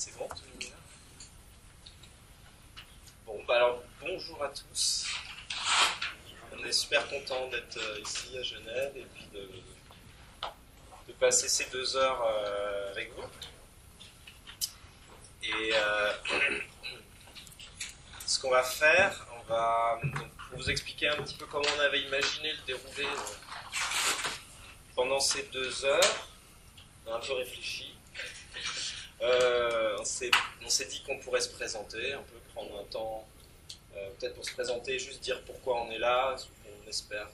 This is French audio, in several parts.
C'est bon, tout le monde est là? Bon, bah alors bonjour à tous. On est super content d'être ici à Genève et puis de passer ces 2 heures avec vous. Et ce qu'on va faire, on va donc, pour vous expliquer un petit peu comment on avait imaginé le déroulé pendant ces 2 heures. On a un peu réfléchi. On s'est dit qu'on pourrait se présenter, un peu prendre un temps, peut-être pour se présenter, juste dire pourquoi on est là, ce qu'on espère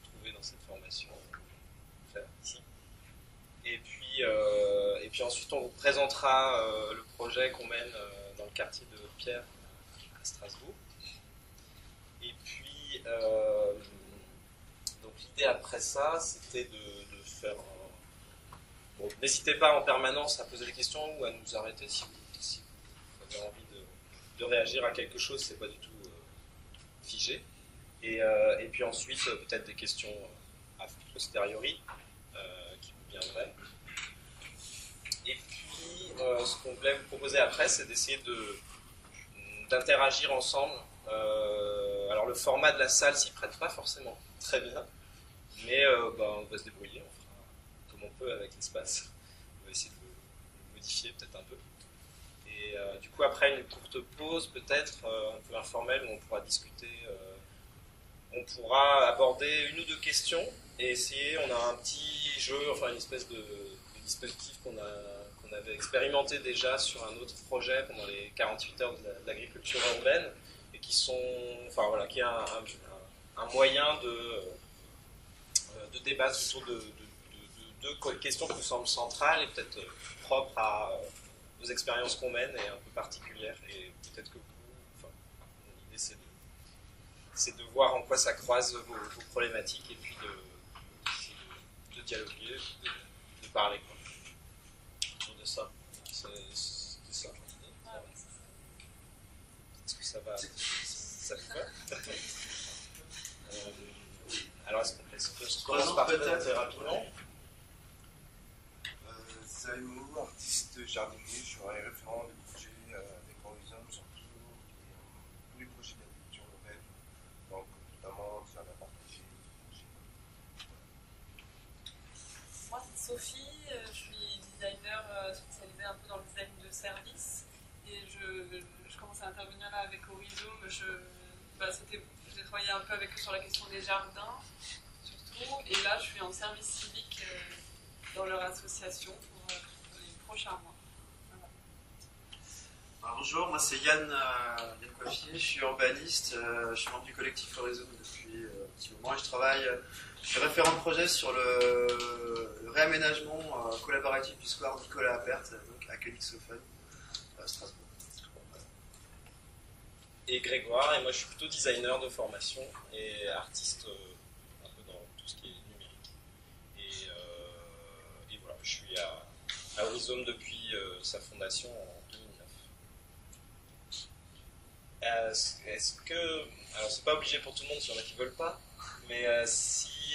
trouver dans cette formation, faire ici. Et puis ensuite, on vous présentera le projet qu'on mène dans le quartier de Pierre à Strasbourg. Et puis, donc l'idée après ça, c'était de faire Bon, n'hésitez pas en permanence à poser des questions ou à nous arrêter si vous avez envie de réagir à quelque chose, c'est pas du tout figé. Et puis ensuite, peut-être des questions a posteriori qui vous viendraient. Et puis, ce qu'on voulait vous proposer après, c'est d'essayer d'interagir ensemble. Alors, le format de la salle s'y prête pas forcément très bien, mais on va se débrouiller, on fera comme on peut avec l'espace. On va essayer de le modifier peut-être un peu. Et du coup, après une courte pause, peut-être un peu informelle, où on pourra discuter, on pourra aborder 1 ou 2 questions et essayer. On a un petit jeu, enfin une espèce de dispositif qu'on avait expérimenté déjà sur un autre projet pendant les 48 heures de l'agriculture urbaine et qui est un moyen de débattre autour de 2 questions qui nous semblent centrales et peut-être propres aux expériences qu'on mène et un peu particulières. Et peut-être que l'idée c'est de voir en quoi ça croise vos problématiques et puis de dialoguer, de parler quoi. Autour de ça. C'est ça. Est-ce que ça va? Ça vous va? Alors est-ce que je commence par peut-être rapidement? Zaïmou, artiste jardinier, je serai référent des projets avec Horizon, surtout tous les projets d'agriculture urbaine, donc notamment sur la partie. Moi c'est Sophie, je suis designer spécialisée un peu dans le design de service et je commence à intervenir là avec Horizon. J'ai travaillé un peu avec eux sur la question des jardins surtout et là je suis en service civique dans leur association pour les prochains mois. Voilà. Alors, bonjour, moi c'est Yann Coiffier, je suis urbaniste, je suis membre du collectif Horizon depuis un petit moment et je suis référent de projet sur le réaménagement collaboratif du square Nicolas Appert, donc à Königshofen, à Strasbourg. Et Grégoire, et moi je suis plutôt designer de formation et artiste un peu dans tout ce qui est numérique. Et voilà, je suis à Horizon depuis sa fondation en 2009. Alors c'est pas obligé pour tout le monde, s'il y en a qui veulent pas, mais si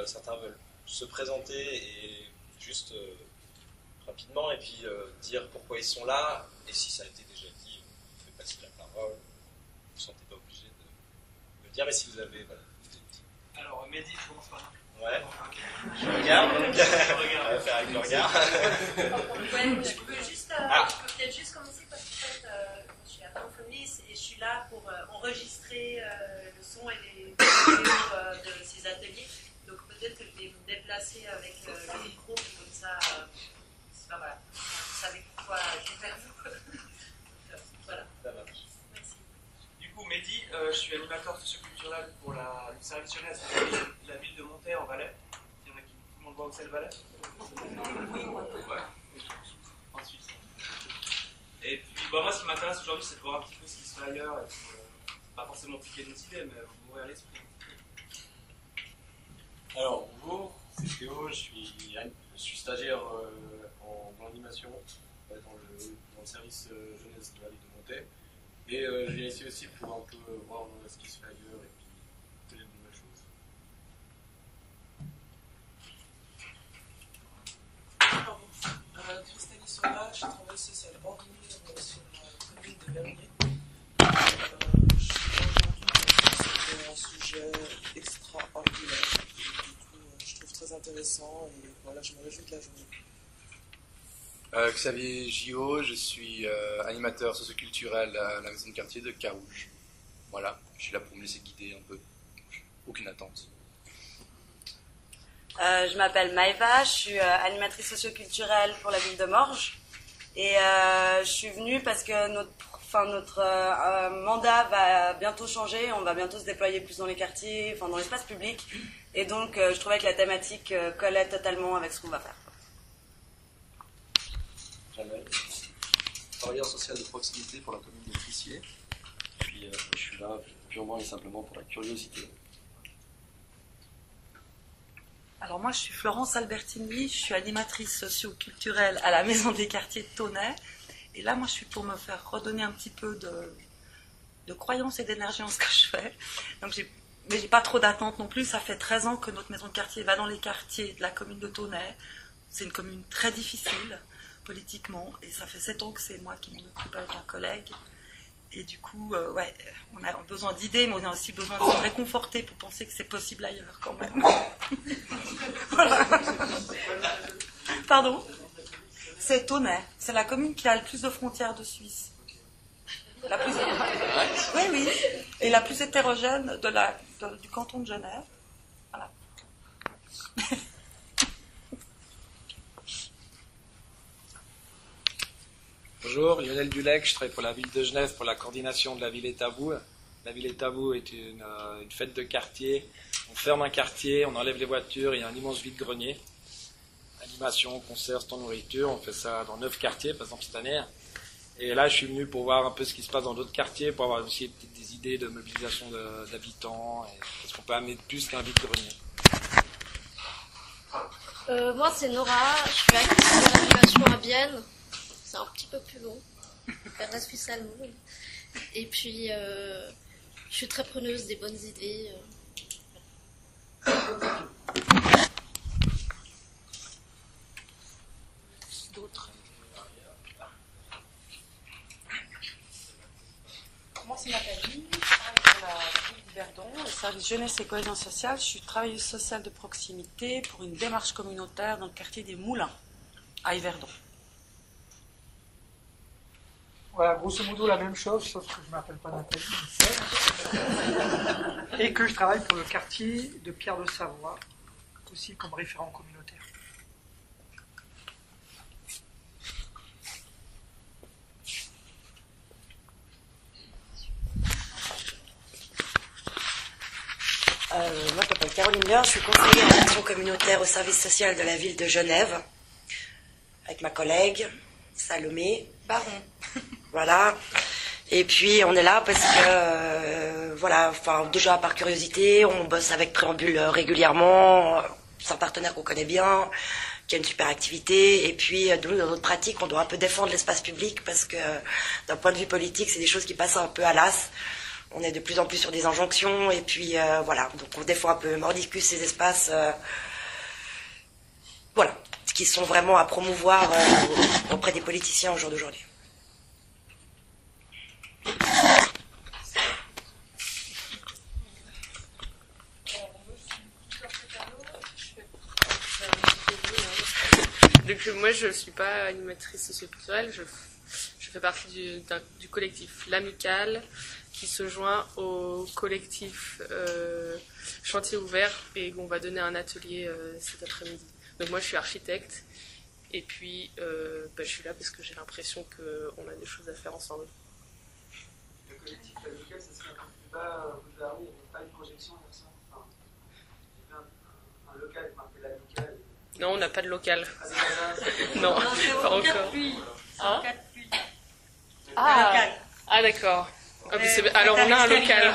certains veulent se présenter et juste rapidement et puis dire pourquoi ils sont là, et si ça a été déjà dit, vous pouvez passer la parole. Vous ne vous sentez pas obligé de le dire, mais si vous avez... Voilà. Alors, Mehdi, je commence par là. Ouais. Okay. Je regarde. On va faire avec le regard. Ouais, je peux peut-être juste commencer parce que je suis orthophoniste et je suis là pour enregistrer le son et les vidéos de ces ateliers. Donc peut-être que je vais me déplacer avec le micro, comme ça, voilà, vous savez pourquoi je vais faire vous. Voilà. Ça marche. Du coup, Mehdi, je suis animateur socioculturel pour le service jeunesse de la ville de Montaix en Valais. Il y en a qui, tout le monde voit où c'est le Valais? Oui, ouais. En Suisse. Et puis, moi, ce qui m'intéresse aujourd'hui, c'est de voir un petit peu ce qui se fait ailleurs. Et puis, pas forcément piquer nos idées, mais vous m'ouvrir l'esprit. Alors, bonjour, c'est Théo, je suis stagiaire en animation dans le service jeunesse de la ville de Montaix. Et je viens ici aussi pour un peu voir ce qui se fait ailleurs et puis peut-être de nouvelles choses. Christelle Sola, je travaille social ordinaire sur la commune de Vernier. C'est un sujet extraordinaire. Je trouve très intéressant et voilà, je me réjouis de la journée. Xavier Gillot, je suis animateur socioculturel à la maison de quartier de Carouge. Voilà, je suis là pour me laisser guider un peu. Aucune attente. Je m'appelle Maëva, je suis animatrice socioculturelle pour la ville de Morges. Et je suis venue parce que notre mandat va bientôt changer, on va bientôt se déployer plus dans les quartiers, dans l'espace public. Et donc je trouvais que la thématique collait totalement avec ce qu'on va faire. Jamel, travailleur social de proximité pour la commune de Frissier. Puis je suis là purement et simplement pour la curiosité. Alors moi je suis Florence Albertini, je suis animatrice socio-culturelle à la maison des quartiers de Tonnet. Et là moi je suis pour me faire redonner un petit peu de croyance et d'énergie en ce que je fais. Donc mais j'ai pas trop d'attente non plus, ça fait 13 ans que notre maison de quartier va dans les quartiers de la commune de Tonnet. C'est une commune très difficile politiquement, et ça fait 7 ans que c'est moi qui m'en occupe avec un collègue. Et du coup, ouais, on a besoin d'idées, mais on a aussi besoin de se réconforter pour penser que c'est possible ailleurs quand même. Voilà. Pardon ? C'est Tonnet. C'est la commune qui a le plus de frontières de Suisse. La plus... Oui, oui. Et la plus hétérogène du canton de Genève. Voilà. Bonjour, Lionel Dulec, je travaille pour la ville de Genève pour la coordination de la ville Tabou. La ville Tabou est une fête de quartier. On ferme un quartier, on enlève les voitures, il y a un immense vide-grenier. Animation, concerts, stand nourriture, on fait ça dans 9 quartiers, par exemple cette année. Et là, je suis venu pour voir un peu ce qui se passe dans d'autres quartiers, pour avoir aussi peut-être des idées de mobilisation d'habitants. Est-ce qu'on peut amener plus qu'un vide-grenier? Moi, c'est Nora, je suis actrice de l'animation à Bienne. C'est un petit peu plus long, vers la Suisse allemande. Et puis, je suis très preneuse des bonnes idées. D'autres. Moi, c'est Nathalie, je travaille pour la ville de Verdon, le service jeunesse et cohésion sociale. Je suis travailleuse sociale de proximité pour une démarche communautaire dans le quartier des Moulins, à Yverdon. Voilà, grosso modo la même chose, sauf que je ne m'appelle pas Nathalie, mais et que je travaille pour le quartier de Pierre de Savoie, aussi comme référent communautaire. Moi, je m'appelle Caroline Leur, je suis conseillère en action communautaire au service social de la ville de Genève, avec ma collègue Salomé Baron. Voilà. Et puis on est là parce que, voilà, enfin déjà par curiosité, on bosse avec Préambule régulièrement, c'est un partenaire qu'on connaît bien, qui a une super activité. Et puis dans notre pratique, on doit un peu défendre l'espace public parce que d'un point de vue politique, c'est des choses qui passent un peu à l'as. On est de plus en plus sur des injonctions et puis voilà, donc on défend un peu mordicus ces espaces, voilà, qui sont vraiment à promouvoir auprès des politiciens au jour d'aujourd'hui. Donc moi je ne suis pas animatrice socioculturelle, je fais partie du collectif L'Amicale qui se joint au collectif Chantier Ouvert et on va donner un atelier cet après-midi. Donc moi je suis architecte et puis je suis là parce que j'ai l'impression qu'on a des choses à faire ensemble. Le collectif L'Amicale, ça serait un peu plus bas rue de la Rue, il n'y avait pas une projection hier soir. Enfin, il y avait un local qui marquait L'Amicale. Non, on n'a pas de local. Non, pas encore. Hein? Ah, d'accord. Alors on a un local.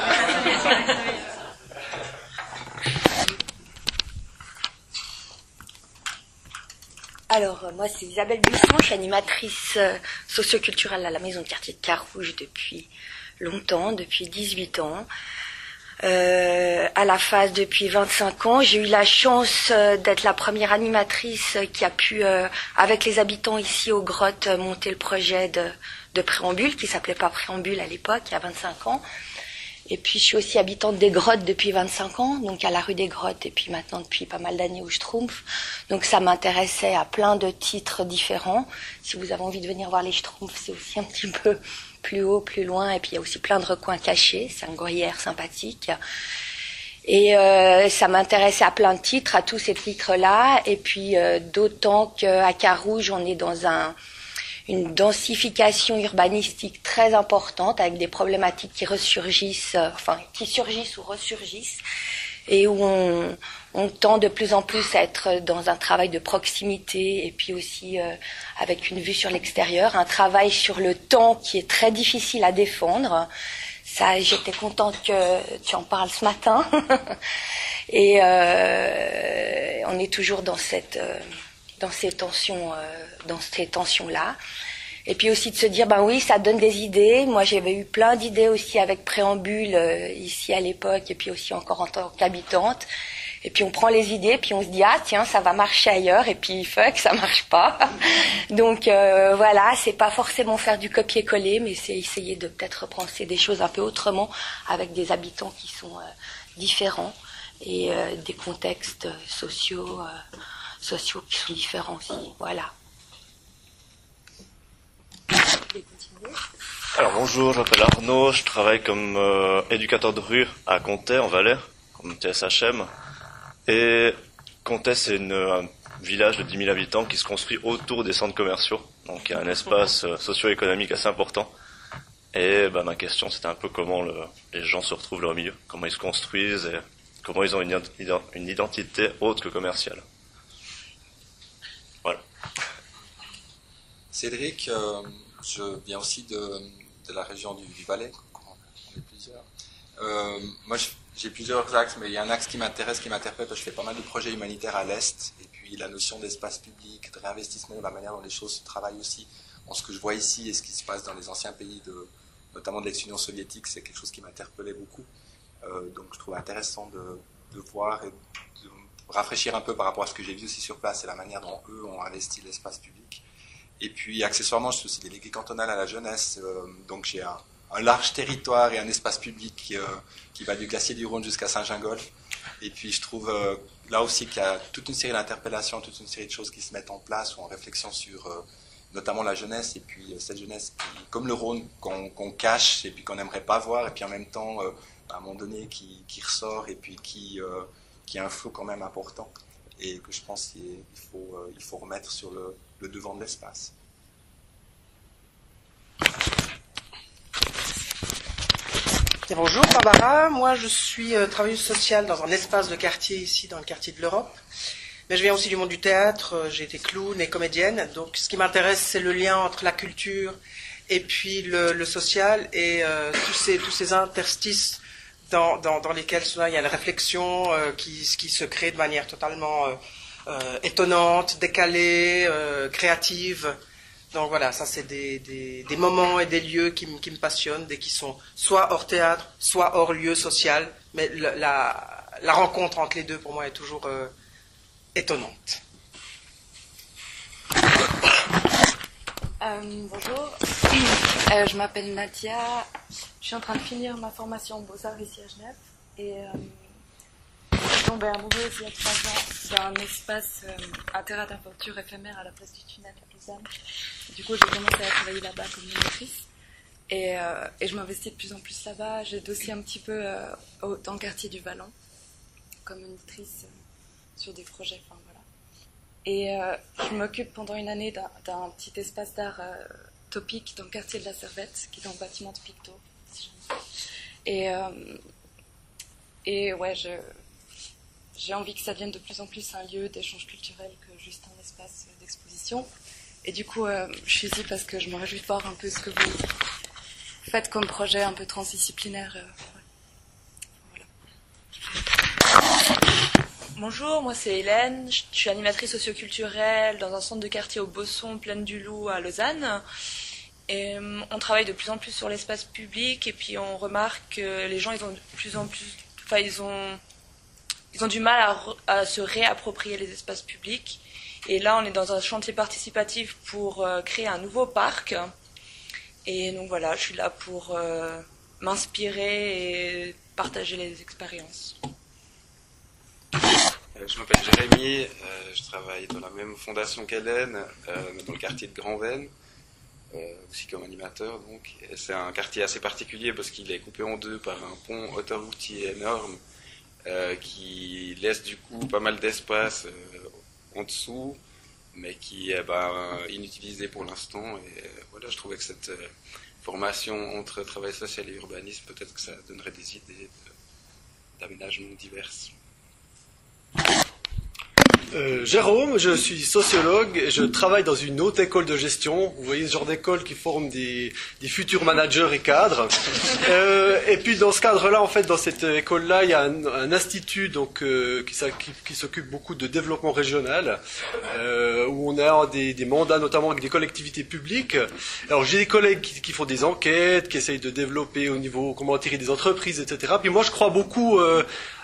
Alors, moi, c'est Isabelle Buisson, je suis animatrice socioculturelle à la maison de quartier de Carouge depuis longtemps, depuis 18 ans. à la phase depuis 25 ans. J'ai eu la chance d'être la première animatrice qui a pu, avec les habitants ici aux Grottes, monter le projet de Préambule, qui s'appelait pas Préambule à l'époque, il y a 25 ans. Et puis je suis aussi habitante des Grottes depuis 25 ans, donc à la rue des Grottes, et puis maintenant depuis pas mal d'années au Schtroumpf. Donc ça m'intéressait à plein de titres différents. Si vous avez envie de venir voir les Schtroumpfs, c'est aussi un petit peu plus haut, plus loin, et puis il y a aussi plein de recoins cachés, c'est un gruyère sympathique. Et ça m'intéressait à plein de titres, à tous ces titres-là, et puis d'autant qu'à Carouge, on est dans une densification urbanistique très importante, avec des problématiques qui ressurgissent, qui surgissent ou ressurgissent, et où on tend de plus en plus à être dans un travail de proximité, et puis aussi avec une vue sur l'extérieur, un travail sur le temps qui est très difficile à défendre. Ça, j'étais contente que tu en parles ce matin. Et on est toujours dans ces tensions-là. Et puis aussi de se dire, ben oui, ça donne des idées. Moi, j'avais eu plein d'idées aussi avec Préambule ici à l'époque, et puis aussi encore en tant qu'habitante. Et puis on prend les idées, puis on se dit, ah tiens, ça va marcher ailleurs, et puis fuck, ça marche pas. Donc voilà, c'est pas forcément faire du copier-coller, mais c'est essayer de peut-être repenser des choses un peu autrement, avec des habitants qui sont différents, et des contextes sociaux qui sont différents aussi. Voilà. Alors bonjour, je m'appelle Arnaud, je travaille comme éducateur de rue à Comté, en Valais, comme TSHM. Et Comté, c'est un village de 10 000 habitants qui se construit autour des centres commerciaux. Donc il y a un espace socio-économique assez important. Et ma question, c'était un peu comment les gens se retrouvent leur milieu, comment ils se construisent et comment ils ont une identité autre que commerciale. Voilà. Cédric, je viens aussi de la région du Valais, on est plusieurs. Moi, j'ai plusieurs axes, mais il y a un axe qui m'intéresse, qui m'interpelle, parce que je fais pas mal de projets humanitaires à l'Est, et puis la notion d'espace public, de réinvestissement, la manière dont les choses se travaillent aussi, en ce que je vois ici et ce qui se passe dans les anciens pays, notamment de l'ex-Union soviétique, c'est quelque chose qui m'interpellait beaucoup. Donc je trouve intéressant de voir et de rafraîchir un peu par rapport à ce que j'ai vu aussi sur place et la manière dont eux ont investi l'espace public. Et puis accessoirement, je suis aussi délégué cantonal à la jeunesse, donc j'ai un large territoire et un espace public qui va du glacier du Rhône jusqu'à Saint-Gingolph. Et puis je trouve là aussi qu'il y a toute une série d'interpellations, toute une série de choses qui se mettent en place ou en réflexion sur notamment la jeunesse, et puis cette jeunesse qui, comme le Rhône, qu'on cache et puis qu'on n'aimerait pas voir, et puis en même temps à un moment donné qui ressort et puis qui a un flot quand même important, et que je pense qu'il faut remettre sur le devant de l'espace. Et bonjour Barbara, moi je suis travailleuse sociale dans un espace de quartier ici dans le quartier de l'Europe, mais je viens aussi du monde du théâtre, j'ai été clown et comédienne, donc ce qui m'intéresse c'est le lien entre la culture et puis le social, et tous ces interstices dans lesquels il y a une réflexion qui se crée de manière totalement étonnante, décalée, créative. Donc voilà, ça c'est des moments et des lieux qui me passionnent, et qui sont soit hors théâtre, soit hors lieu social, mais la rencontre entre les deux pour moi est toujours étonnante. Bonjour, je m'appelle Nadia, je suis en train de finir ma formation en Beaux-Arts ici à Genève, et je suis tombée amoureuse il y a 3 ans d'un espace, un terrain d'aventure éphémère à la place du tunnel à Lausanne. Du coup, j'ai commencé à travailler là-bas comme monitrice, et je m'investis de plus en plus là-bas. J'aide aussi un petit peu dans le quartier du Vallon comme monitrice sur des projets, enfin voilà. Et je m'occupe pendant une année d'un petit espace d'art topique dans le quartier de la Servette, qui est dans le bâtiment de Picto. Et ouais, j'ai envie que ça devienne de plus en plus un lieu d'échange culturel que juste un espace d'exposition. Et du coup, je suis ici parce que je me réjouis de voir un peu ce que vous faites comme projet un peu transdisciplinaire. Voilà. Bonjour, moi c'est Hélène, je suis animatrice socioculturelle dans un centre de quartier au Bosson, Plaine du Loup à Lausanne. Et on travaille de plus en plus sur l'espace public, et puis on remarque que les gens ils ont de plus en plus ils ont du mal à se réapproprier les espaces publics. Et là, on est dans un chantier participatif pour créer un nouveau parc. Et donc voilà, je suis là pour m'inspirer et partager les expériences. Je m'appelle Jérémy, je travaille dans la même fondation qu'Hélène, dans le quartier de Grand-Venne, aussi comme animateur. Donc. C'est un quartier assez particulier parce qu'il est coupé en deux par un pont autoroutier énorme qui laisse du coup pas mal d'espace en dessous, mais qui est inutilisé pour l'instant. Et voilà, je trouvais que cette formation entre travail social et urbanisme, peut-être que ça donnerait des idées d'aménagement divers. Jérôme, je suis sociologue et je travaille dans une haute école de gestion. Vous voyez ce genre d'école qui forme des futurs managers et cadres. Et puis dans ce cadre-là, en fait, dans cette école-là, il y a un institut donc qui s'occupe beaucoup de développement régional, où on a des mandats notamment avec des collectivités publiques. Alors j'ai des collègues qui font des enquêtes, qui essayent de développer au niveau comment attirer des entreprises, etc. Puis moi, je crois beaucoup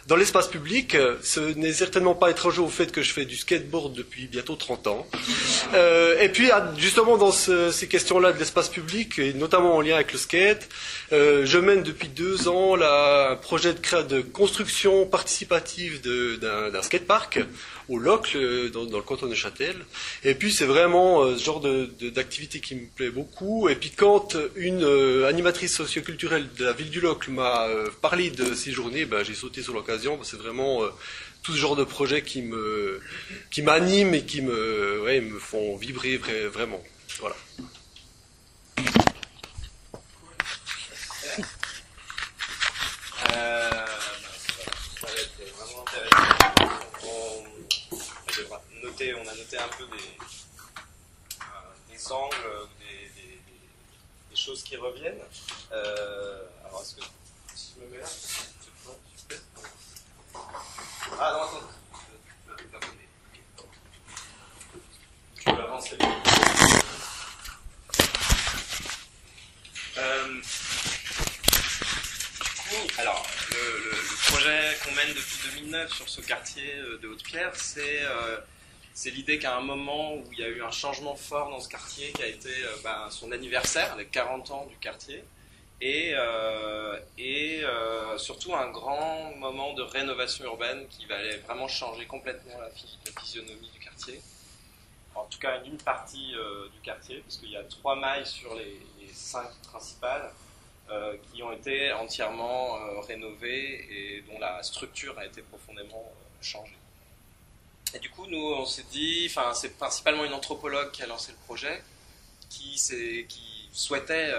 dans l'espace public. Ce n'est certainement pas étranger au fait que je fais du skateboard depuis bientôt 30 ans. Et puis, justement, dans ces questions-là de l'espace public, et notamment en lien avec le skate, je mène depuis 2 ans un projet de construction participative d'un skatepark au Locle, dans le canton de Châtel. Et puis, c'est vraiment ce genre d'activité qui me plaît beaucoup. Et puis, quand une animatrice socioculturelle de la ville du Locle m'a parlé de ces journées, j'ai sauté sur l'occasion. C'est vraiment tout ce genre de projets qui m'animent et qui me font vibrer vraiment. Voilà. Ça va être vraiment intéressant. On a noté un peu des angles, des choses qui reviennent. Alors, est-ce que si je me mets là, ah non, attends. Tu peux avancer. Alors, le projet qu'on mène depuis 2009 sur ce quartier de Haute-Pierre, c'est l'idée qu'à un moment où il y a eu un changement fort dans ce quartier, qui a été son anniversaire, les 40 ans du quartier, et surtout un grand moment de rénovation urbaine qui va aller vraiment changer complètement la physionomie du quartier. En tout cas, une partie du quartier, parce qu'il y a 3 mailles sur les 5 principales qui ont été entièrement rénovées et dont la structure a été profondément changée. Et du coup, nous, on s'est dit, c'est principalement une anthropologue qui a lancé le projet, qui souhaitait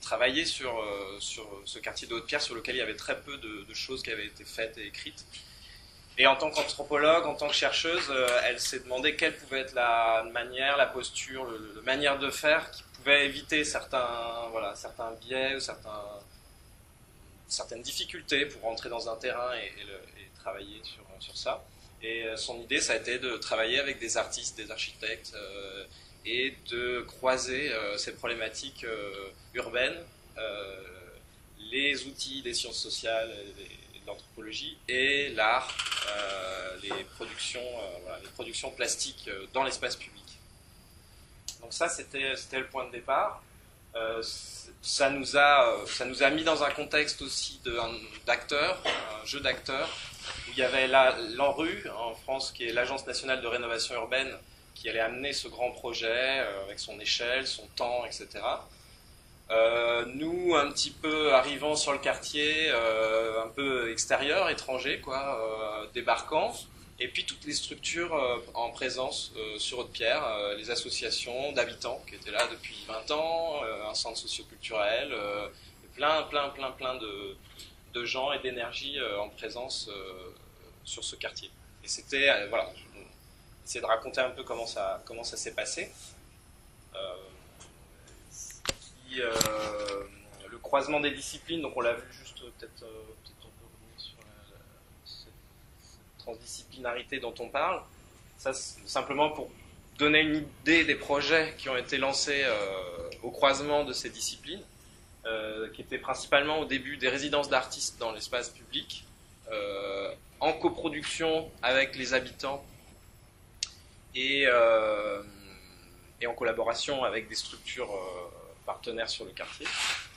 travailler sur ce quartier de Haute-Pierre sur lequel il y avait très peu de choses qui avaient été faites et écrites. Et en tant qu'anthropologue, en tant que chercheuse, elle s'est demandé quelle pouvait être la manière, la posture, la manière de faire qui pouvait éviter certains biais ou certaines difficultés pour rentrer dans un terrain et travailler sur ça. Et son idée, ça a été de travailler avec des artistes, des architectes, et de croiser ces problématiques urbaines, les outils des sciences sociales et de l'anthropologie, et l'art, les productions plastiques dans l'espace public. Donc ça, c'était le point de départ. Ça nous a mis dans un contexte aussi d'acteurs, un jeu d'acteurs, où il y avait l'ANRU en France, qui est l'Agence nationale de rénovation urbaine, qui allait amener ce grand projet avec son échelle, son temps, etc. Nous, un petit peu arrivant sur le quartier, un peu extérieur, étranger, débarquant, et puis toutes les structures en présence sur Haute-Pierre, les associations d'habitants qui étaient là depuis 20 ans, un centre socioculturel, plein de gens et d'énergie en présence sur ce quartier. Et c'était, essayer de raconter un peu comment ça s'est passé. Le croisement des disciplines, donc on l'a vu juste peut-être on peut revenir sur cette transdisciplinarité dont on parle. Ça, c'est simplement pour donner une idée des projets qui ont été lancés au croisement de ces disciplines, qui étaient principalement au début des résidences d'artistes dans l'espace public, en coproduction avec les habitants et en collaboration avec des structures partenaires sur le quartier.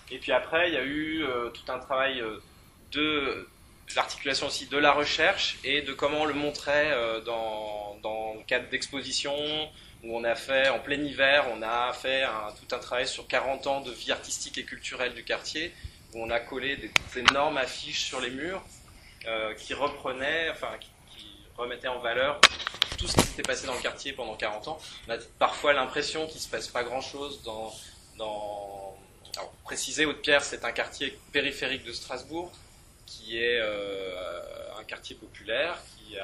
Et puis après, il y a eu tout un travail de l'articulation aussi de la recherche et de comment on le montrait dans le cadre d'expositions où on a fait, en plein hiver, on a fait tout un travail sur 40 ans de vie artistique et culturelle du quartier, où on a collé des énormes affiches sur les murs qui reprenaient, enfin qui remettaient en valeur tout ce qui s'était passé dans le quartier pendant 40 ans. On a parfois l'impression qu'il ne se passe pas grand-chose alors, pour préciser, Haute-Pierre, c'est un quartier périphérique de Strasbourg, qui est un quartier populaire, qui est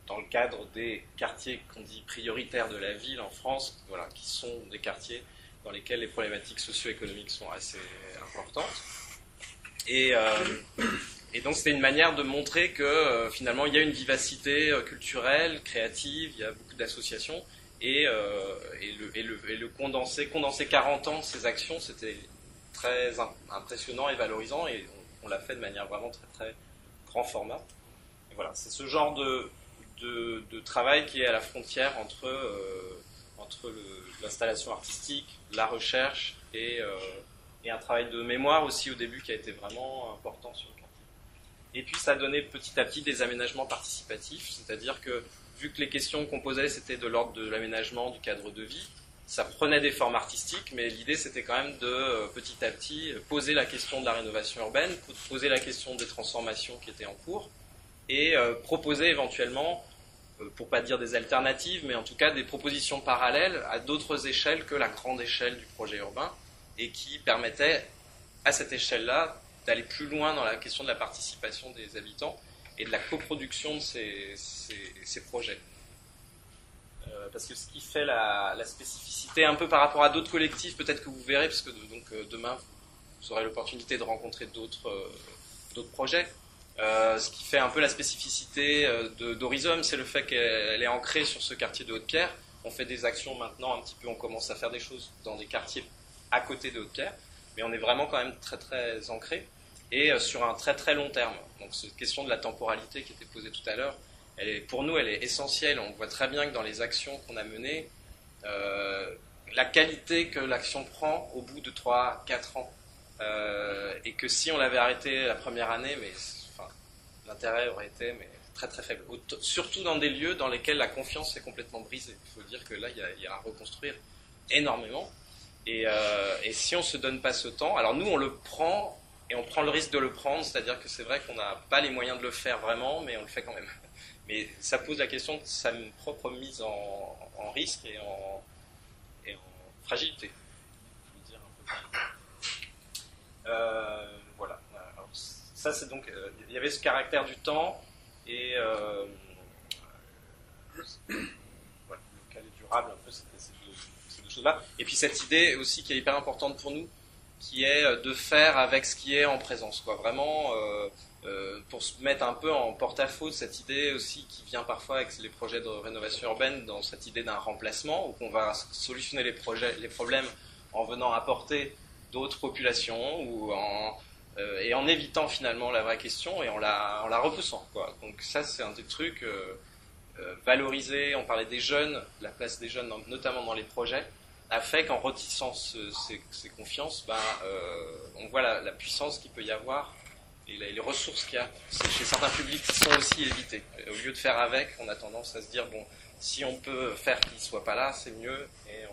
dans le cadre des quartiers qu'on dit prioritaires de la ville en France, qui sont des quartiers dans lesquels les problématiques socio-économiques sont assez importantes. Et donc c'était une manière de montrer que finalement il y a une vivacité culturelle, créative, il y a beaucoup d'associations, et le condenser 40 ans de ces actions, c'était très impressionnant et valorisant, et on l'a fait de manière vraiment très très grand format. Et voilà, c'est ce genre de travail qui est à la frontière entre l'installation artistique, la recherche et un travail de mémoire aussi au début qui a été vraiment important sur le quartier. Et puis ça a donné petit à petit des aménagements participatifs, c'est-à-dire que vu que les questions qu'on posait c'était de l'ordre de l'aménagement du cadre de vie, ça prenait des formes artistiques, mais l'idée c'était quand même de petit à petit poser la question de la rénovation urbaine, poser la question des transformations qui étaient en cours, et proposer éventuellement, pour pas dire des alternatives, mais en tout cas des propositions parallèles à d'autres échelles que la grande échelle du projet urbain, et qui permettaient à cette échelle-là d'aller plus loin dans la question de la participation des habitants et de la coproduction de ces projets. Parce que ce qui fait la spécificité un peu par rapport à d'autres collectifs, peut-être que vous verrez, parce que demain vous aurez l'opportunité de rencontrer d'autres projets. Ce qui fait un peu la spécificité d'Horizon, c'est le fait qu'elle est ancrée sur ce quartier de Haute-Pierre. On fait des actions maintenant un petit peu, on commence à faire des choses dans des quartiers à côté de Haute-Pierre, mais on est vraiment quand même très très ancré et sur un très très long terme. Donc cette question de la temporalité qui était posée tout à l'heure, pour nous elle est essentielle. On voit très bien que dans les actions qu'on a menées, la qualité que l'action prend au bout de 3-4 ans, et que si on l'avait arrêté la première année, l'intérêt aurait été très très faible. Surtout dans des lieux dans lesquels la confiance est complètement brisée. Il faut dire que là, il y a à reconstruire énormément. Et si on ne se donne pas ce temps, alors nous on le prend, et on prend le risque de le prendre, c'est-à-dire que c'est vrai qu'on n'a pas les moyens de le faire vraiment, mais on le fait quand même. Mais ça pose la question de sa propre mise en risque et en fragilité. Je veux dire un peu. Voilà. Alors, ça c'est donc, il y avait ce caractère du temps et voilà, local et durable, un peu ces deux choses-là. Et puis cette idée aussi qui est hyper importante pour nous, qui est de faire avec ce qui est en présence, quoi. Vraiment, pour se mettre un peu en porte-à-faux de cette idée aussi qui vient parfois avec les projets de rénovation urbaine, dans cette idée d'un remplacement, où on va solutionner les problèmes en venant apporter d'autres populations, et en évitant finalement la vraie question et en la repoussant, quoi. Donc ça c'est un des trucs, valoriser, on parlait des jeunes, la place des jeunes notamment dans les projets, a fait qu'en retissant ces confiances, on voit la puissance qu'il peut y avoir et les ressources qu'il y a chez certains publics qui sont aussi évités. Au lieu de faire avec, on a tendance à se dire, bon, si on peut faire qu'ils ne soient pas là, c'est mieux, et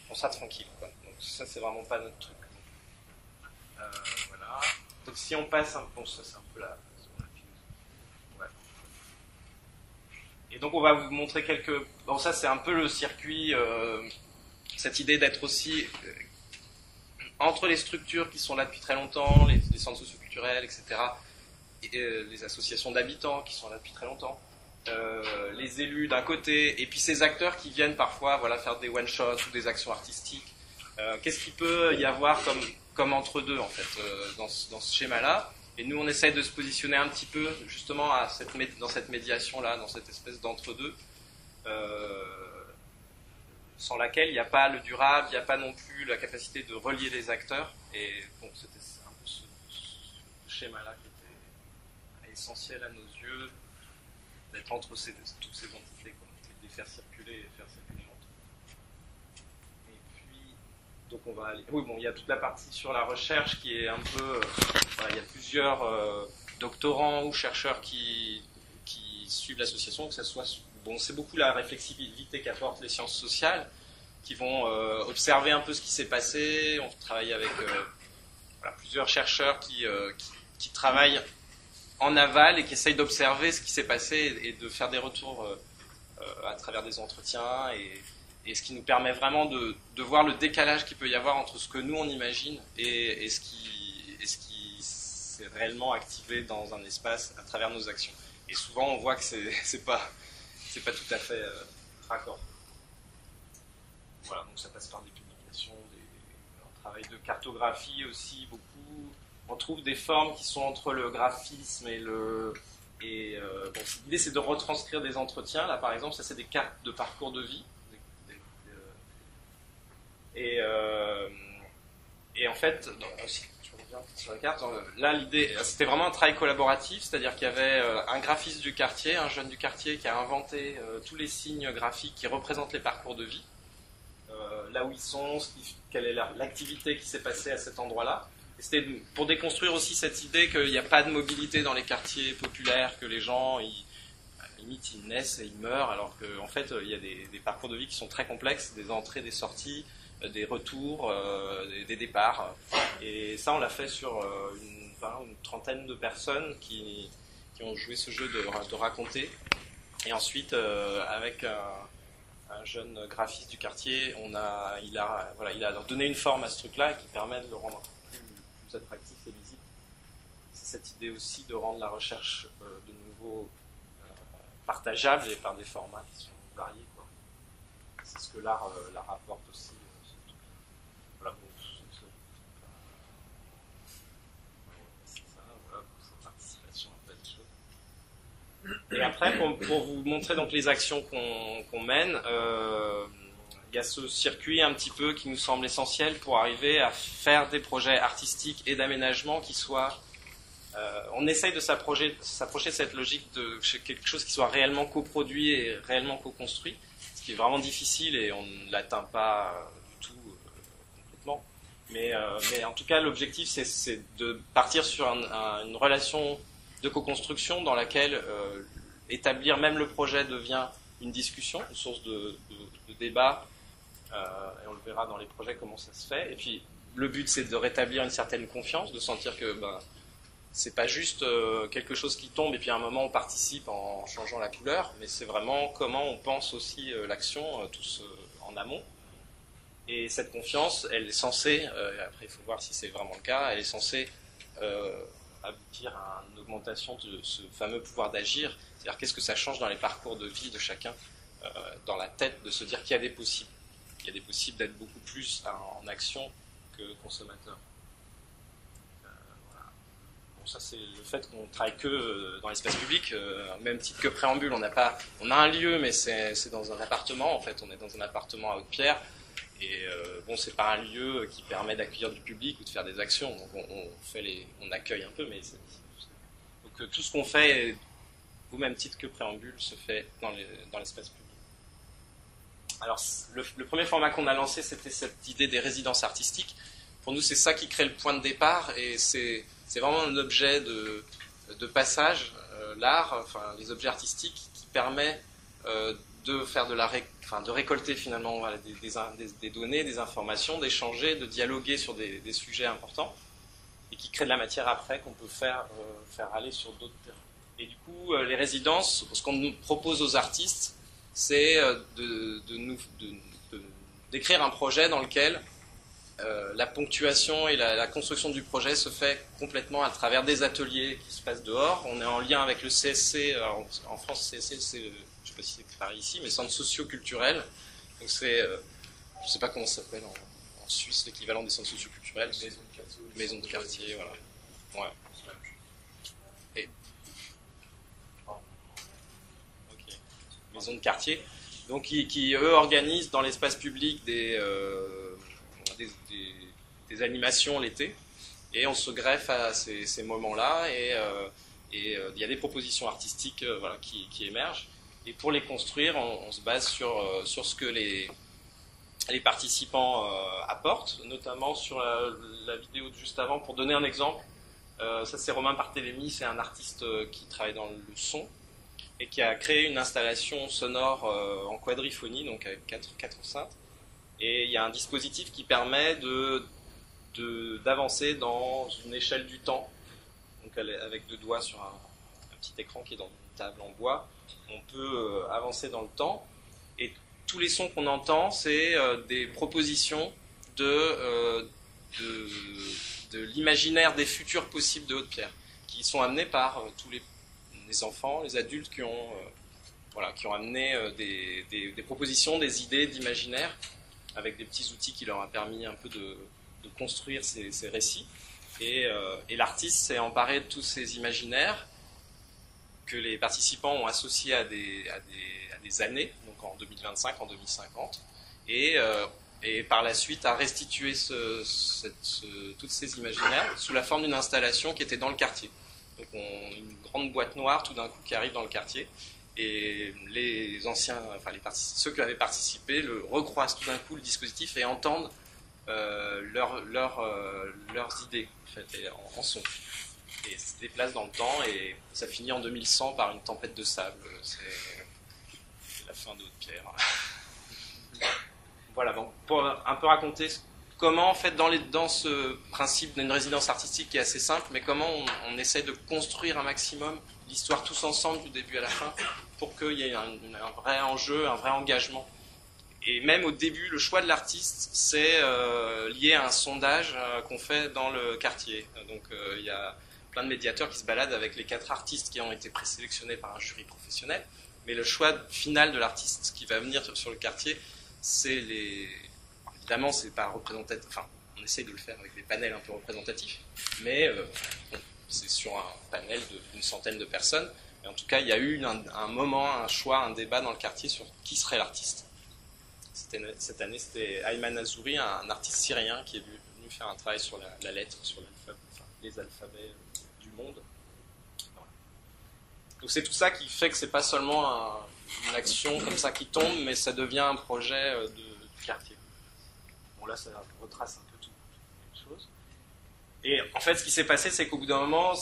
on sera tranquille, quoi. Donc ça, c'est vraiment pas notre truc. Voilà. Donc si on passe bon, ça c'est un peu la ouais. Et donc on va vous montrer quelques... Bon, ça c'est un peu le circuit, cette idée d'être aussi entre les structures qui sont là depuis très longtemps, les centres socioculturels, etc., et les associations d'habitants qui sont là depuis très longtemps, les élus d'un côté, et puis ces acteurs qui viennent parfois faire des one-shots ou des actions artistiques. Qu'est-ce qu'il peut y avoir comme entre-deux, en fait, dans ce schéma-là? Et nous, on essaye de se positionner un petit peu, justement, dans cette médiation-là, dans cette espèce d'entre-deux, sans laquelle il n'y a pas le durable, il n'y a pas non plus la capacité de relier les acteurs. Et bon, c'était un peu ce schéma-là qui était essentiel à nos yeux, d'être entre toutes ces entités, quoi, et de les faire circuler et faire circuler entre. Et puis, donc on va aller... Oui, bon, il y a toute la partie sur la recherche qui est un peu... voilà, il y a plusieurs doctorants ou chercheurs qui suivent l'association, que ce soit... Bon, c'est beaucoup la réflexivité qu'apportent les sciences sociales, qui vont observer un peu ce qui s'est passé. On travaille avec plusieurs chercheurs qui travaillent en aval et qui essayent d'observer ce qui s'est passé et de faire des retours à travers des entretiens, et ce qui nous permet vraiment de voir le décalage qu'il peut y avoir entre ce que nous on imagine et ce qui s'est réellement activé dans un espace à travers nos actions. Et souvent on voit que c'est pas tout à fait raccord. Voilà, donc ça passe par des publications, un travail de cartographie aussi, beaucoup. On trouve des formes qui sont entre le graphisme et bon, l'idée c'est de retranscrire des entretiens. Là par exemple, ça c'est des cartes de parcours de vie. Et en fait, je reviens sur la carte, là l'idée, c'était vraiment un travail collaboratif, c'est-à-dire qu'il y avait un graphiste du quartier, un jeune du quartier qui a inventé tous les signes graphiques qui représentent les parcours de vie. Là où ils sont, quelle est l'activité qui s'est passée à cet endroit-là. Et c'était pour déconstruire aussi cette idée qu'il n'y a pas de mobilité dans les quartiers populaires, que les gens, limite, ils naissent et ils meurent, alors qu'en fait, il y a des parcours de vie qui sont très complexes, des entrées, des sorties, des retours, des départs. Et ça, on l'a fait sur une trentaine de personnes qui ont joué ce jeu de raconter. Et ensuite, avec un jeune graphiste du quartier, il a donné une forme à ce truc-là qui permet de le rendre plus attractif et visible. C'est cette idée aussi de rendre la recherche de nouveau partageable et par des formats qui sont variés, quoi. C'est ce que l'art apporte aussi. Voilà, bon, c'est ça, voilà, pour cette participation à plein de choses. Et après, pour vous montrer donc les actions qu'on mène, il y a ce circuit un petit peu qui nous semble essentiel pour arriver à faire des projets artistiques et d'aménagement qui soient... on essaye de s'approcher de cette logique de quelque chose qui soit réellement coproduit et réellement co-construit, ce qui est vraiment difficile et on ne l'atteint pas du tout complètement. Mais en tout cas, l'objectif, c'est de partir sur une relation de co-construction dans laquelle établir même le projet devient une discussion, une source de débat, et on le verra dans les projets comment ça se fait. Et puis le but c'est de rétablir une certaine confiance, de sentir que c'est pas juste quelque chose qui tombe et puis à un moment on participe en changeant la couleur, mais c'est vraiment comment on pense aussi l'action tous en amont. Et cette confiance, elle est censée, après il faut voir si c'est vraiment le cas, elle est censée aboutir à une augmentation de ce fameux pouvoir d'agir, c'est-à-dire qu'est-ce que ça change dans les parcours de vie de chacun, dans la tête, de se dire qu'il y a des possibles. Il y a des possibles d'être beaucoup plus en action que consommateur. Voilà. Bon, ça c'est le fait qu'on ne travaille que dans l'espace public, même titre que préambule. On a un lieu, mais c'est dans un appartement. En fait, on est dans un appartement à Haute-Pierre. Et bon, c'est pas un lieu qui permet d'accueillir du public ou de faire des actions. Donc on accueille un peu, mais donc tout ce qu'on fait, au même titre que préambule, se fait dans l'espace public. Alors, le premier format qu'on a lancé, c'était cette idée des résidences artistiques. Pour nous, c'est ça qui crée le point de départ, et c'est vraiment un objet de passage, l'art, enfin les objets artistiques, qui permet de faire de récolter finalement des données, des informations, d'échanger, de dialoguer sur des sujets importants, et qui crée de la matière après qu'on peut faire aller sur d'autres terrains. Et du coup, les résidences, ce qu'on nous propose aux artistes, c'est d'écrire un projet dans lequel la ponctuation et la construction du projet se fait complètement à travers des ateliers qui se passent dehors. On est en lien avec le CSC, en France CSC c'est, je ne sais pas si c'est pareil ici, mais centre socio-culturel. Donc c'est, je ne sais pas comment ça s'appelle en Suisse, l'équivalent des centres socio-culturels. Maison de quartier, voilà. Ouais. Et... Okay. Maison de quartier. Donc qui eux organisent dans l'espace public des animations l'été, Et on se greffe à ces moments-là, et il y a des propositions artistiques voilà, qui émergent. Et pour les construire, on se base sur ce que les participants apportent, notamment sur la vidéo de juste avant. Pour donner un exemple, ça c'est Romain Barthélémy, c'est un artiste qui travaille dans le son et qui a créé une installation sonore en quadriphonie, donc avec quatre enceintes. Et il y a un dispositif qui permet d'avancer dans une échelle du temps, donc avec 2 doigts sur un petit écran qui est dans une table en bois. On peut avancer dans le temps, et tous les sons qu'on entend, c'est des propositions de l'imaginaire des futurs possibles de Haute-Pierre, qui sont amenés par tous les enfants, les adultes qui ont amené des propositions, des idées d'imaginaire, avec des petits outils qui leur ont permis un peu de construire ces récits. Et l'artiste s'est emparé de tous ces imaginaires que les participants ont associés à des années, donc en 2025, en 2050, et par la suite a restitué toutes ces imaginaires sous la forme d'une installation qui était dans le quartier. Donc une grande boîte noire tout d'un coup qui arrive dans le quartier, et les anciens, ceux qui avaient participé recroisent tout d'un coup le dispositif et entendent leurs idées en fait, en son. Et se déplace dans le temps, et ça finit en 2100 par une tempête de sable. C'est la fin de Haute-Pierre. Voilà, donc pour un peu raconter comment, en fait, dans ce principe d'une résidence artistique qui est assez simple, mais comment on essaie de construire un maximum l'histoire tous ensemble du début à la fin, pour qu'il y ait un vrai enjeu, un vrai engagement. Et même au début, le choix de l'artiste, c'est lié à un sondage qu'on fait dans le quartier. Donc il y a plein de médiateurs qui se baladent avec les 4 artistes qui ont été présélectionnés par un jury professionnel, mais le choix final de l'artiste qui va venir sur le quartier, c'est évidemment, c'est pas représentatif, enfin, on essaye de le faire avec des panels un peu représentatifs, mais c'est sur un panel d'une centaine de personnes. Mais en tout cas, il y a eu un moment, un choix, un débat dans le quartier sur qui serait l'artiste. Cette année, c'était Ayman Azouri, un artiste syrien qui est venu faire un travail sur la lettre, sur les alphabets du monde. Voilà. Donc c'est tout ça qui fait que c'est pas seulement une action comme ça qui tombe, mais ça devient un projet de quartier. Bon, là, ça retrace un peu toutes les choses. Et en fait, ce qui s'est passé, c'est qu'au bout d'un moment, tout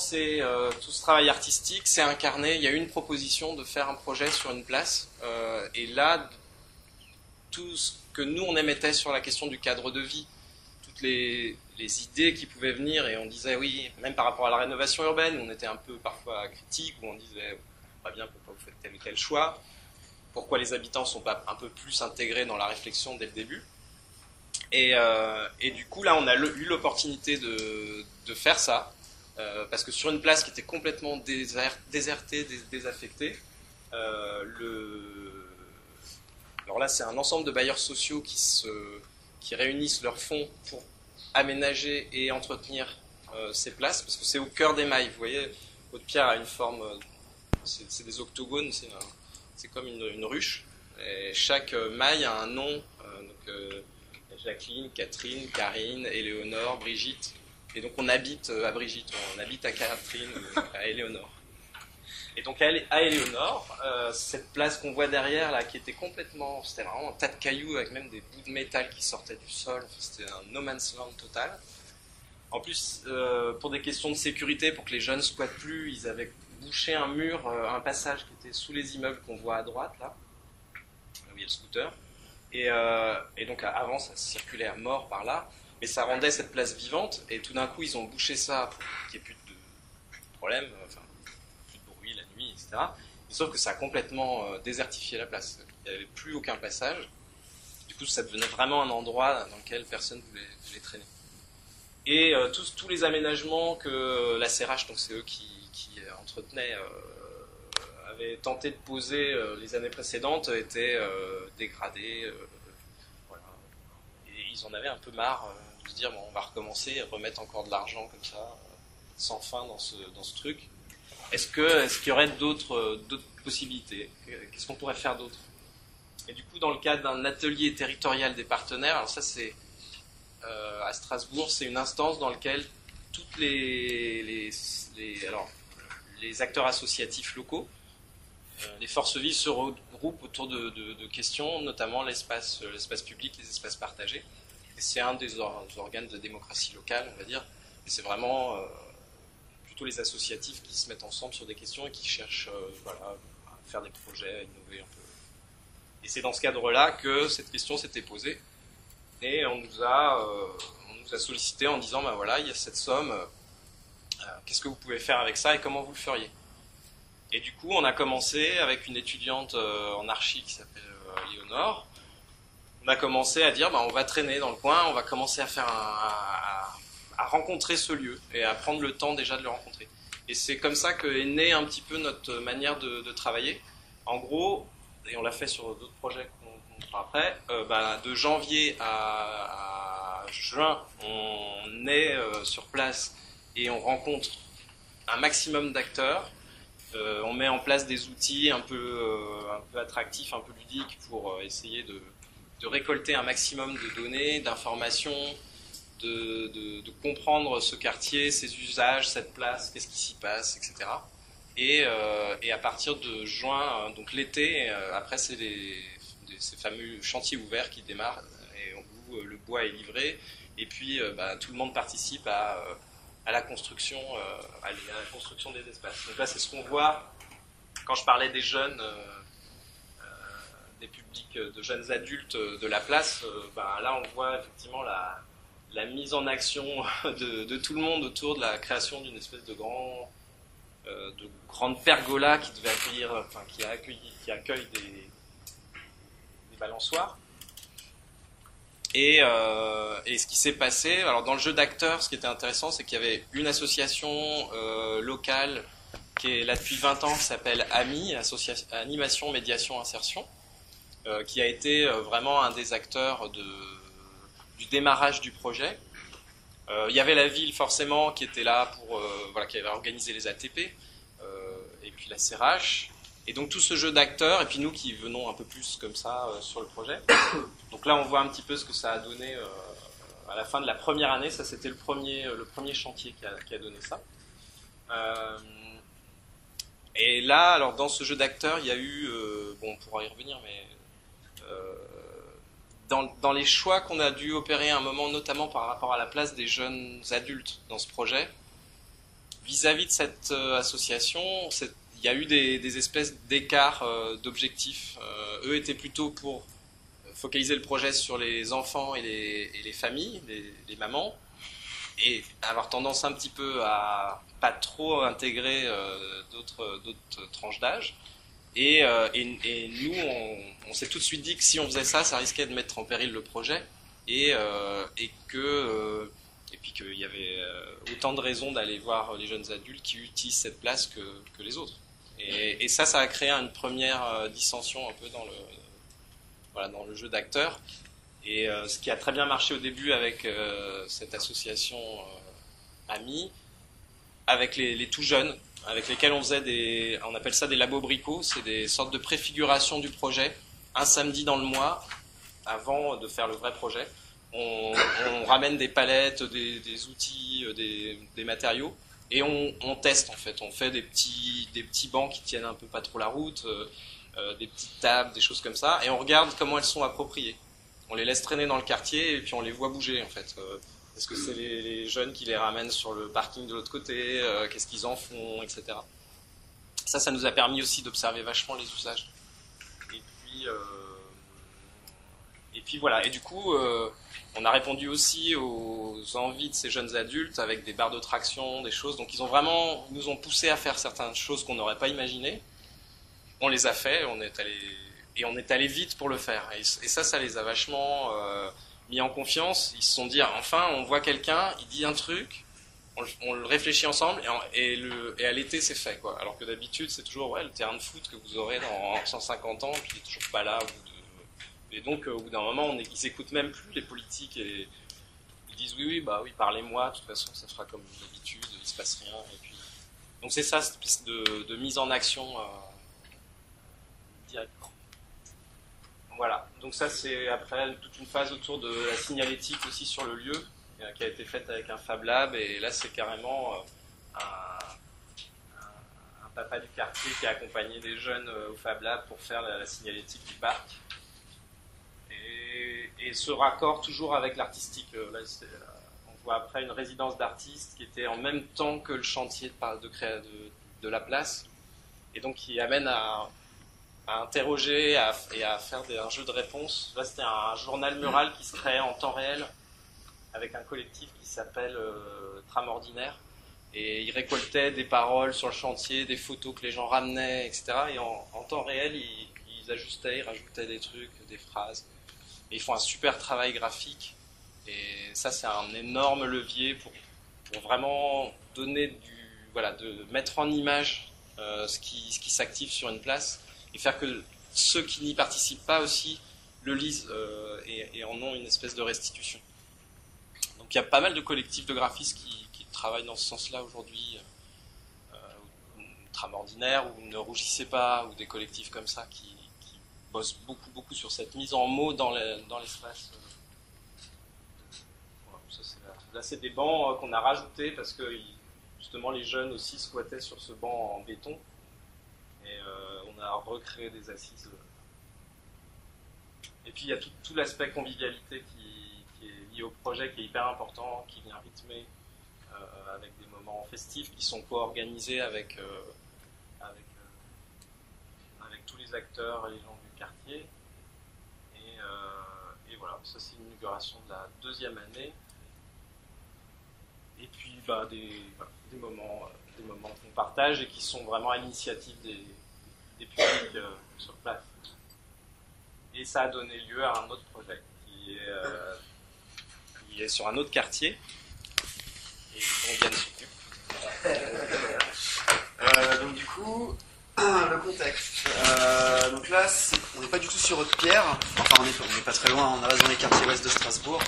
ce travail artistique s'est incarné. Il y a eu une proposition de faire un projet sur une place, et là, tout ce que nous on émettait sur la question du cadre de vie, toutes les idées qui pouvaient venir, et on disait oui, même par rapport à la rénovation urbaine, on était un peu parfois critique, où on disait pas bien, pourquoi vous faites tel ou tel choix, pourquoi les habitants ne sont pas un peu plus intégrés dans la réflexion dès le début. Et du coup là on a eu l'opportunité de faire ça, parce que sur une place qui était complètement désertée, désaffectée, alors là, c'est un ensemble de bailleurs sociaux qui réunissent leurs fonds pour aménager et entretenir ces places, parce que c'est au cœur des mailles. Vous voyez, Haute-Pierre a une forme, c'est des octogones, c'est comme une ruche. Et chaque maille a un nom. Jacqueline, Catherine, Karine, Éléonore, Brigitte. Et donc on habite à Brigitte, on habite à Catherine, à Éléonore. Et donc à Éléonore, cette place qu'on voit derrière là, qui était complètement, c'était vraiment un tas de cailloux avec même des bouts de métal qui sortaient du sol, c'était un no man's land total. En plus, pour des questions de sécurité, pour que les jeunes squattent plus, ils avaient bouché un mur, un passage qui était sous les immeubles qu'on voit à droite là, où il y a le scooter. Et donc avant ça circulait à mort par là, mais ça rendait cette place vivante, et tout d'un coup ils ont bouché ça pour qu'il n'y ait plus de problème, enfin, la nuit, etc. Sauf que ça a complètement désertifié la place. Il n'y avait plus aucun passage. Du coup, ça devenait vraiment un endroit dans lequel personne ne voulait traîner. Et tous les aménagements que la CRH, donc c'est eux qui entretenaient, avaient tenté de poser les années précédentes, étaient dégradés. Voilà. Et ils en avaient un peu marre de se dire, bon, on va recommencer, remettre encore de l'argent comme ça, sans fin dans ce truc. Est-ce qu'il y aurait d'autres possibilités? Qu'est-ce qu'on pourrait faire d'autre? Et du coup, dans le cadre d'un atelier territorial des partenaires, alors ça c'est à Strasbourg, c'est une instance dans laquelle toutes les acteurs associatifs locaux. Les forces vives se regroupent autour de questions, notamment l'espace public, les espaces partagés. Et c'est un des organes de démocratie locale, on va dire. Et c'est vraiment plutôt les associatifs qui se mettent ensemble sur des questions et qui cherchent à faire des projets, à innover un peu. Et c'est dans ce cadre-là que cette question s'était posée. Et on nous a sollicité en disant, ben voilà, il y a cette somme, qu'est-ce que vous pouvez faire avec ça et comment vous le feriez? Et du coup, on a commencé avec une étudiante en archi qui s'appelle Léonore. On a commencé à dire, on va traîner dans le coin, on va commencer à faire à rencontrer ce lieu et à prendre le temps déjà de le rencontrer. Et c'est comme ça qu'est née un petit peu notre manière de travailler. En gros, et on l'a fait sur d'autres projets qu'on fera après, de janvier à juin, on est sur place et on rencontre un maximum d'acteurs. On met en place des outils un peu attractifs, un peu ludiques pour essayer de récolter un maximum de données, d'informations, de comprendre ce quartier, ses usages, cette place, qu'est-ce qui s'y passe, etc. Et à partir de juin, donc l'été, après c'est ces fameux chantiers ouverts qui démarrent et où le bois est livré et puis tout le monde participe à la construction, à la construction des espaces. Donc là, c'est ce qu'on voit quand je parlais des jeunes, des publics, de jeunes adultes de la place. Là, on voit effectivement la mise en action de tout le monde autour de la création d'une espèce de grande pergola qui devait accueillir, qui accueille des balançoires. Et ce qui s'est passé, alors dans le jeu d'acteurs, ce qui était intéressant, c'est qu'il y avait une association locale qui est là depuis 20 ans, qui s'appelle AMI, Animation, Médiation, Insertion, qui a été vraiment un des acteurs du démarrage du projet. Il y avait la ville forcément qui était là qui avait organisé les ATP, et puis la CRH. Et donc tout ce jeu d'acteurs, et puis nous qui venons un peu plus comme ça sur le projet. Donc là on voit un petit peu ce que ça a donné à la fin de la première année. Ça c'était le premier chantier qui a donné ça. Et là, alors dans ce jeu d'acteurs, il y a eu, on pourra y revenir, mais dans les choix qu'on a dû opérer à un moment, notamment par rapport à la place des jeunes adultes dans ce projet, vis-à-vis de cette association, il y a eu des espèces d'écarts d'objectifs. Eux étaient plutôt pour focaliser le projet sur les enfants et les familles, les mamans, et avoir tendance un petit peu à pas trop intégrer d'autres tranches d'âge. Et nous, on s'est tout de suite dit que si on faisait ça, ça risquait de mettre en péril le projet, et puis qu'il y avait autant de raisons d'aller voir les jeunes adultes qui utilisent cette place que les autres. Et ça a créé une première dissension un peu dans le jeu d'acteurs. Et ce qui a très bien marché au début avec cette association AMI, avec les tout jeunes, avec lesquels on faisait on appelle ça des labos bricots, c'est des sortes de préfiguration du projet, un samedi dans le mois, avant de faire le vrai projet. On ramène des palettes, des outils, des matériaux, et on teste en fait. On fait des petits bancs qui tiennent un peu pas trop la route, des petites tables, des choses comme ça, et on regarde comment elles sont appropriées. On les laisse traîner dans le quartier et puis on les voit bouger en fait. Est-ce que c'est les jeunes qui les ramènent sur le parking de l'autre côté, qu'est-ce qu'ils en font, etc. Ça nous a permis aussi d'observer vachement les usages. Et puis voilà. Et du coup, on a répondu aussi aux envies de ces jeunes adultes avec des barres de traction, des choses. Donc ils nous ont poussé à faire certaines choses qu'on n'aurait pas imaginées. On les a fait, on est allé vite pour le faire. Et ça les a vachement mis en confiance. Ils se sont dit, enfin, on voit quelqu'un, il dit un truc, on le réfléchit ensemble, et à l'été, c'est fait, quoi. Alors que d'habitude, c'est toujours le terrain de foot que vous aurez dans 150 ans, puis il n'est toujours pas là. Et donc, au bout d'un moment, ils n'écoutent même plus les politiques, et ils disent, oui, parlez-moi, de toute façon, ça fera comme d'habitude, il ne se passe rien. Et puis... Donc c'est ça, cette espèce de mise en action directe. Voilà, donc ça c'est après toute une phase autour de la signalétique aussi sur le lieu. qui a été faite avec un Fab Lab, et là c'est carrément un papa du quartier qui a accompagné des jeunes au Fab Lab pour faire la signalétique du parc. Et ce raccord toujours avec l'artistique. Là, on voit après une résidence d'artistes qui était en même temps que le chantier de la place, et donc qui amène à interroger et à faire un jeu de réponse. Là, c'était un journal mural qui se créait en temps réel avec un collectif qui s'appelle Trame Ordinaire, et ils récoltaient des paroles sur le chantier, des photos que les gens ramenaient, etc. Et en temps réel, ils ajustaient, ils rajoutaient des trucs, des phrases. Et ils font un super travail graphique. Et ça, c'est un énorme levier pour vraiment donner de mettre en image ce qui s'active sur une place, et faire que ceux qui n'y participent pas aussi le lisent et en ont une espèce de restitution. Donc il y a pas mal de collectifs de graphistes qui travaillent dans ce sens-là aujourd'hui, Trame Ordinaire, ou Ne Rougissez Pas, ou des collectifs comme ça qui bossent beaucoup sur cette mise en mots dans l'espace. Là, c'est des bancs qu'on a rajoutés parce que justement les jeunes aussi squattaient sur ce banc en béton, et on a recréé des assises. Et puis il y a tout l'aspect convivialité qui est lié au projet, qui est hyper important, qui vient rythmer avec des moments festifs qui sont co-organisés avec tous les acteurs et les gens du quartier. Et voilà, ça c'est une inauguration de la 2e année. Et puis des moments qu'on partage et qui sont vraiment à l'initiative des publics sur place. Et ça a donné lieu à un autre projet qui est sur un autre quartier et dont Yann s'occupe. Donc du coup, le contexte. Donc là, on n'est pas du tout sur Haute-Pierre. Enfin, on n'est pas très loin. On reste dans les quartiers ouest de Strasbourg.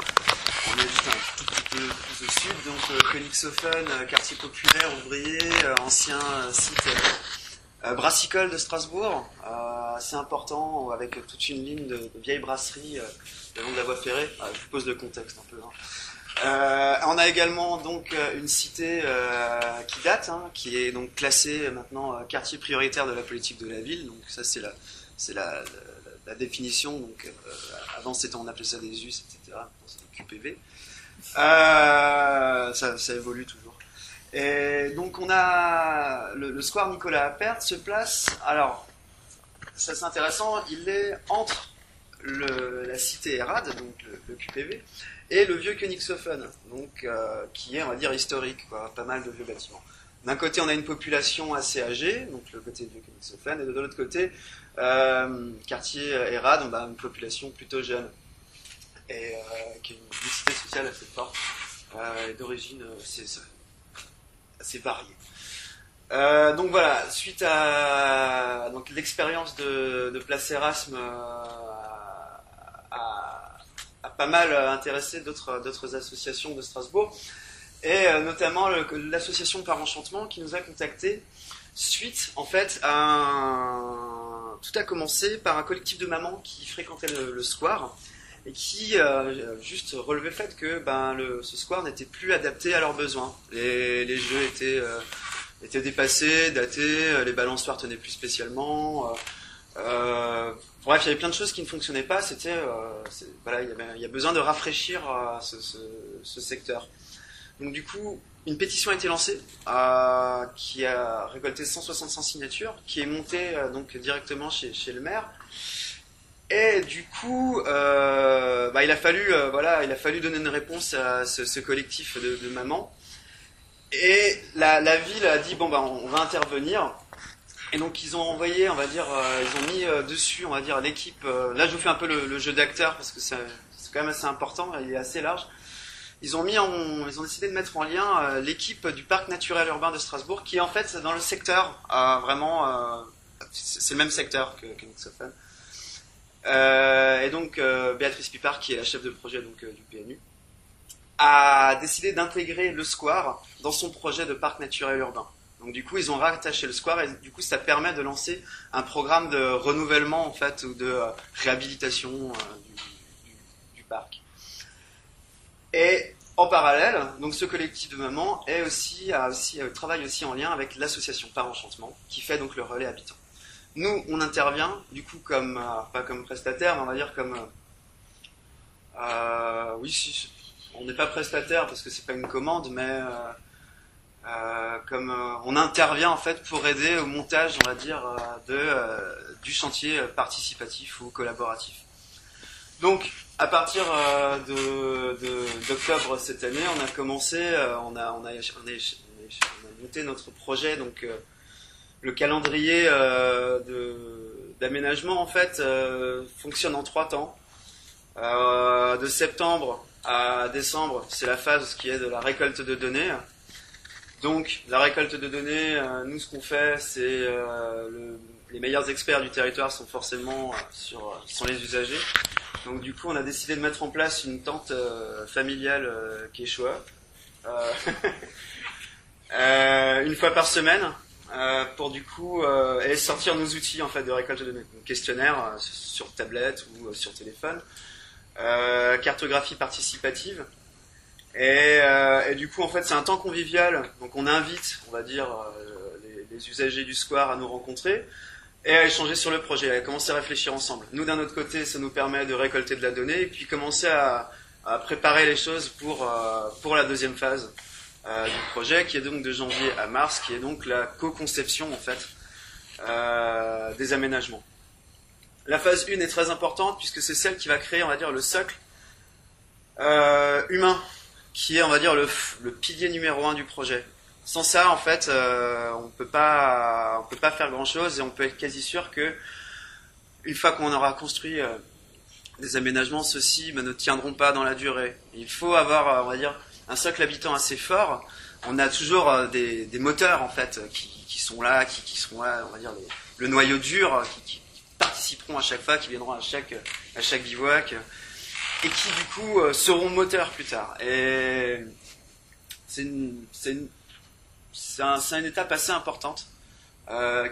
On est juste un tout petit peu plus au sud. Donc Königshofen, quartier populaire, ouvrier, ancien site brassicole de Strasbourg. Assez important, avec toute une ligne de vieilles brasseries le long de la voie ferrée. Je vous pose le contexte un peu. On a également donc une cité qui date, qui est donc classée maintenant quartier prioritaire de la politique de la ville. Donc ça c'est la définition. Donc avant on appelait ça des US, etc. C'est des QPV. Ça évolue toujours. Et donc on a le square Nicolas Appert se place. Alors ça c'est intéressant. Il est entre la cité Erad, donc le QPV, et le vieux Königshofen, donc qui est, on va dire, historique, quoi, pas mal de vieux bâtiments. D'un côté, on a une population assez âgée, donc le côté du vieux Königshofen, et de l'autre côté, quartier Erad, on a une population plutôt jeune, et qui a une mixité sociale assez forte, et d'origine assez variée. Donc voilà, suite à l'expérience de Place Erasme, a pas mal intéressé d'autres associations de Strasbourg, et notamment l'association Par Enchantement qui nous a contactés suite en fait tout a commencé par un collectif de mamans qui fréquentait le square et qui juste relevait le fait que ce square n'était plus adapté à leurs besoins. Les jeux étaient dépassés, datés, les balançoires tenaient plus spécialement. Bref, il y avait plein de choses qui ne fonctionnaient pas. Il y a besoin de rafraîchir ce secteur. Donc du coup, une pétition a été lancée qui a récolté 165 signatures, qui est montée donc directement chez le maire. Et du coup, il a fallu donner une réponse à ce collectif de mamans. Et la ville a dit on va intervenir. Et donc ils ont envoyé, on va dire, ils ont mis dessus, on va dire, l'équipe. Là, je vous fais un peu le jeu d'acteur parce que c'est quand même assez important, il est assez large. Ils ont décidé de mettre en lien l'équipe du parc naturel urbain de Strasbourg, qui est en fait dans le secteur vraiment, c'est le même secteur que Königshofen. Et donc Béatrice Pipard, qui est la chef de projet donc du PNU, a décidé d'intégrer le square dans son projet de parc naturel urbain. Donc du coup, ils ont rattaché le square et du coup, ça permet de lancer un programme de renouvellement en fait ou de réhabilitation du parc. Et En parallèle, donc ce collectif de mamans travaille aussi en lien avec l'association Par Enchantement, qui fait donc le relais habitant. Nous, on intervient, du coup, pas comme prestataire, mais on va dire comme... on n'est pas prestataire parce que c'est pas une commande, mais on intervient en fait pour aider au montage, on va dire, du chantier participatif ou collaboratif. Donc, à partir d'octobre cette année, on a commencé, on a monté notre projet, donc le calendrier d'aménagement en fait fonctionne en 3 temps. De septembre à décembre, c'est la phase qui est de la récolte de données. Donc, la récolte de données, nous, ce qu'on fait, c'est les meilleurs experts du territoire sont forcément sont les usagers. Donc, du coup, on a décidé de mettre en place une tente familiale quechua, une fois par semaine, pour du coup et sortir nos outils en fait de récolte de données, donc, questionnaire sur tablette ou sur téléphone. Cartographie participative et du coup en fait c'est un temps convivial, donc on invite on va dire les usagers du square à nous rencontrer et à échanger sur le projet, à commencer à réfléchir ensemble. Nous d'un autre côté ça nous permet de récolter de la donnée et puis commencer à préparer les choses pour la deuxième phase du projet qui est donc de janvier à mars, qui est donc la co-conception en fait des aménagements. La phase 1 est très importante puisque c'est celle qui va créer, on va dire, le socle humain, qui est, on va dire, le pilier numéro 1 du projet. Sans ça, en fait, on peut pas faire grand-chose et on peut être quasi sûr que une fois qu'on aura construit des aménagements, ceux-ci ne tiendront pas dans la durée. Il faut avoir, on va dire, un socle habitant assez fort. On a toujours des moteurs, en fait, qui sont là, qui seront là, on va dire, le noyau dur, qui participeront à chaque fois, qui viendront à chaque bivouac, et qui du coup seront moteurs plus tard. Et c'est une étape assez importante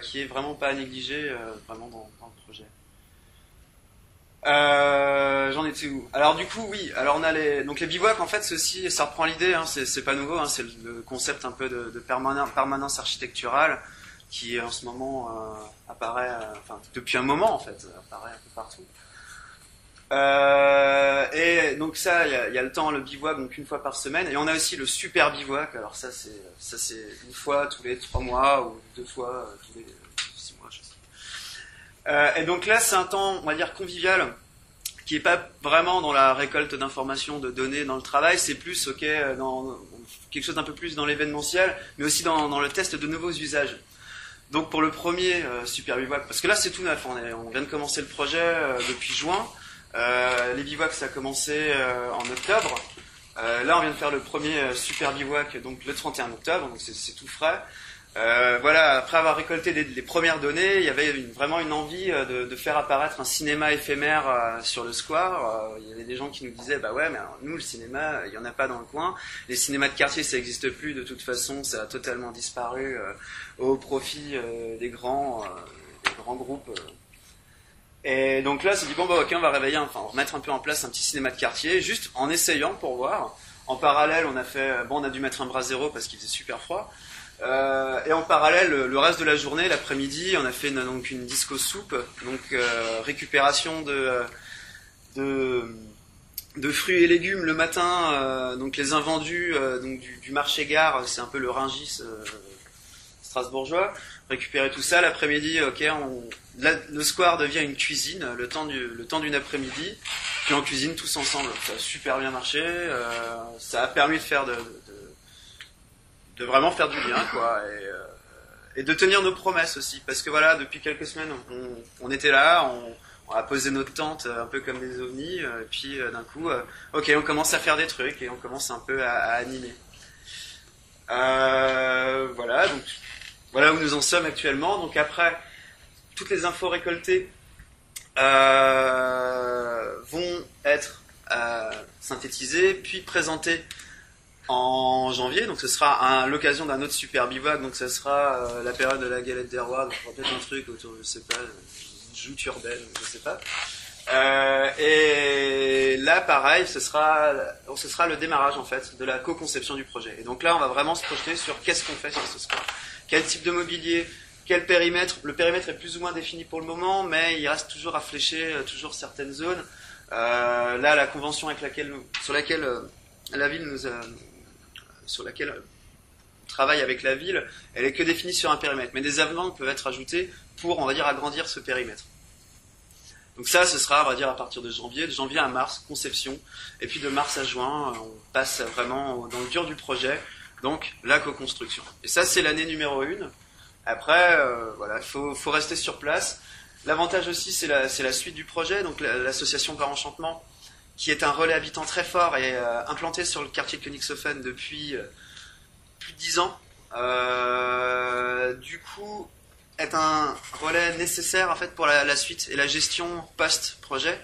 qui est vraiment pas à négliger vraiment dans le projet. J'en étais où? Alors du coup oui, alors on a les bivouacs en fait, ceci ça reprend l'idée, hein, c'est pas nouveau, hein, c'est le concept un peu de permanence architecturale qui en ce moment apparaît, depuis un moment en fait, apparaît un peu partout. Et donc ça, il y a le temps, le bivouac, donc une fois par semaine, et on a aussi le super bivouac. Alors ça c'est une fois tous les 3 mois ou 2 fois tous les 6 mois, je sais. Et donc là, c'est un temps, on va dire, convivial, qui est pas vraiment dans la récolte d'informations, de données, dans le travail. C'est plus dans quelque chose d'un peu plus dans l'événementiel, mais aussi dans le test de nouveaux usages. Donc pour le premier super bivouac, parce que là c'est tout neuf, on vient de commencer le projet depuis juin. Les bivouacs ça a commencé en octobre. Là on vient de faire le premier super bivouac donc le 31 octobre, donc c'est tout frais. Voilà, après avoir récolté les premières données, il y avait vraiment une envie de faire apparaître un cinéma éphémère sur le square. Il y avait des gens qui nous disaient bah ouais mais alors, nous le cinéma il y en a pas dans le coin, les cinémas de quartier ça n'existe plus de toute façon, ça a totalement disparu au profit des grands groupes. Et donc là c'est dit bon bah ok on va remettre un peu en place un petit cinéma de quartier juste en essayant pour voir. En parallèle on a dû mettre un bras zéro parce qu'il faisait super froid. Et en parallèle, le reste de la journée, l'après-midi, on a fait une disco soupe, donc récupération de fruits et légumes le matin, donc les invendus donc du marché-gare, c'est un peu le Rungis strasbourgeois. Récupérer tout ça l'après-midi, ok, le square devient une cuisine, le temps d'une après-midi, puis on cuisine tous ensemble. Ça a super bien marché, ça a permis de faire de vraiment faire du lien, quoi, et de tenir nos promesses aussi, parce que voilà, depuis quelques semaines, on était là, on a posé notre tente un peu comme des ovnis, et puis d'un coup, ok, on commence à faire des trucs et on commence un peu à animer. Voilà, donc voilà où nous en sommes actuellement. Donc après, toutes les infos récoltées vont être synthétisées puis présentées en janvier, donc ce sera l'occasion d'un autre super bivouac, donc ce sera la période de la galette des rois, donc peut-être un truc autour, je sais pas, une joute urbaine, je sais pas. Et là, pareil, ce sera le démarrage en fait de la co-conception du projet. Et donc là, on va vraiment se projeter sur qu'est-ce qu'on fait sur ce square, quel type de mobilier, quel périmètre. Le périmètre est plus ou moins défini pour le moment, mais il reste toujours à flécher, toujours certaines zones. Là, la convention sur laquelle la ville sur laquelle on travaille avec la ville, elle est que définie sur un périmètre. Mais des avenants peuvent être ajoutés pour, on va dire, agrandir ce périmètre. Donc ça, ce sera, on va dire, à partir de janvier à mars, conception. Et puis de mars à juin, on passe vraiment dans le dur du projet, donc la co-construction. Et ça, c'est l'année numéro 1. Après, voilà, il faut rester sur place. L'avantage aussi, c'est la suite du projet, donc l'association Par Enchantement, qui est un relais habitant très fort et implanté sur le quartier de Königshofen depuis plus de 10 ans. Du coup, est un relais nécessaire en fait pour la suite et la gestion post-projet,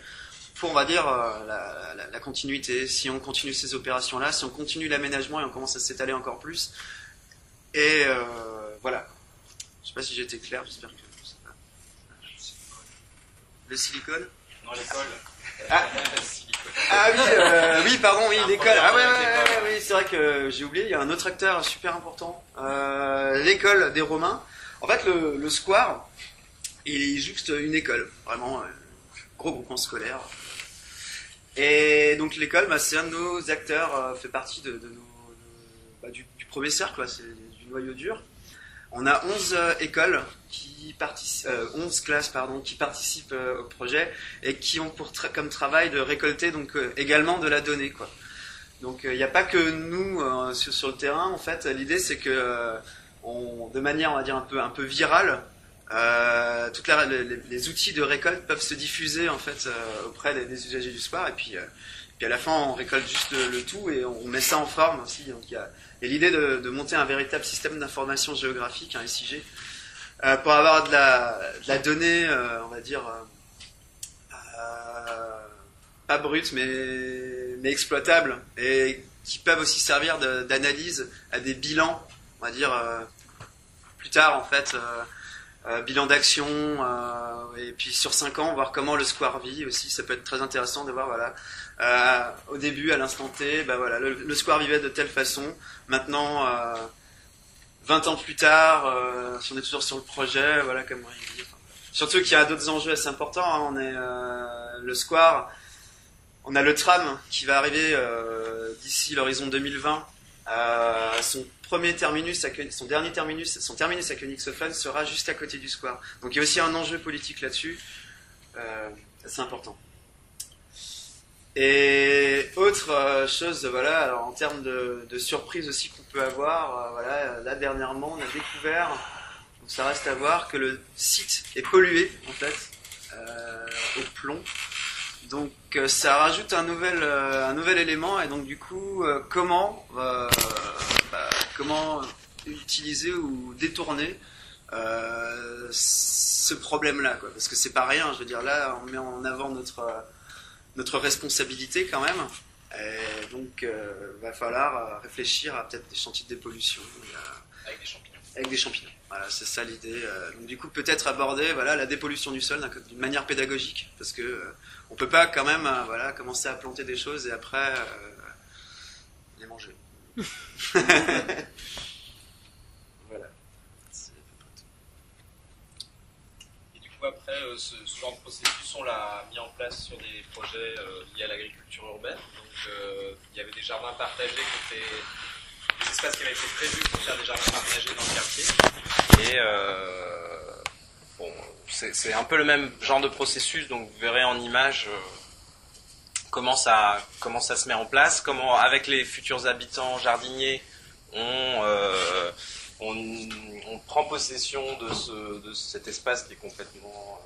pour, on va dire, la continuité. Si on continue ces opérations-là, si on continue l'aménagement et on commence à s'étaler encore plus. Et voilà. Je sais pas si j'ai été clair, j'espère que ça va. Le silicone ? Non, l'école. Oui, pardon, oui, l'école. Ah oui, c'est vrai que j'ai oublié, il y a un autre acteur super important. L'école des Romains. En fait, le square, il jouxte une école, vraiment, gros groupement scolaire. Et donc l'école, c'est un de nos acteurs, fait partie du premier cercle, c'est du noyau dur. On a 11 écoles qui participent, 11 classes qui participent au projet et qui ont comme travail de récolter donc également de la donnée, quoi. Donc il n'y a pas que nous sur le terrain. En fait, l'idée c'est que de manière, on va dire, un peu virale, toutes les outils de récolte peuvent se diffuser en fait auprès des usagers du square, et puis à la fin on récolte juste le tout et on met ça en forme aussi. Donc il y a l'idée de monter un véritable système d'information géographique, un SIG, pour avoir de la donnée, on va dire, pas brute mais exploitable, et qui peuvent aussi servir d'analyse à des bilans, on va dire, plus tard en fait, bilan d'action, et puis sur 5 ans voir comment le square vit aussi. Ça peut être très intéressant de voir, voilà, au début, à l'instant T, voilà, le square vivait de telle façon. Maintenant, 20 ans plus tard, si on est toujours sur le projet, voilà comment il vit. Surtout qu'il y a d'autres enjeux assez importants, hein. On est le square, on a le tram qui va arriver d'ici l'horizon 2020. Son dernier terminus à Königshofen sera juste à côté du square. Donc il y a aussi un enjeu politique là-dessus, assez important. Et autre chose, voilà, alors en termes de surprise aussi qu'on peut avoir, voilà, là dernièrement on a découvert, donc ça reste à voir, que le site est pollué en fait au plomb. Donc ça rajoute un nouvel élément, et donc du coup comment utiliser ou détourner ce problème-là, quoi. Parce que c'est pas rien, je veux dire, là on met en avant notre responsabilité quand même, et donc va falloir réfléchir à peut-être des chantiers de dépollution avec des champignons. Voilà, c'est ça l'idée. Donc du coup peut-être aborder, voilà, la dépollution du sol d'une manière pédagogique, parce que on peut pas quand même voilà, commencer à planter des choses et après les manger. Voilà. Et du coup après ce genre de processus, on l'a mis en place sur des projets liés à l'agriculture urbaine. Donc il y avait des jardins partagés qui étaient des espaces qui avaient été prévus pour faire des jardins partagés dans le quartier. Et bon, c'est un peu le même genre de processus, donc vous verrez en image comment ça se met en place, comment avec les futurs habitants jardiniers on prend possession de cet espace qui est complètement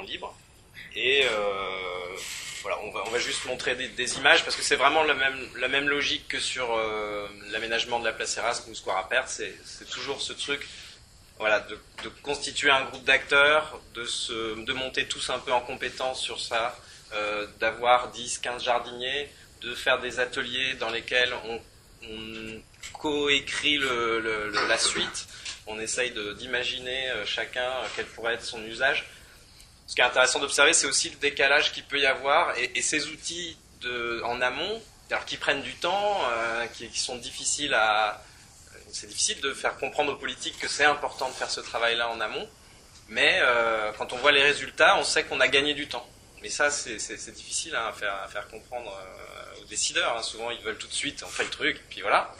libre. Et voilà, on va juste montrer des images, parce que c'est vraiment la même logique que sur l'aménagement de la place Erasme ou Square Appert. C'est toujours ce truc, voilà, de constituer un groupe d'acteurs, de monter tous un peu en compétence sur ça, d'avoir 10-15 jardiniers, de faire des ateliers dans lesquels on coécrit la suite, on essaye d'imaginer chacun quel pourrait être son usage. ce qui est intéressant d'observer, c'est aussi le décalage qu'il peut y avoir et ces outils en amont, alors qui prennent du temps, qui sont difficiles c'est difficile de faire comprendre aux politiques que c'est important de faire ce travail-là en amont, mais quand on voit les résultats, on sait qu'on a gagné du temps. Mais ça, c'est difficile à faire comprendre aux décideurs. Hein. Souvent, ils veulent tout de suite, on fait le truc, et puis voilà.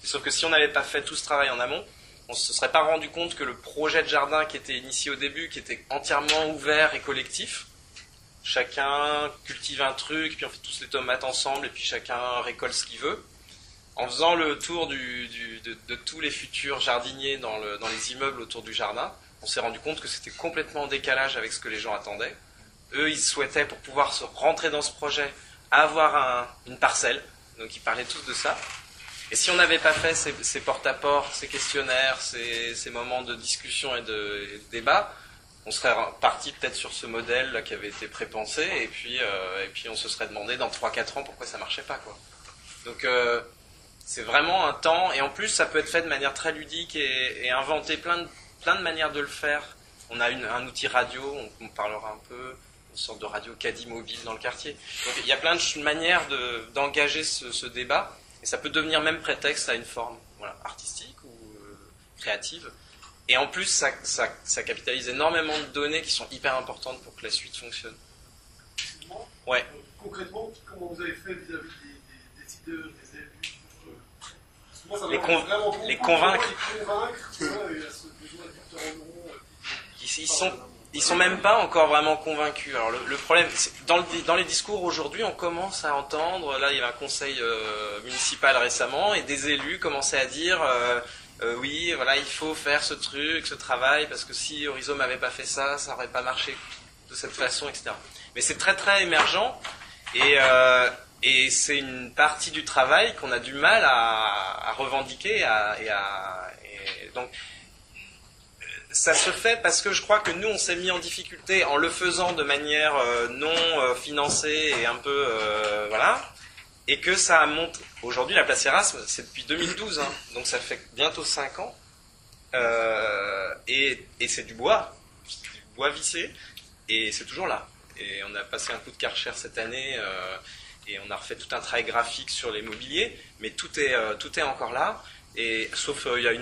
Sauf que si on n'avait pas fait tout ce travail en amont, on ne se serait pas rendu compte que le projet de jardin qui était initié au début, qui était entièrement ouvert et collectif, chacun cultive un truc, puis on fait tous les tomates ensemble, et puis chacun récolte ce qu'il veut. En faisant le tour de tous les futurs jardiniers dans les immeubles autour du jardin, on s'est rendu compte que c'était complètement en décalage avec ce que les gens attendaient. Eux, ils souhaitaient, pour pouvoir se rentrer dans ce projet, avoir une parcelle. Donc ils parlaient tous de ça. Et si on n'avait pas fait ces porte-à-porte, ces questionnaires, ces moments de discussion et de débat, on serait parti peut-être sur ce modèle là qui avait été prépensé, et puis on se serait demandé dans 3-4 ans pourquoi ça marchait pas, quoi. Donc c'est vraiment un temps, et en plus ça peut être fait de manière très ludique et inventer plein de manières de le faire. On a un outil radio, on parlera un peu, une sorte de radio caddie mobile dans le quartier. Donc il y a plein de manières d'engager ce débat, et ça peut devenir même prétexte à une forme artistique ou créative. Et en plus, ça capitalise énormément de données qui sont hyper importantes pour que la suite fonctionne. Ouais. Concrètement, comment vous avez fait vis-à-vis des décideurs, des élus moi, ça les convaincre. Ils sont même pas encore vraiment convaincus. Alors le problème, dans les discours aujourd'hui, on commence à entendre, là il y avait un conseil municipal récemment, et des élus commençaient à dire oui, voilà, il faut faire ce truc, ce travail, parce que si Horizon n'avait pas fait ça, ça n'aurait pas marché de cette façon, etc. Mais c'est très très émergent, et c'est une partie du travail qu'on a du mal à revendiquer, et donc ça se fait parce que je crois que nous on s'est mis en difficulté en le faisant de manière non financée et un peu et que ça monte. Aujourd'hui la place Erasme c'est depuis 2012, hein, donc ça fait bientôt 5 ans, et c'est du bois vissé, et c'est toujours là. Et on a passé un coup de Karcher cette année, et on a refait tout un travail graphique sur les mobiliers, mais tout est encore là, et sauf il y a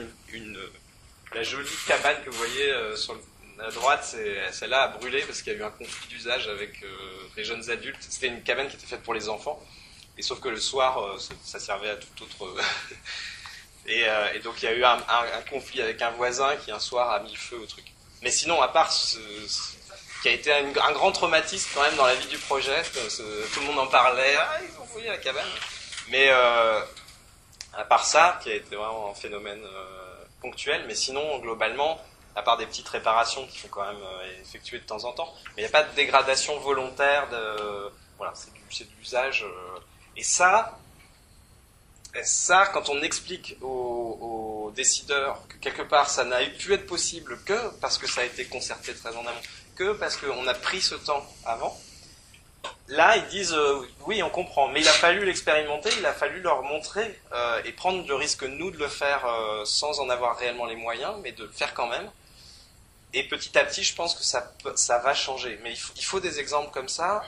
la jolie cabane que vous voyez sur la droite, celle-là a brûlé parce qu'il y a eu un conflit d'usage avec les jeunes adultes. C'était une cabane qui était faite pour les enfants, et sauf que le soir, ça servait à tout autre. et donc il y a eu un conflit avec un voisin qui un soir a mis le feu au truc. Mais sinon, à part qui a été un grand traumatisme quand même dans la vie du projet, tout le monde en parlait, ils ont fouillé la cabane. Mais à part ça, qui a été vraiment un phénomène ponctuel, mais sinon, globalement, à part des petites réparations qu'il faut quand même effectuer de temps en temps, mais il n'y a pas de dégradation volontaire, c'est de l'usage. Et ça, quand on explique aux décideurs que quelque part ça n'a pu être possible que parce que ça a été concerté très en amont, que parce qu'on a pris ce temps avant, là ils disent oui on comprend, mais il a fallu l'expérimenter, il a fallu leur montrer et prendre le risque nous de le faire sans en avoir réellement les moyens, mais de le faire quand même. Et petit à petit je pense que ça va changer, mais il faut des exemples comme ça.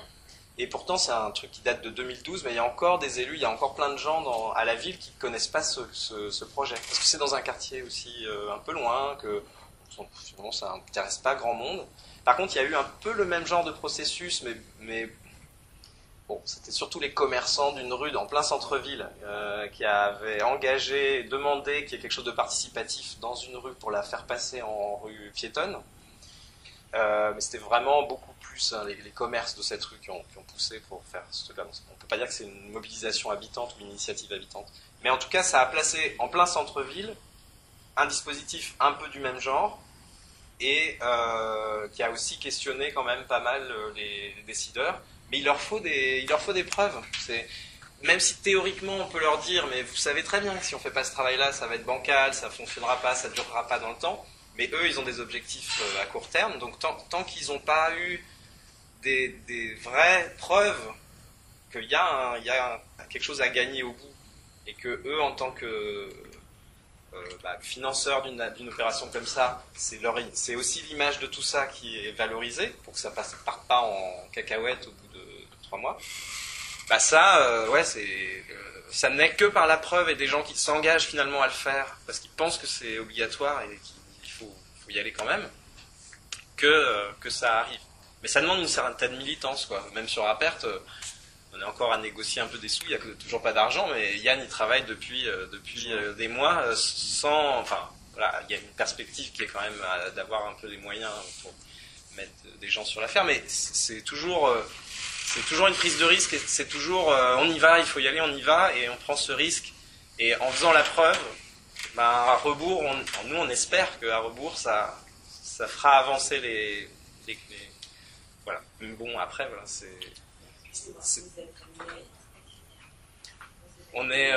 Et pourtant c'est un truc qui date de 2012, mais il y a encore des élus, il y a encore plein de gens à la ville qui ne connaissent pas ce projet, parce que c'est dans un quartier aussi un peu loin, que finalement ça n'intéresse pas grand monde. Par contre, il y a eu un peu le même genre de processus, mais bon, c'était surtout les commerçants d'une rue en plein centre-ville qui avaient demandé qu'il y ait quelque chose de participatif dans une rue pour la faire passer en rue piétonne. Mais c'était vraiment beaucoup plus les commerces de cette rue qui ont poussé pour faire ce truc-là. On ne peut pas dire que c'est une mobilisation habitante ou une initiative habitante. Mais en tout cas, ça a placé en plein centre-ville un dispositif un peu du même genre, et qui a aussi questionné quand même pas mal les décideurs. Mais il leur faut des preuves. Même si théoriquement on peut leur dire, mais vous savez très bien que si on ne fait pas ce travail-là, ça va être bancal, ça ne fonctionnera pas, ça ne durera pas dans le temps. Mais eux, ils ont des objectifs à court terme. Donc tant qu'ils n'ont pas eu des vraies preuves qu'il y a quelque chose à gagner au bout, et que eux, en tant que financeurs d'une opération comme ça, c'est aussi l'image de tout ça qui est valorisée pour que ça parte pas en cacahuète au bout de 3 mois. Ça n'est que par la preuve et des gens qui s'engagent finalement à le faire parce qu'ils pensent que c'est obligatoire et qu'il faut y aller quand même, que ça arrive. Mais ça demande une certaine militance, quoi. Même sur Apert, on est encore à négocier un peu des sous, il n'y a toujours pas d'argent, mais Yann il travaille depuis des mois sans... Enfin, voilà, il y a une perspective qui est quand même d'avoir un peu les moyens pour mettre des gens sur l'affaire, mais c'est toujours une prise de risque, et c'est toujours on y va, il faut y aller, on y va, et on prend ce risque, et en faisant la preuve, à rebours, nous on espère qu'à rebours ça fera avancer les voilà. Mais bon, après, voilà, on est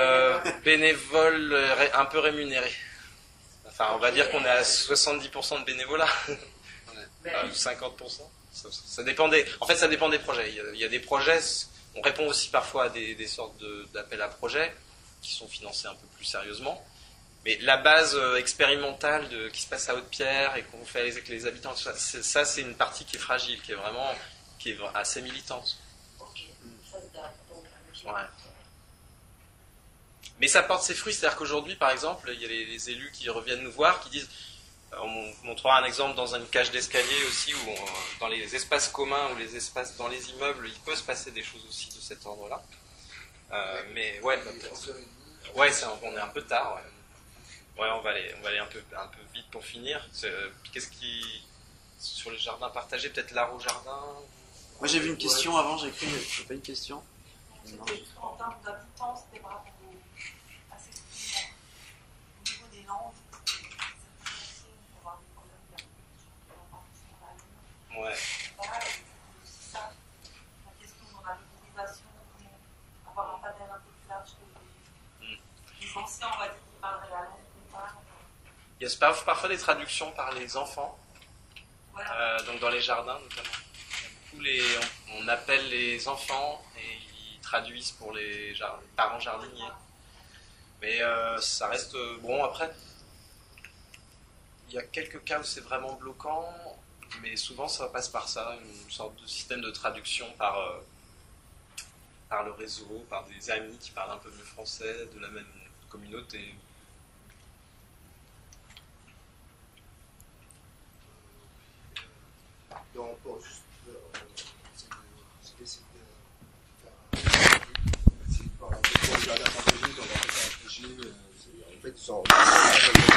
bénévole un peu rémunéré. Enfin, on va dire qu'on est à 70% de bénévolat. 50%. Ça dépend ça dépend des projets. Il y a des projets, on répond aussi parfois à des sortes d'appels à projets qui sont financés un peu plus sérieusement. Mais la base expérimentale qui se passe à Haute-Pierre et qu'on fait avec les habitants, ça c'est une partie qui est fragile, qui est assez militante. Ouais. Mais ça porte ses fruits, c'est-à-dire qu'aujourd'hui, par exemple, il y a les élus qui reviennent nous voir, qui disent, on montrera un exemple dans une cage d'escalier aussi, où dans les espaces communs ou les espaces dans les immeubles, il peut se passer des choses aussi de cet ordre-là. Mais ouais, peut-être. Ouais, on est un peu tard. Ouais. Ouais, on va aller un peu vite pour finir. Qu'est-ce qui sur les jardins partagés, peut-être l'art au jardin. Moi j'ai vu une question avant, j'ai pas une question. C'était en termes d'habitants, c'était par rapport à ces documents. Au niveau des langues, on va avoir des problèmes. Ouais. Voilà, c'est ça. La question de la mémorisation, avoir un panel un peu plus large que les anciens, on va dire, qui parleraient la langue. Il y a parfois des traductions par les enfants, voilà. Donc dans les jardins notamment. On appelle les enfants et ils traduisent pour les parents jardiniers. Mais ça reste... Bon, après, il y a quelques cas où c'est vraiment bloquant, mais souvent ça passe par ça, une sorte de système de traduction par le réseau, par des amis qui parlent un peu mieux français, de la même communauté. Donc, pour juste de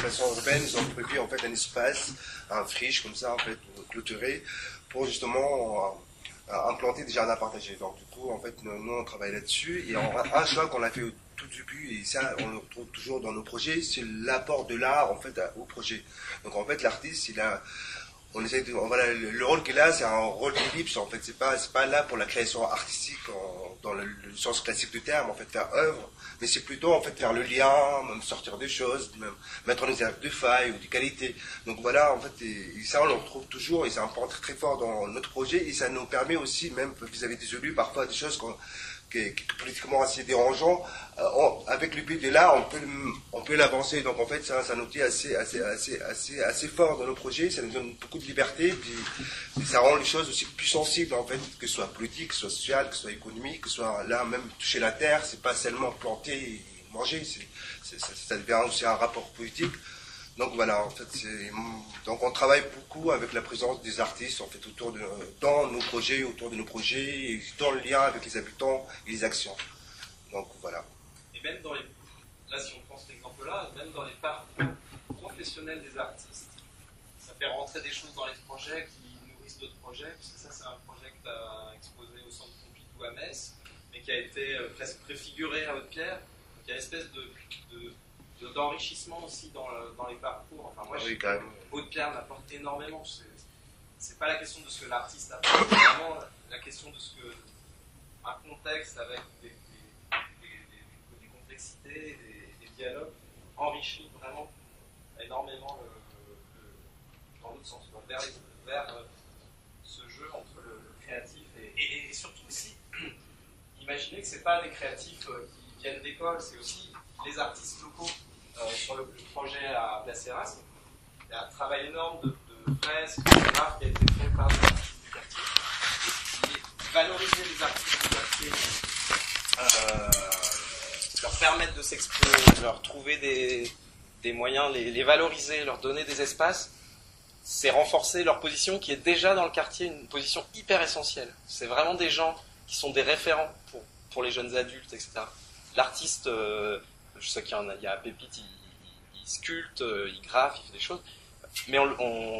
façon urbaine, ils ont prévu en fait un espace, un friche comme ça en fait clôturé pour justement implanter des jardins partagés. Donc du coup en fait nous on travaille là-dessus et un choix qu'on a fait au tout début et ça on le retrouve toujours dans nos projets, c'est l'apport de l'art en fait au projet. Donc en fait l'artiste on essaie voilà, le rôle qu'il a, c'est un rôle d'ellipse en fait. C'est pas là pour la création artistique dans le sens classique du terme, en fait, faire œuvre, mais c'est plutôt en fait faire le lien, même sortir des choses, même mettre en exergue des failles ou des qualités. Donc voilà, en fait, et ça on le retrouve toujours et c'est un point très très fort dans notre projet et ça nous permet aussi, même vis-à-vis des élus, parfois des choses qui est politiquement assez dérangeant, avec le but de là, on peut l'avancer. Donc en fait, c'est un outil assez fort dans nos projets. Ça nous donne beaucoup de liberté, puis ça rend les choses aussi plus sensibles en fait, que ce soit politique, que ce soit social, que ce soit économique, que ce soit là même toucher la terre. C'est pas seulement planter et manger. Ça devient aussi un rapport politique. Donc voilà, en fait, donc on travaille beaucoup avec la présence des artistes en fait dans nos projets, autour de nos projets, et dans le lien avec les habitants et les actions. Donc voilà. Et même là si on prend cet exemple-là, même dans les parcours professionnels des artistes, ça fait rentrer des choses dans les projets qui nourrissent d'autres projets, parce que ça c'est un projet que tu as exposé au Centre Pompidou à Metz, mais qui a été presque préfiguré à Haute-Pierre. Donc il y a une espèce d'enrichissement aussi dans les parcours. Enfin, moi, Haute-Pierre m'apporte énormément. C'est pas la question de ce que l'artiste apporte, c'est vraiment la question de ce que un contexte avec des complexités, des dialogues enrichit vraiment énormément dans l'autre sens, vers ce jeu entre le créatif et surtout aussi imaginez que c'est pas des créatifs qui viennent d'école, c'est aussi les artistes locaux sur le projet à Place Erasme. Il y a un travail énorme de presse, photographe qui a été fait par des artistes du quartier. Et qui valoriser les artistes du quartier, leur permettre de s'exprimer, leur trouver des moyens, les valoriser, leur donner des espaces, c'est renforcer leur position qui est déjà dans le quartier une position hyper essentielle. C'est vraiment des gens qui sont des référents pour les jeunes adultes, etc. L'artiste, je sais qu'il y a Pépite, il sculpte, il graffe, il fait des choses, mais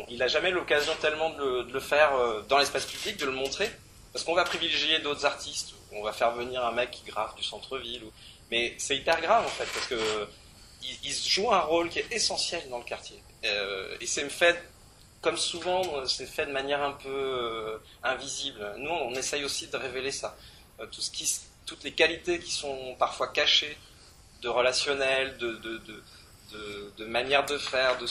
il n'a jamais l'occasion tellement de le faire dans l'espace public, de le montrer, parce qu'on va privilégier d'autres artistes, on va faire venir un mec qui graffe du centre-ville, mais c'est hyper grave en fait, parce que il joue un rôle qui est essentiel dans le quartier. Et c'est fait, comme souvent, c'est fait de manière un peu invisible. Nous, on essaye aussi de révéler ça. Toutes les qualités qui sont parfois cachées, de relationnel, de manière de faire, de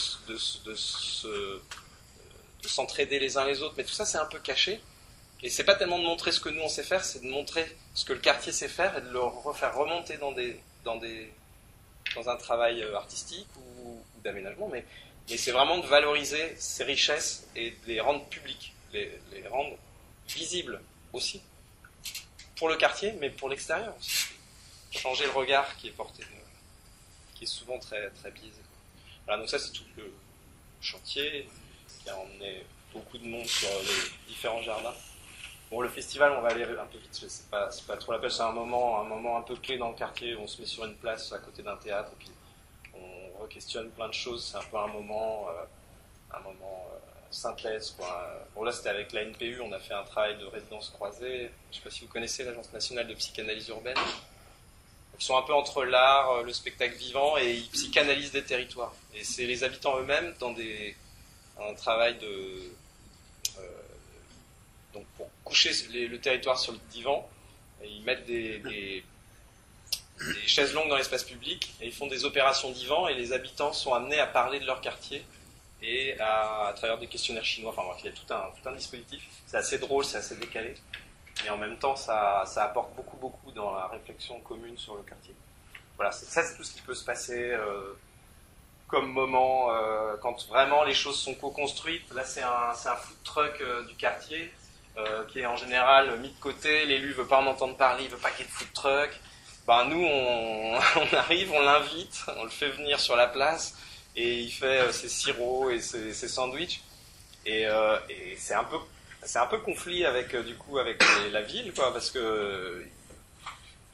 s'entraider les uns les autres, mais tout ça c'est un peu caché. Et c'est pas tellement de montrer ce que nous on sait faire, c'est de montrer ce que le quartier sait faire et de le refaire remonter dans un travail artistique ou d'aménagement, mais c'est vraiment de valoriser ces richesses et de les rendre publiques, les rendre visibles aussi, pour le quartier, mais pour l'extérieur aussi. Changer le regard qui est porté, qui est souvent très, très biaisé. Voilà, donc ça c'est tout le chantier qui a emmené beaucoup de monde sur les différents jardins. Bon, le festival, on va aller un peu vite, c'est pas trop la peine, c'est un moment un peu clé dans le quartier, on se met sur une place à côté d'un théâtre, et puis on re-questionne plein de choses, c'est un peu un moment synthèse, quoi. Bon, là, c'était avec la NPU, on a fait un travail de résidence croisée, je sais pas si vous connaissez l'Agence nationale de psychanalyse urbaine. Ils sont un peu entre l'art, le spectacle vivant, et ils psychanalysent des territoires. Et c'est les habitants eux-mêmes dans un travail donc pour coucher le territoire sur le divan, et ils mettent des chaises longues dans l'espace public, et ils font des opérations divan, et les habitants sont amenés à parler de leur quartier, et à travers des questionnaires chinois, enfin bref, il y a tout un dispositif. C'est assez drôle, c'est assez décalé, et en même temps ça apporte beaucoup dans la réflexion commune sur le quartier. Voilà, c'est tout ce qui peut se passer comme moment quand vraiment les choses sont co-construites. Là c'est un food truck du quartier qui est en général mis de côté, l'élu veut pas en entendre parler, il veut pas qu'il y ait de food truck. Ben nous on arrive, on l'invite, on le fait venir sur la place et il fait ses sirops et ses sandwichs, et c'est un peu conflit avec la ville, quoi, parce que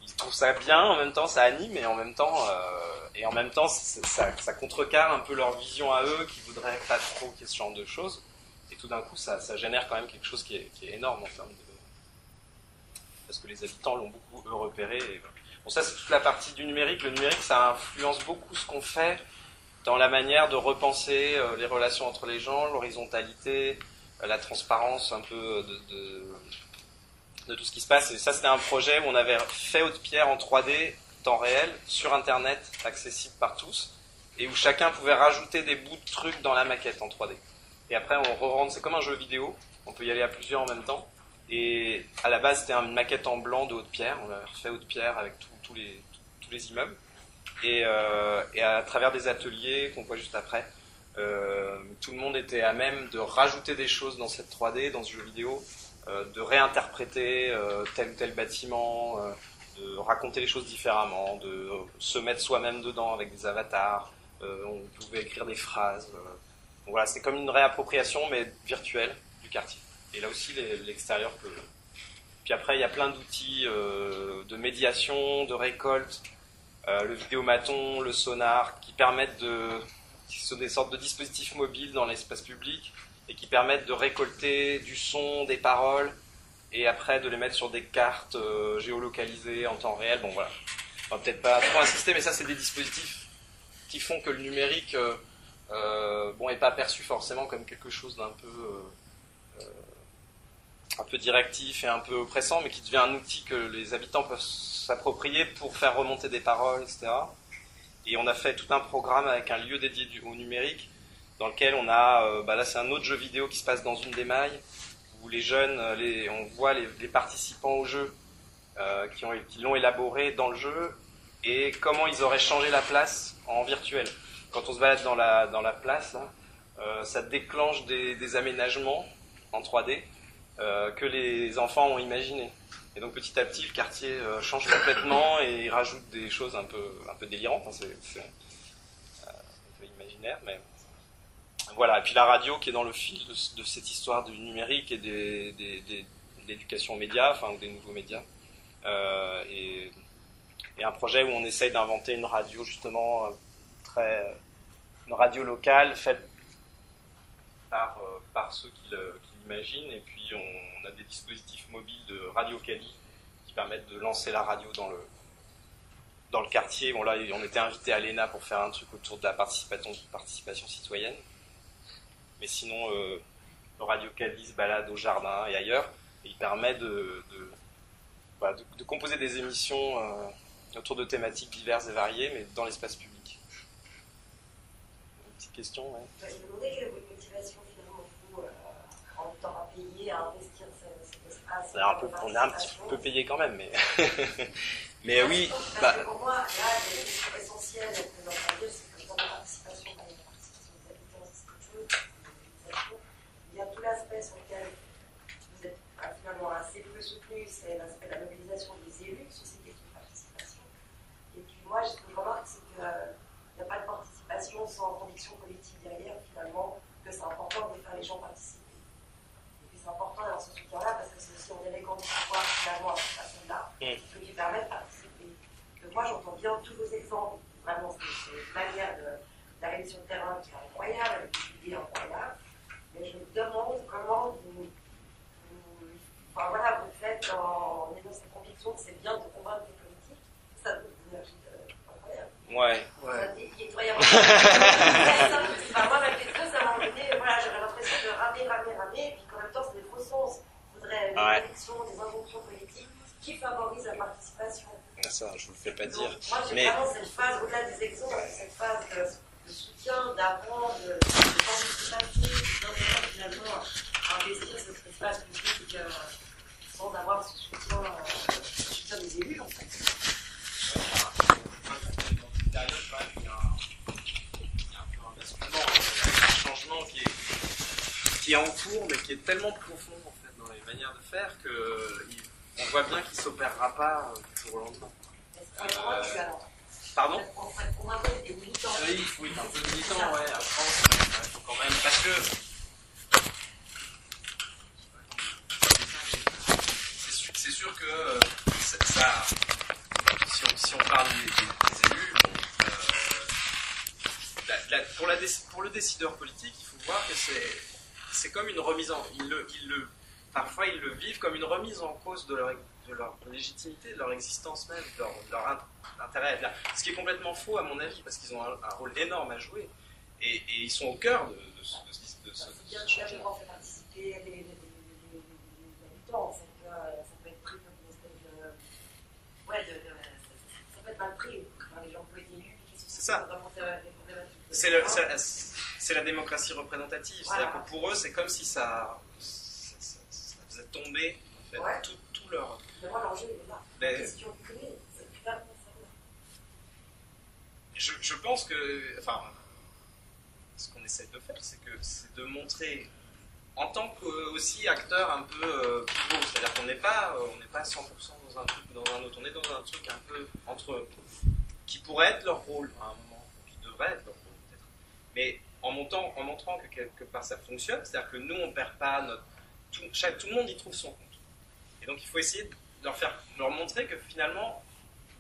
ils trouvent ça bien, en même temps ça anime, et en même temps ça contrecarre un peu leur vision à eux, qui voudraient pas trop qu'il y ait ce genre de choses, et tout d'un coup ça génère quand même quelque chose qui est énorme en termes parce que les habitants l'ont beaucoup eux repéré. Et voilà. Bon, ça c'est toute la partie du numérique. Le numérique, ça influence beaucoup ce qu'on fait dans la manière de repenser les relations entre les gens, l'horizontalité, la transparence un peu de tout ce qui se passe. Et ça, c'était un projet où on avait fait Haute-Pierre en 3D, temps réel, sur Internet, accessible par tous, et où chacun pouvait rajouter des bouts de trucs dans la maquette en 3D. Et après, on re-rend, c'est comme un jeu vidéo, on peut y aller à plusieurs en même temps. Et à la base, c'était une maquette en blanc de Haute-Pierre, on avait refait Haute-Pierre avec tous les immeubles. Et à travers des ateliers qu'on voit juste après, tout le monde était à même de rajouter des choses dans cette 3D, dans ce jeu vidéo, de réinterpréter tel ou tel bâtiment, de raconter les choses différemment, de se mettre soi-même dedans avec des avatars, on pouvait écrire des phrases. Donc voilà, c'est comme une réappropriation mais virtuelle du quartier. Et là aussi l'extérieur peut... Puis après il y a plein d'outils de médiation, de récolte, le vidéomaton, le sonar, qui sont des sortes de dispositifs mobiles dans l'espace public et qui permettent de récolter du son, des paroles, et après de les mettre sur des cartes géolocalisées en temps réel. Bon voilà, on va peut-être pas trop insister, mais ça c'est des dispositifs qui font que le numérique est pas perçu forcément comme quelque chose d'un peu directif et un peu oppressant, mais qui devient un outil que les habitants peuvent s'approprier pour faire remonter des paroles, etc. Et on a fait tout un programme avec un lieu dédié au numérique, dans lequel on a, là c'est un autre jeu vidéo qui se passe dans une des mailles, où les jeunes, on voit les participants au jeu qui l'ont élaboré dans le jeu, et comment ils auraient changé la place en virtuel. Quand on se balade dans la place, là, ça déclenche des aménagements en 3D que les enfants ont imaginés. Et donc petit à petit, le quartier change complètement et il rajoute des choses un peu délirantes. Hein, c'est un peu imaginaire, mais voilà. Et puis la radio qui est dans le fil de cette histoire du numérique et de l'éducation aux médias, enfin ou des nouveaux médias. Et un projet où on essaye d'inventer une radio justement une radio locale faite par ceux qui l'imaginent, et puis on a des dispositifs mobiles de Radio Cali qui permettent de lancer la radio dans le quartier. Bon là on était invité à l'ENA pour faire un truc autour de la participation citoyenne, mais sinon le Radio Cali se balade au jardin et ailleurs, et il permet de composer des émissions autour de thématiques diverses et variées, mais dans l'espace public. Une petite question, ouais. Je me demandais quelle est votre motivation finalement vous, en temps à payer, à investir cet espace. Alors, on est un petit peu payé quand même, mais mais oui. Parce que pour moi, là, c'est essentiel que vous entendiez, c'est que dans la participation, il y a la participation des habitants, c'est quelque chose, il y a tout l'aspect sur lequel vous êtes finalement assez peu soutenu, c'est l'aspect de la mobilisation des élus sur ces questions de participation. Et puis moi, ce que je remarque, c'est qu'il n'y a pas de participation sans conviction politique derrière, finalement, que c'est important de faire les gens participer. Et puis c'est important d'avoir ce soutien-là, parce que c'est aussi en déléguant du pouvoir finalement à cette personne-là, ce qui permet de participer. Donc moi, j'entends bien tous vos exemples, vraiment, c'est une manière de la révision de terrain qui est incroyable, avec des idées incroyables, mais je me demande comment vous faites en ayant cette conviction que c'est bien de convaincre les politiques. Ça donne une énergie incroyable. Ouais. Il doit y avoir personne. Moi, malgré tout, ça m'a emmené, voilà, j'avais l'impression de ramer, et puis qu'en même temps, c'est des faux sens. Il faudrait des convictions, des injonctions politiques qui favorisent la participation. Ça, je ne vous le fais pas dire. Moi, j'ai vraiment cette phase, au-delà des exemples, cette phase de soutien, d'avant, de participatif, finalement, à investir cet espace public sans avoir ce soutien des élus, en fait. Il y a un peu un basculement, un changement qui est en cours, mais qui est tellement profond en fait dans les manières de faire qu'on voit bien qu'il ne s'opérera pas du jour au lendemain. Pardon? Oui, un peu de militant, ouais, à France, il faut quand même, parce que c'est sûr que ça, si on parle des élus, pour le décideur politique, il faut voir que c'est comme une remise en... Parfois, ils le vivent comme une remise en cause de leur légitimité, de leur existence même, de leur intérêt. Ce qui est complètement faux, à mon avis, parce qu'ils ont un rôle énorme à jouer. Et ils sont au cœur de ce changement. Fait participer les habitants, ça peut être pris comme une espèce de... Ouais, ça peut être mal pris, quand les gens peuvent être élus. C'est ça. C'est la démocratie représentative. Voilà. C'est-à-dire que pour eux, c'est comme si ça faisait tomber en fait, tout leur... Mais moi, l'enjeu est là. La question clé, c'est de faire ça. Je pense que... Enfin, ce qu'on essaie de faire, c'est de montrer, en tant qu'aussi acteur un peu pivot, c'est-à-dire qu'on n'est pas 100% dans un truc ou dans un autre, on est dans un truc un peu entre... qui pourrait être leur rôle à un moment, qui devrait être leur rôle peut-être, mais en montrant que quelque part ça fonctionne, c'est-à-dire que nous on ne perd pas tout le monde y trouve son compte. Et donc il faut essayer de leur montrer que finalement,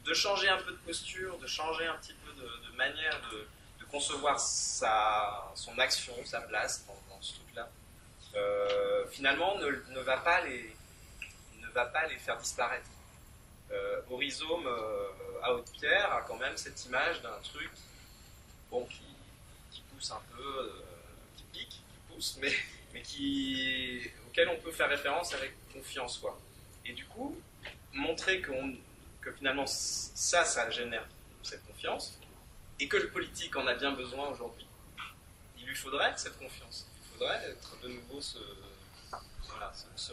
de changer un peu de posture, de changer un petit peu de manière de concevoir son action, sa place dans ce truc-là, finalement ne va pas les faire disparaître. Horizome à Haute-Pierre a quand même cette image d'un truc qui pousse un peu, qui pique, qui pousse, mais auquel on peut faire référence avec confiance, quoi. Et du coup, montrer que finalement ça génère cette confiance, et que le politique en a bien besoin aujourd'hui. Il lui faudrait cette confiance. Il faudrait être de nouveau ce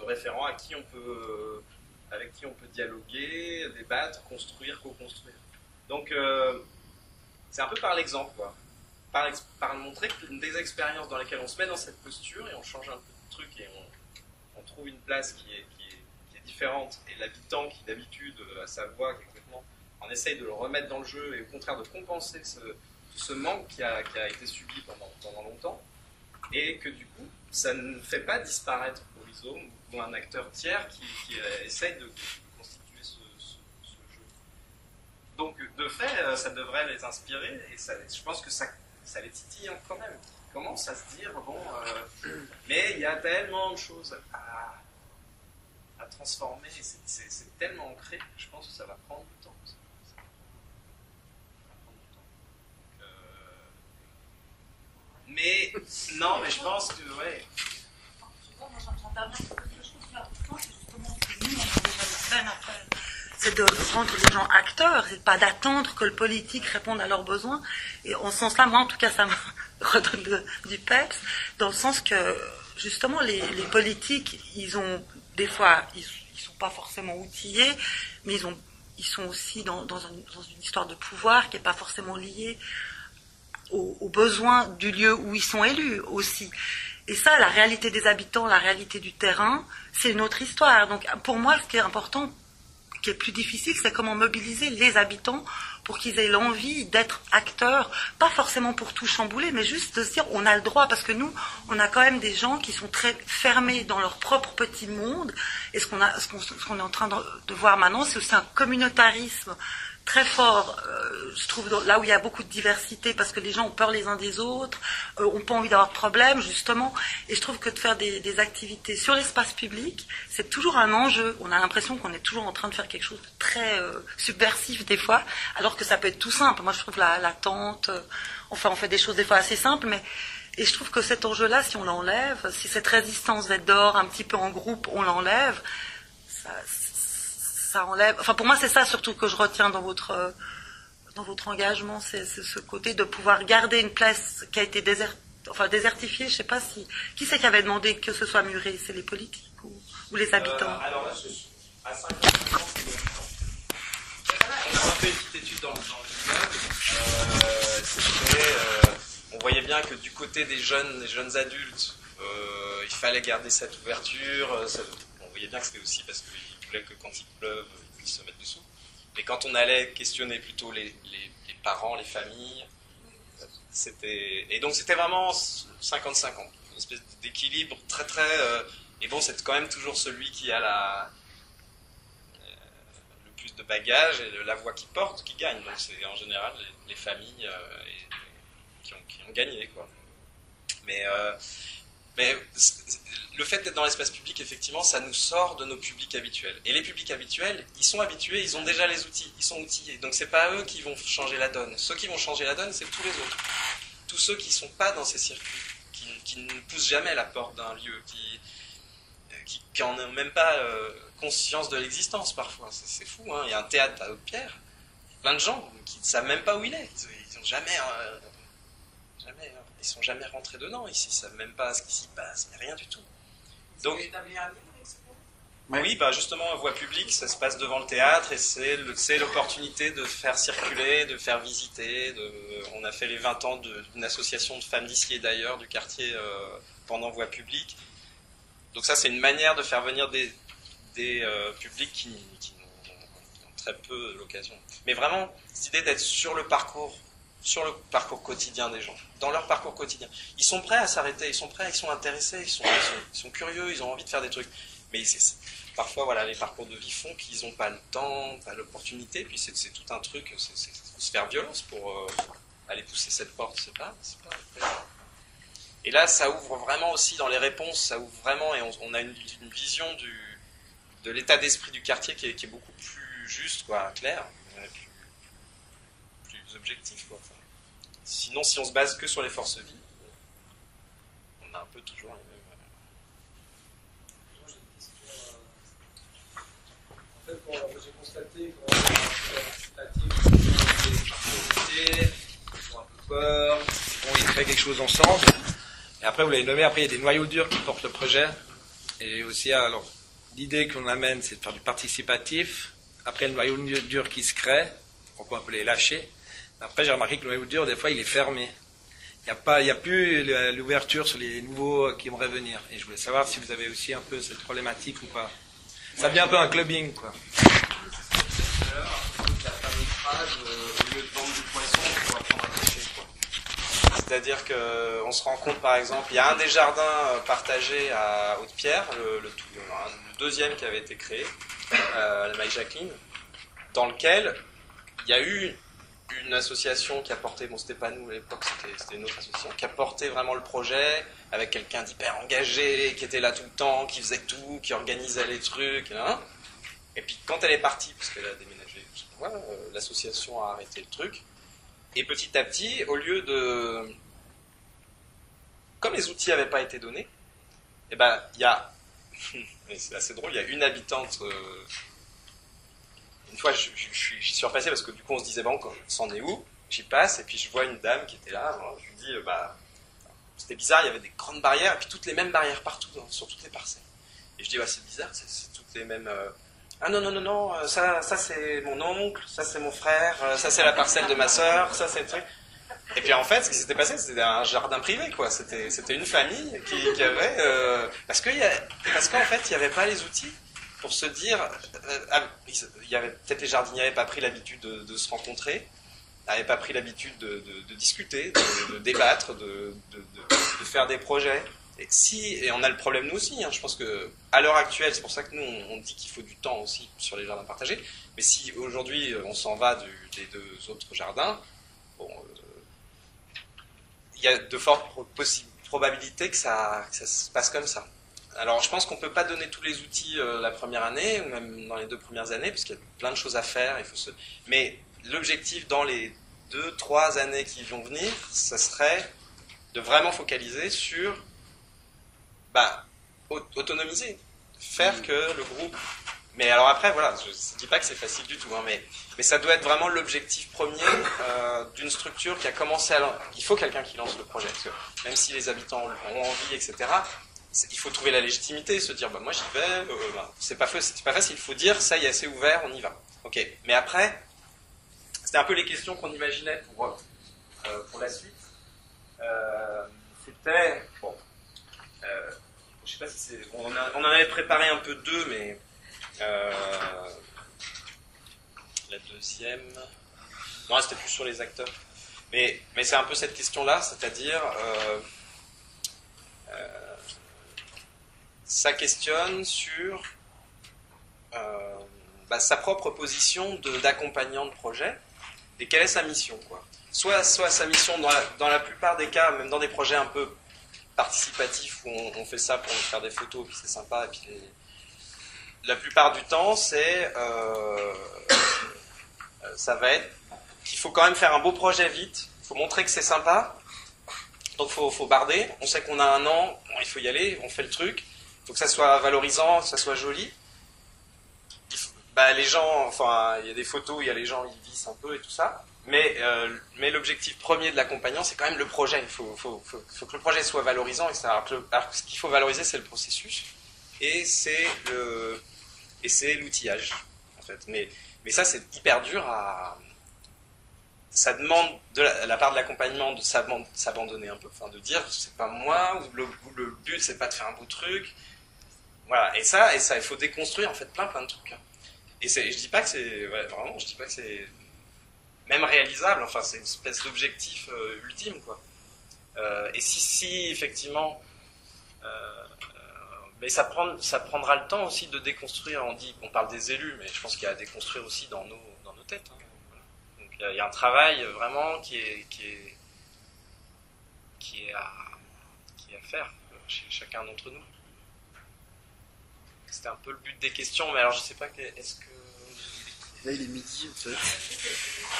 référent avec qui on peut dialoguer, débattre, construire, co-construire. Donc, c'est un peu par l'exemple, quoi. Par montrer que des expériences dans lesquelles on se met dans cette posture et on change un peu de truc et on trouve une place qui est différente, et l'habitant qui d'habitude a sa voix complètement, on essaye de le remettre dans le jeu et au contraire de compenser ce manque qui a été subi pendant longtemps, et que du coup ça ne fait pas disparaître Horizon ou un acteur tiers qui essaye de constituer ce jeu. Donc de fait ça devrait les inspirer, et je pense que ça les titille quand même. Ils commencent à se dire bon mais il y a tellement de choses à transformer, c'est tellement ancré que je pense que ça va prendre du temps. Mais non, mais je pense que ouais. C'est de rendre les gens acteurs, c'est pas d'attendre que le politique réponde à leurs besoins. Et en ce sens-là, moi en tout cas, ça me redonne du peps, dans le sens que justement les politiques, ils ont des fois, ils sont pas forcément outillés, mais ils sont aussi dans une histoire de pouvoir qui est pas forcément liée aux besoins du lieu où ils sont élus aussi. Et ça, la réalité des habitants, la réalité du terrain, c'est une autre histoire. Donc pour moi, ce qui est important, qui est plus difficile, c'est comment mobiliser les habitants pour qu'ils aient l'envie d'être acteurs, pas forcément pour tout chambouler, mais juste de se dire on a le droit, parce que nous, on a quand même des gens qui sont très fermés dans leur propre petit monde, et ce qu'on est en train de voir maintenant, c'est aussi un communautarisme très fort, je trouve, là où il y a beaucoup de diversité, parce que les gens ont peur les uns des autres, ont pas envie d'avoir de problème, justement, et je trouve que de faire des activités sur l'espace public, c'est toujours un enjeu. On a l'impression qu'on est toujours en train de faire quelque chose de très subversif des fois, alors que ça peut être tout simple. Moi, je trouve la tente, enfin, on fait des choses des fois assez simples, mais et je trouve que cet enjeu-là, si on l'enlève, si cette résistance d'être dehors un petit peu en groupe, on l'enlève, ça enlève. Enfin, pour moi, c'est ça surtout que je retiens dans votre engagement, c'est ce côté de pouvoir garder une place qui a été désertifiée. Je sais pas qui c'est qui avait demandé que ce soit muré, c'est les politiques ou les habitants. Alors là, à 50%, on a fait une petite étude dans le on voyait bien que du côté des jeunes adultes, il fallait garder cette ouverture. On voyait bien que c'était aussi parce qu'ils voulaient que quand il pleuve, ils puissent se mettre dessous. Mais quand on allait questionner plutôt les parents, les familles, et donc c'était vraiment 50-50, une espèce d'équilibre très très. Et bon, c'est quand même toujours celui qui a le plus de bagages et la voix qui porte qui gagne. Donc c'est en général les familles qui ont gagné, quoi. Mais le fait d'être dans l'espace public, effectivement, ça nous sort de nos publics habituels. Et les publics habituels, ils sont habitués, ils ont déjà les outils, ils sont outillés. Donc c'est pas eux qui vont changer la donne. Ceux qui vont changer la donne, c'est tous les autres. Tous ceux qui sont pas dans ces circuits, qui ne poussent jamais la porte d'un lieu, qui en ont même pas conscience de l'existence parfois. C'est fou, hein. Il y a un théâtre à Haute-Pierre, plein de gens qui ne savent même pas où il est. Ils ont jamais ils sont jamais rentrés dedans ici, ils savent même pas ce qui s'y passe, mais rien du tout. Donc, oui, justement, voie publique, ça se passe devant le théâtre et c'est l'opportunité de faire circuler, de faire visiter. On a fait les 20 ans d'une association de femmes d'ici et d'ailleurs du quartier pendant voie publique. Donc ça, c'est une manière de faire venir des publics qui ont très peu l'occasion. Mais vraiment, cette idée d'être sur le parcours quotidien des gens, dans leur parcours quotidien. Ils sont prêts à s'arrêter, ils sont intéressés, ils sont curieux, ils ont envie de faire des trucs. Mais parfois, voilà, les parcours de vie font qu'ils n'ont pas le temps, pas l'opportunité, puis c'est tout un truc, c'est se faire violence pour aller pousser cette porte, c'est pas. Et là, ça ouvre vraiment aussi dans les réponses, ça ouvre vraiment, et on a une vision de l'état d'esprit du quartier qui est beaucoup plus juste, quoi, clair. Objectif, quoi. Enfin, sinon, si on se base que sur les forces vives, on a un peu toujours les mêmes. En fait, j'ai constaté qu'on ont un peu peur, ils créent quelque chose ensemble. Et après, vous l'avez nommé, après il y a des noyaux durs qui portent le projet. Et aussi, alors, l'idée qu'on amène, c'est de faire du participatif. Après, le noyau dur qui se crée, donc on peut les lâcher. Après, j'ai remarqué que le noyau dur, des fois, il est fermé. Il n'y a plus l'ouverture sur les nouveaux qui aimeraient venir. Et je voulais savoir si vous avez aussi un peu cette problématique ou pas. Ça devient un peu un clubbing, quoi. Au lieu de vendre du poisson, on peut apprendre à pêcher, quoi. C'est-à-dire qu'on se rend compte, par exemple, il y a un des jardins partagés à Haute-Pierre, le deuxième qui avait été créé, la Maille Jacqueline, dans lequel il y a eu une association qui a porté, bon c'était pas nous à l'époque, c'était une autre association, qui a porté vraiment le projet, avec quelqu'un d'hyper engagé, qui était là tout le temps, qui faisait tout, qui organisait les trucs, et puis quand elle est partie, parce qu'elle a déménagé, l'association a arrêté le truc, et petit à petit, au lieu de... Comme les outils n'avaient pas été donnés, et ben il y a... c'est assez drôle, il y a une habitante... Une fois, j'y suis repassé parce que du coup, on se disait, bon, c'en est où? J'y passe, et puis je vois une dame qui était là. Alors, je lui dis, c'était bizarre, il y avait des grandes barrières, et puis toutes les mêmes barrières partout, sur toutes les parcelles. Et je dis, c'est bizarre, c'est toutes les mêmes... Ah non, ça c'est mon oncle, ça c'est mon frère, ça c'est la parcelle de ma sœur, ça c'est le truc. Et puis en fait, ce qui s'était passé, c'était un jardin privé, quoi. C'était une famille qui avait... Parce qu'en fait, il n'y avait pas les outils pour se dire, il y avait peut-être les jardiniers n'avaient pas pris l'habitude de se rencontrer, n'avaient pas pris l'habitude de discuter, de débattre, de faire des projets. Et on a le problème nous aussi. Je pense que à l'heure actuelle, c'est pour ça que nous on dit qu'il faut du temps aussi sur les jardins partagés. Mais si aujourd'hui on s'en va des deux autres jardins, il y a de fortes probabilités que ça se passe comme ça. Alors je pense qu'on ne peut pas donner tous les outils la première année, ou même dans les 2 premières années, parce qu'il y a plein de choses à faire. Mais l'objectif dans les 2-3 années qui vont venir, ça serait de vraiment focaliser sur autonomiser, faire que le groupe... Mais alors après, voilà, je ne dis pas que c'est facile du tout, mais ça doit être vraiment l'objectif premier d'une structure qui a commencé à... Il faut quelqu'un qui lance le projet, parce que même si les habitants ont envie, etc., il faut trouver la légitimité, se dire, moi j'y vais, c'est pas facile, il faut dire, ça y est, c'est ouvert, on y va. Ok, mais après, c'était un peu les questions qu'on imaginait pour la suite. C'était... je sais pas si c'est... on en avait préparé un peu 2, mais... la deuxième... Non, c'était plus sur les acteurs. Mais c'est un peu cette question-là, c'est-à-dire... ça questionne sur sa propre position d'accompagnant de projet, et quelle est sa mission, quoi. Soit sa mission, dans la plupart des cas, même dans des projets un peu participatifs, où on fait ça pour faire des photos, puis c'est sympa, et puis la plupart du temps, ça va être qu'il faut quand même faire un beau projet vite, il faut montrer que c'est sympa, donc il faut barder, on sait qu'on a 1 an, il faut y aller, on fait le truc, il faut que ça soit valorisant, que ça soit joli. Les gens, il y a des photos où il y a les gens, ils vissent un peu et tout ça, mais l'objectif premier de l'accompagnant, c'est quand même le projet. Il faut que le projet soit valorisant, etc. Alors ce qu'il faut valoriser, c'est le processus, et c'est l'outillage, en fait. Mais ça, c'est hyper dur ça demande de la part de l'accompagnement de s'abandonner un peu, de dire c'est pas moi, ou le but c'est pas de faire un beau truc, voilà. Et ça il faut déconstruire en fait plein de trucs. Et je dis pas que c'est vraiment, je dis pas que c'est même réalisable. Enfin, c'est une espèce d'objectif ultime, quoi. Et si effectivement, mais ça prendra le temps aussi de déconstruire. On parle des élus, mais je pense qu'il y a à déconstruire aussi dans nos têtes. Donc il y a un travail vraiment qui est à faire chez chacun d'entre nous. C'était un peu le but des questions, mais alors je sais pas, est-ce que... Là, il est midi, en fait.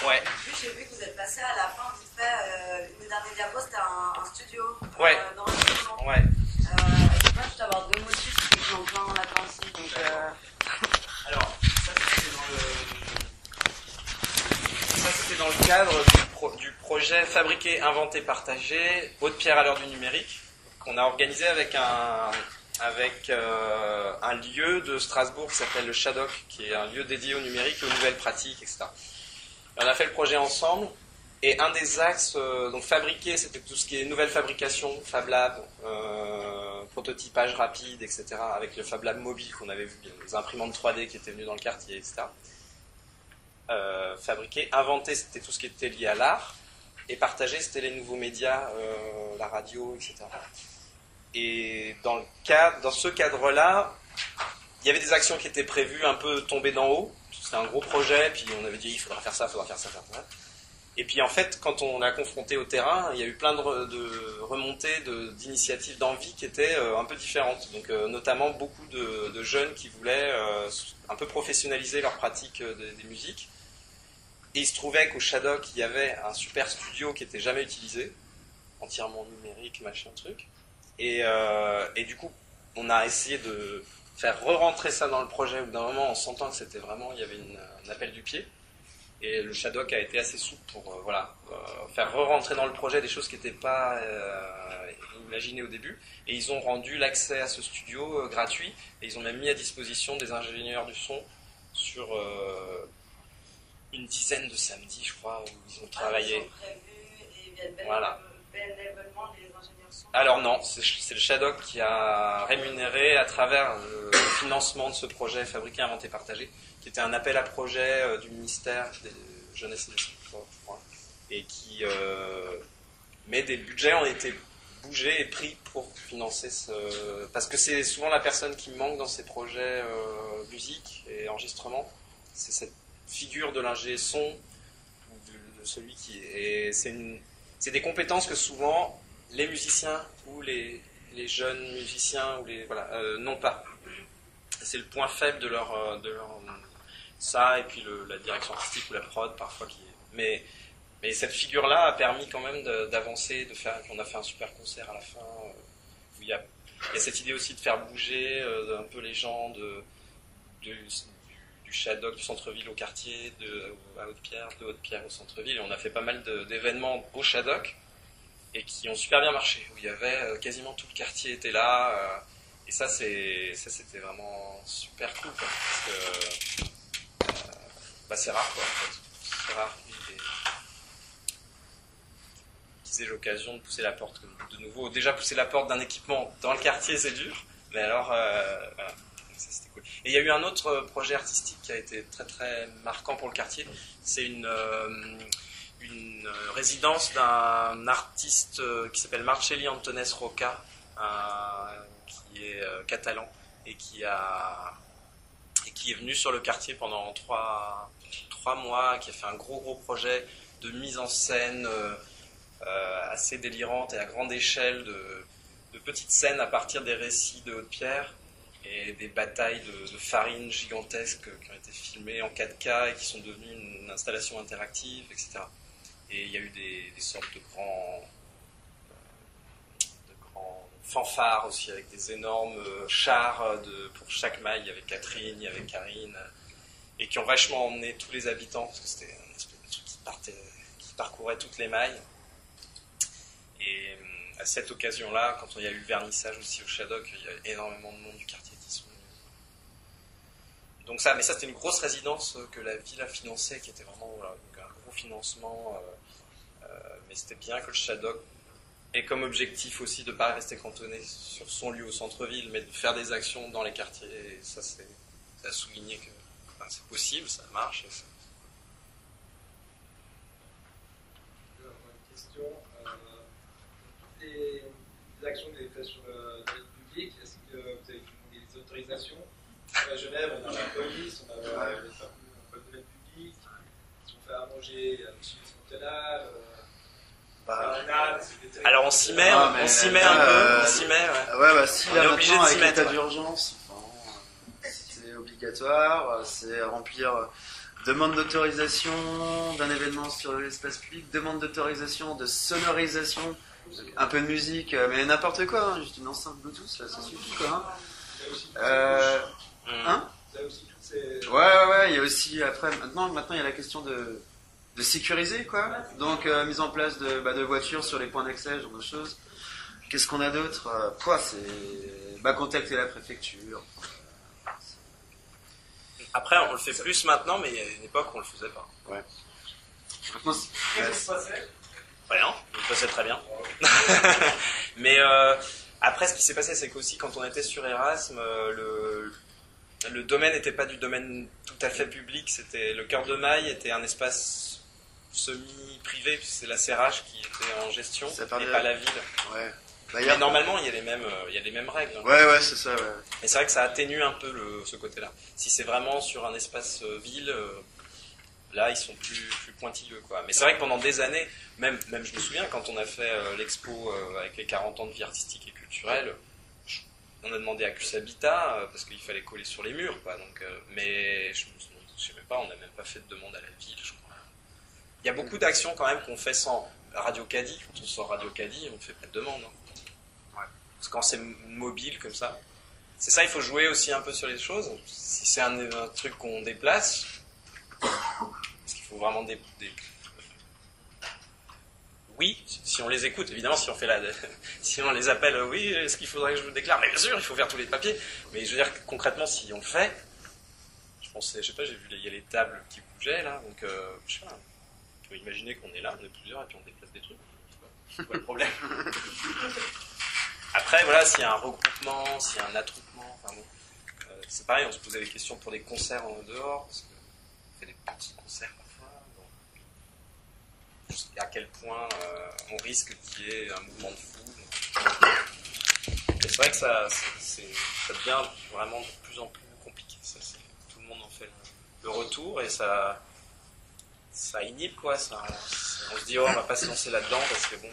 Ouais. J'ai vu que vous êtes passé à la fin, vite fait, le dernier diapo, c'était un studio. Ouais. D'enregistrement. Ouais. Je peux juste avoir 2 motifs qui sont plein là-dedans aussi. Donc, Alors, ça c'était dans le cadre du projet Fabriquer, Inventer, Partager, Haute-Pierre à l'heure du numérique, qu'on a organisé avec un lieu de Strasbourg qui s'appelle le Shadok, qui est un lieu dédié au numérique, aux nouvelles pratiques, etc. On a fait le projet ensemble. Et un des axes, donc fabriquer, c'était tout ce qui est nouvelle fabrication, Fab Lab, prototypage rapide, etc. Avec le Fab Lab mobile qu'on avait vu, les imprimantes 3D qui étaient venues dans le quartier, etc. Fabriquer, inventer, c'était tout ce qui était lié à l'art. Et partager, c'était les nouveaux médias, la radio, etc. Et dans ce cadre-là, il y avait des actions qui étaient prévues un peu tombées d'en haut. C'était un gros projet, puis on avait dit il faudra faire ça, il faudra faire ça, faire ça. Et puis en fait, quand on l'a confronté au terrain, il y a eu plein de remontées, d'initiatives, d'envie qui étaient un peu différentes. Donc notamment beaucoup de jeunes qui voulaient un peu professionnaliser leur pratique des musiques. Et il se trouvait qu'au Shadok, il y avait un super studio qui n'était jamais utilisé, entièrement numérique, machin truc. Et du coup, on a essayé de faire re-rentrer ça dans le projet au bout d'un moment en sentant que c'était vraiment, il y avait un appel du pied. Et le Shadok a été assez souple pour faire re-rentrer dans le projet des choses qui n'étaient pas imaginées au début. Et ils ont rendu l'accès à ce studio gratuit. Et ils ont même mis à disposition des ingénieurs du son sur une dizaine de samedis, je crois, où ils ont travaillé. Voilà. Alors non, c'est le Shadok qui a rémunéré à travers le financement de ce projet Fabriquer, Inventer, Partager, qui était un appel à projet du ministère des Jeunesse et des Sports, je crois, et qui... mais des budgets ont été bougés et pris pour financer parce que c'est souvent la personne qui manque dans ces projets musique et enregistrement, c'est cette figure de l'ingé son, ou de celui qui... Et c'est des compétences que souvent les musiciens ou les jeunes musiciens ou n'ont pas. C'est le point faible de leur ça, et puis la direction artistique ou la prod parfois mais cette figure-là a permis quand même d'avancer, on a fait un super concert à la fin où il y a cette idée aussi de faire bouger un peu les gens du Shadok, du centre-ville au quartier, à Haute-Pierre, de Haute-Pierre au centre-ville, et on a fait pas mal d'événements au Shadok et qui ont super bien marché, où il y avait quasiment tout le quartier était là, et ça c'était vraiment super cool, quoi, parce que c'est rare, quoi, en fait. C'est rare qu'ils aient l'occasion de pousser la porte de nouveau. Déjà pousser la porte d'un équipement dans le quartier, c'est dur, mais alors voilà. Ça, c'était cool. Et il y a eu un autre projet artistique qui a été très très marquant pour le quartier. C'est une résidence d'un artiste qui s'appelle Marcelli Antones Roca, qui est catalan et qui est venu sur le quartier pendant 3 mois, qui a fait un gros projet de mise en scène assez délirante et à grande échelle de petites scènes à partir des récits de Haute-Pierre et des batailles de farine gigantesques qui ont été filmées en 4K et qui sont devenues une installation interactive, etc. Et il y a eu des sortes de grands fanfares aussi, avec des énormes chars pour chaque maille. Il y avait Catherine, il y avait Karine, et qui ont vachement emmené tous les habitants, parce que c'était un espèce de truc qui parcourait toutes les mailles. Et à cette occasion-là, quand il y a eu le vernissage aussi au Shadok, il y a énormément de monde du quartier qui sont venus. Donc mais ça c'était une grosse résidence que la ville a financée, qui était vraiment un gros financement, mais c'était bien que le Shadok ait comme objectif aussi de ne pas rester cantonné sur son lieu au centre-ville, mais de faire des actions dans les quartiers, et ça c'est à souligner que c'est possible, ça marche. Une question. Les actions que vous avez faites sur le domaine public, est-ce que vous avez demandé des autorisations? À Genève, on a la police, on a le domaine public, si on fait à manger à l'issue cantonale. Alors on s'y met un peu, si on est obligé de s'y mettre. L'état d'urgence, c'est obligatoire, c'est remplir demande d'autorisation d'un événement sur l'espace public, demande d'autorisation de sonorisation, un peu de musique, mais n'importe quoi, juste une enceinte Bluetooth, là, ça suffit quoi. Ouais, il y a aussi, après, maintenant il y a la question de sécuriser, quoi. Donc, mise en place de voitures sur les points d'accès, ce genre de choses. Qu'est-ce qu'on a d'autre? C'est contacter la préfecture. Après, on le fait plus maintenant, mais il y a une époque où on le faisait pas. Ouais. Qu'est-ce qui se passait? Rien, il passait très bien. Mais après, ce qui s'est passé, c'est qu'aussi, quand on était sur Erasme, le domaine n'était pas du domaine tout à fait public. C'était le Cœur de Maille était un espace semi-privé, puisque c'est la CRH qui était en gestion, et pas la ville. Ouais. Mais normalement, il y a les mêmes règles. Hein. Ouais, c'est ça. Ouais. Et c'est vrai que ça atténue un peu ce côté-là. Si c'est vraiment sur un espace ville, là, ils sont plus pointilleux, quoi. Mais c'est vrai que pendant des années, même je me souviens, quand on a fait l'expo avec les 40 ans de vie artistique et culturelle, on a demandé à Cus Habitat, parce qu'il fallait coller sur les murs, quoi. Donc, mais je sais même pas, on n'a même pas fait de demande à la ville, je crois. Il y a beaucoup d'actions quand même qu'on fait sans Radio Caddy. Quand on sort Radio Caddy, on ne fait pas de demande. Hein. Ouais. Parce que quand c'est mobile comme ça, c'est ça, il faut jouer aussi un peu sur les choses. Si c'est un truc qu'on déplace, parce qu'il faut vraiment Oui, si on les écoute, évidemment, si on les appelle, oui, est-ce qu'il faudrait que je me déclare? Mais bien sûr, il faut faire tous les papiers. Mais je veux dire, concrètement, si on le fait, je sais pas, j'ai vu, il y a les tables qui bougeaient, là, donc, je sais pas. On peut imaginer qu'on est là, on est plusieurs, et puis on déplace des trucs. C'est pas le problème. Après, voilà, s'il y a un regroupement, s'il y a un attroupement, enfin bon, c'est pareil, on se posait des questions pour des concerts en dehors, parce qu'on fait des petits concerts parfois. Jusqu'à quel point on risque qu'il y ait un mouvement de foule. Et c'est vrai que ça devient vraiment de plus en plus compliqué. Tout le monde en fait le retour, et ça inhibe, quoi. On se dit, on va pas se lancer là-dedans parce que bon,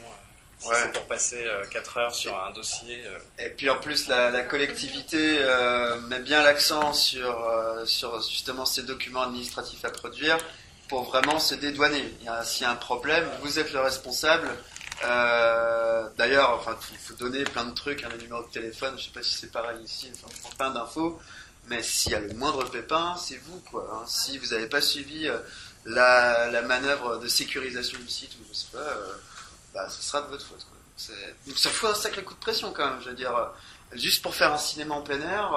si c'est pour passer 4 heures sur un dossier. Et puis en plus, la collectivité met bien l'accent sur justement ces documents administratifs à produire pour vraiment se dédouaner. S'il y a un problème, vous êtes le responsable. D'ailleurs, enfin, il faut donner plein de trucs, des numéros de téléphone, je sais pas si c'est pareil ici, enfin, on prend plein d'infos, mais s'il y a le moindre pépin, c'est vous, quoi. Hein. Si vous n'avez pas suivi la manœuvre de sécurisation du site, ou je sais pas, ce sera de votre faute, quoi. Donc ça fout un sacré coup de pression, quand même, je veux dire, juste pour faire un cinéma en plein air,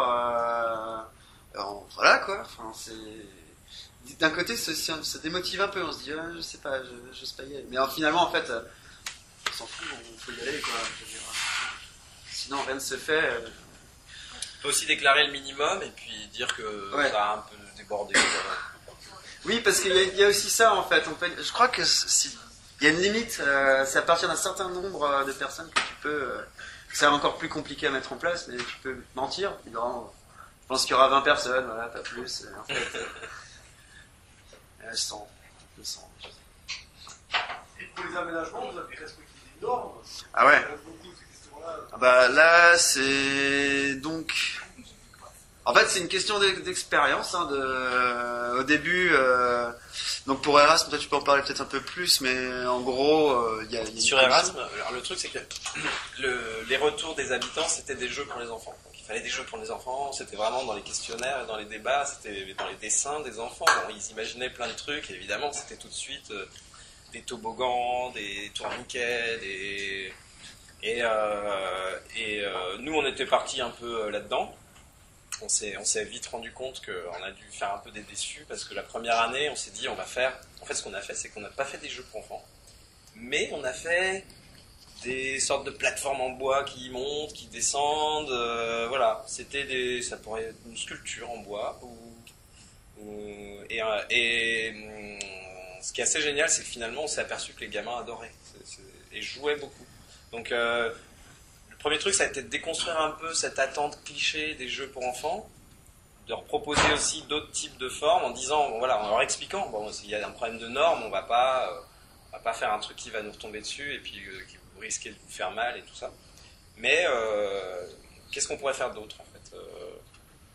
voilà, quoi. Enfin, d'un côté, ça démotive un peu, on se dit, je sais pas, j'ose pas y aller. Mais finalement, en fait, on s'en fout, on faut y aller, quoi. Je veux dire, sinon, rien ne se fait. On peut aussi déclarer le minimum et puis dire que ça a un peu débordé. Oui, parce qu'il y a aussi ça, en fait. Je crois que il y a une limite, c'est à partir d'un certain nombre de personnes que tu peux... c'est encore plus compliqué à mettre en place, mais tu peux mentir. Je pense qu'il y aura 20 personnes, voilà, pas plus. En fait, 100, 200. Et pour les aménagements, vous avez respecté les normes. Ah ouais. Bah là, c'est donc... En fait, c'est une question d'expérience. Au début, donc pour Erasme, toi tu peux en parler peut-être un peu plus, mais en gros, il y a sur Erasme, alors le truc c'est que les retours des habitants, c'était des jeux pour les enfants. Donc il fallait des jeux pour les enfants, c'était vraiment dans les questionnaires, dans les débats, c'était dans les dessins des enfants. Bon, ils imaginaient plein de trucs, et évidemment c'était tout de suite des toboggans, des tourniquets, nous on était partis un peu là-dedans. On s'est vite rendu compte qu'on a dû faire un peu des déçus, parce que la première année, on s'est dit, on va faire... En fait, ce qu'on a fait, c'est qu'on n'a pas fait des jeux pour enfants, mais on a fait des sortes de plateformes en bois qui montent, qui descendent, voilà. Ça pourrait être une sculpture en bois, ce qui est assez génial, c'est que finalement, on s'est aperçu que les gamins adoraient, et jouaient beaucoup. Donc... Le premier truc, ça a été de déconstruire un peu cette attente cliché des jeux pour enfants, de leur proposer aussi d'autres types de formes en disant, bon, voilà, en leur expliquant, bon, s'il y a un problème de normes, on va pas faire un truc qui va nous retomber dessus et puis qui vous risquez de vous faire mal et tout ça. Mais qu'est-ce qu'on pourrait faire d'autre en fait?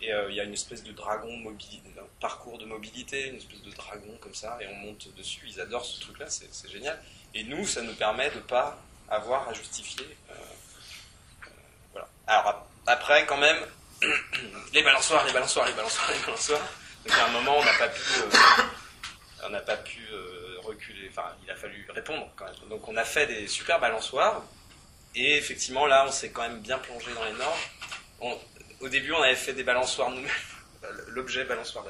Et il y a une espèce de dragon un parcours de mobilité, une espèce de dragon comme ça, et on monte dessus. Ils adorent ce truc-là, c'est génial. Et nous, ça nous permet de pas avoir à justifier. Voilà. Alors après, quand même, les balançoires. Donc à un moment, on n'a pas pu reculer. Enfin, il a fallu répondre quand même. Donc on a fait des super balançoires. Et effectivement, là, on s'est quand même bien plongé dans les normes. Au début, on avait fait des balançoires nous-mêmes. L'objet balançoire,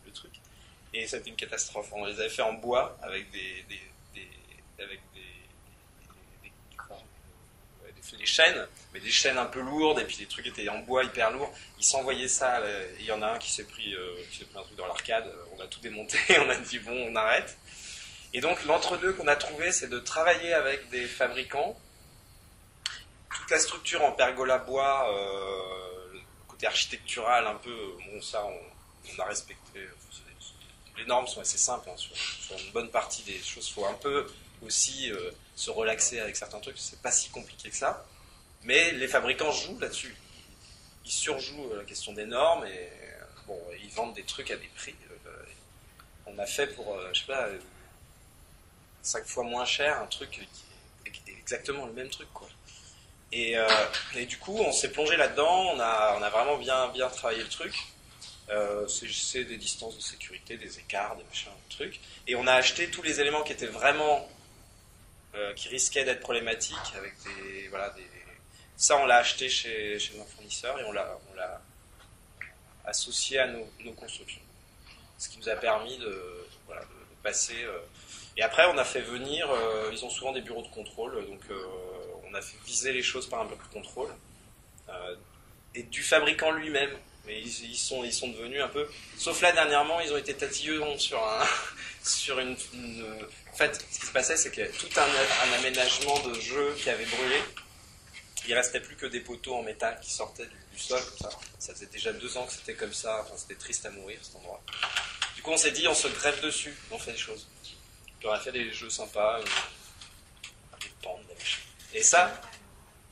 le truc. et c'était une catastrophe. On les avait fait en bois avec des chaînes, mais des chaînes un peu lourdes, et puis les trucs étaient en bois hyper lourds. Ils s'envoyaient ça, il y en a un qui s'est pris un truc dans l'arcade, on a tout démonté, on a dit bon, on arrête. Et donc l'entre-deux qu'on a trouvé, c'est de travailler avec des fabricants. Toute la structure en pergola bois, le côté architectural un peu, bon ça on a respecté. Les normes sont assez simples, hein, sur une bonne partie des choses. Il faut un peu aussi se relaxer avec certains trucs, c'est pas si compliqué que ça. Mais les fabricants jouent là-dessus. Ils surjouent la question des normes et bon, ils vendent des trucs à des prix. On a fait pour, je sais pas, 5 fois moins cher un truc qui est exactement le même truc, quoi. Et du coup, on s'est plongé là-dedans, on a vraiment bien travaillé le truc. C'est des distances de sécurité, des écarts, des machins, des trucs. Et on a acheté tous les éléments qui étaient vraiment, qui risquaient d'être problématiques avec ça on l'a acheté chez un fournisseur et on l'a associé à nos constructions. Ce qui nous a permis de passer. Et après, on a fait venir, ils ont souvent des bureaux de contrôle, donc on a fait viser les choses par un bureau de contrôle. Et du fabricant lui-même. Mais ils sont devenus un peu... Sauf là, dernièrement, ils ont été tatillons sur une... En fait, ce qui se passait, c'est qu'il y a tout un aménagement de jeu qui avait brûlé. Il restait plus que des poteaux en métal qui sortaient du sol, comme ça. Ça faisait déjà 2 ans que c'était comme ça. Enfin, c'était triste à mourir, cet endroit. Du coup, on s'est dit, on se greffe dessus, on fait des choses. Puis on a fait des jeux sympas, des pentes, des machins. Et ça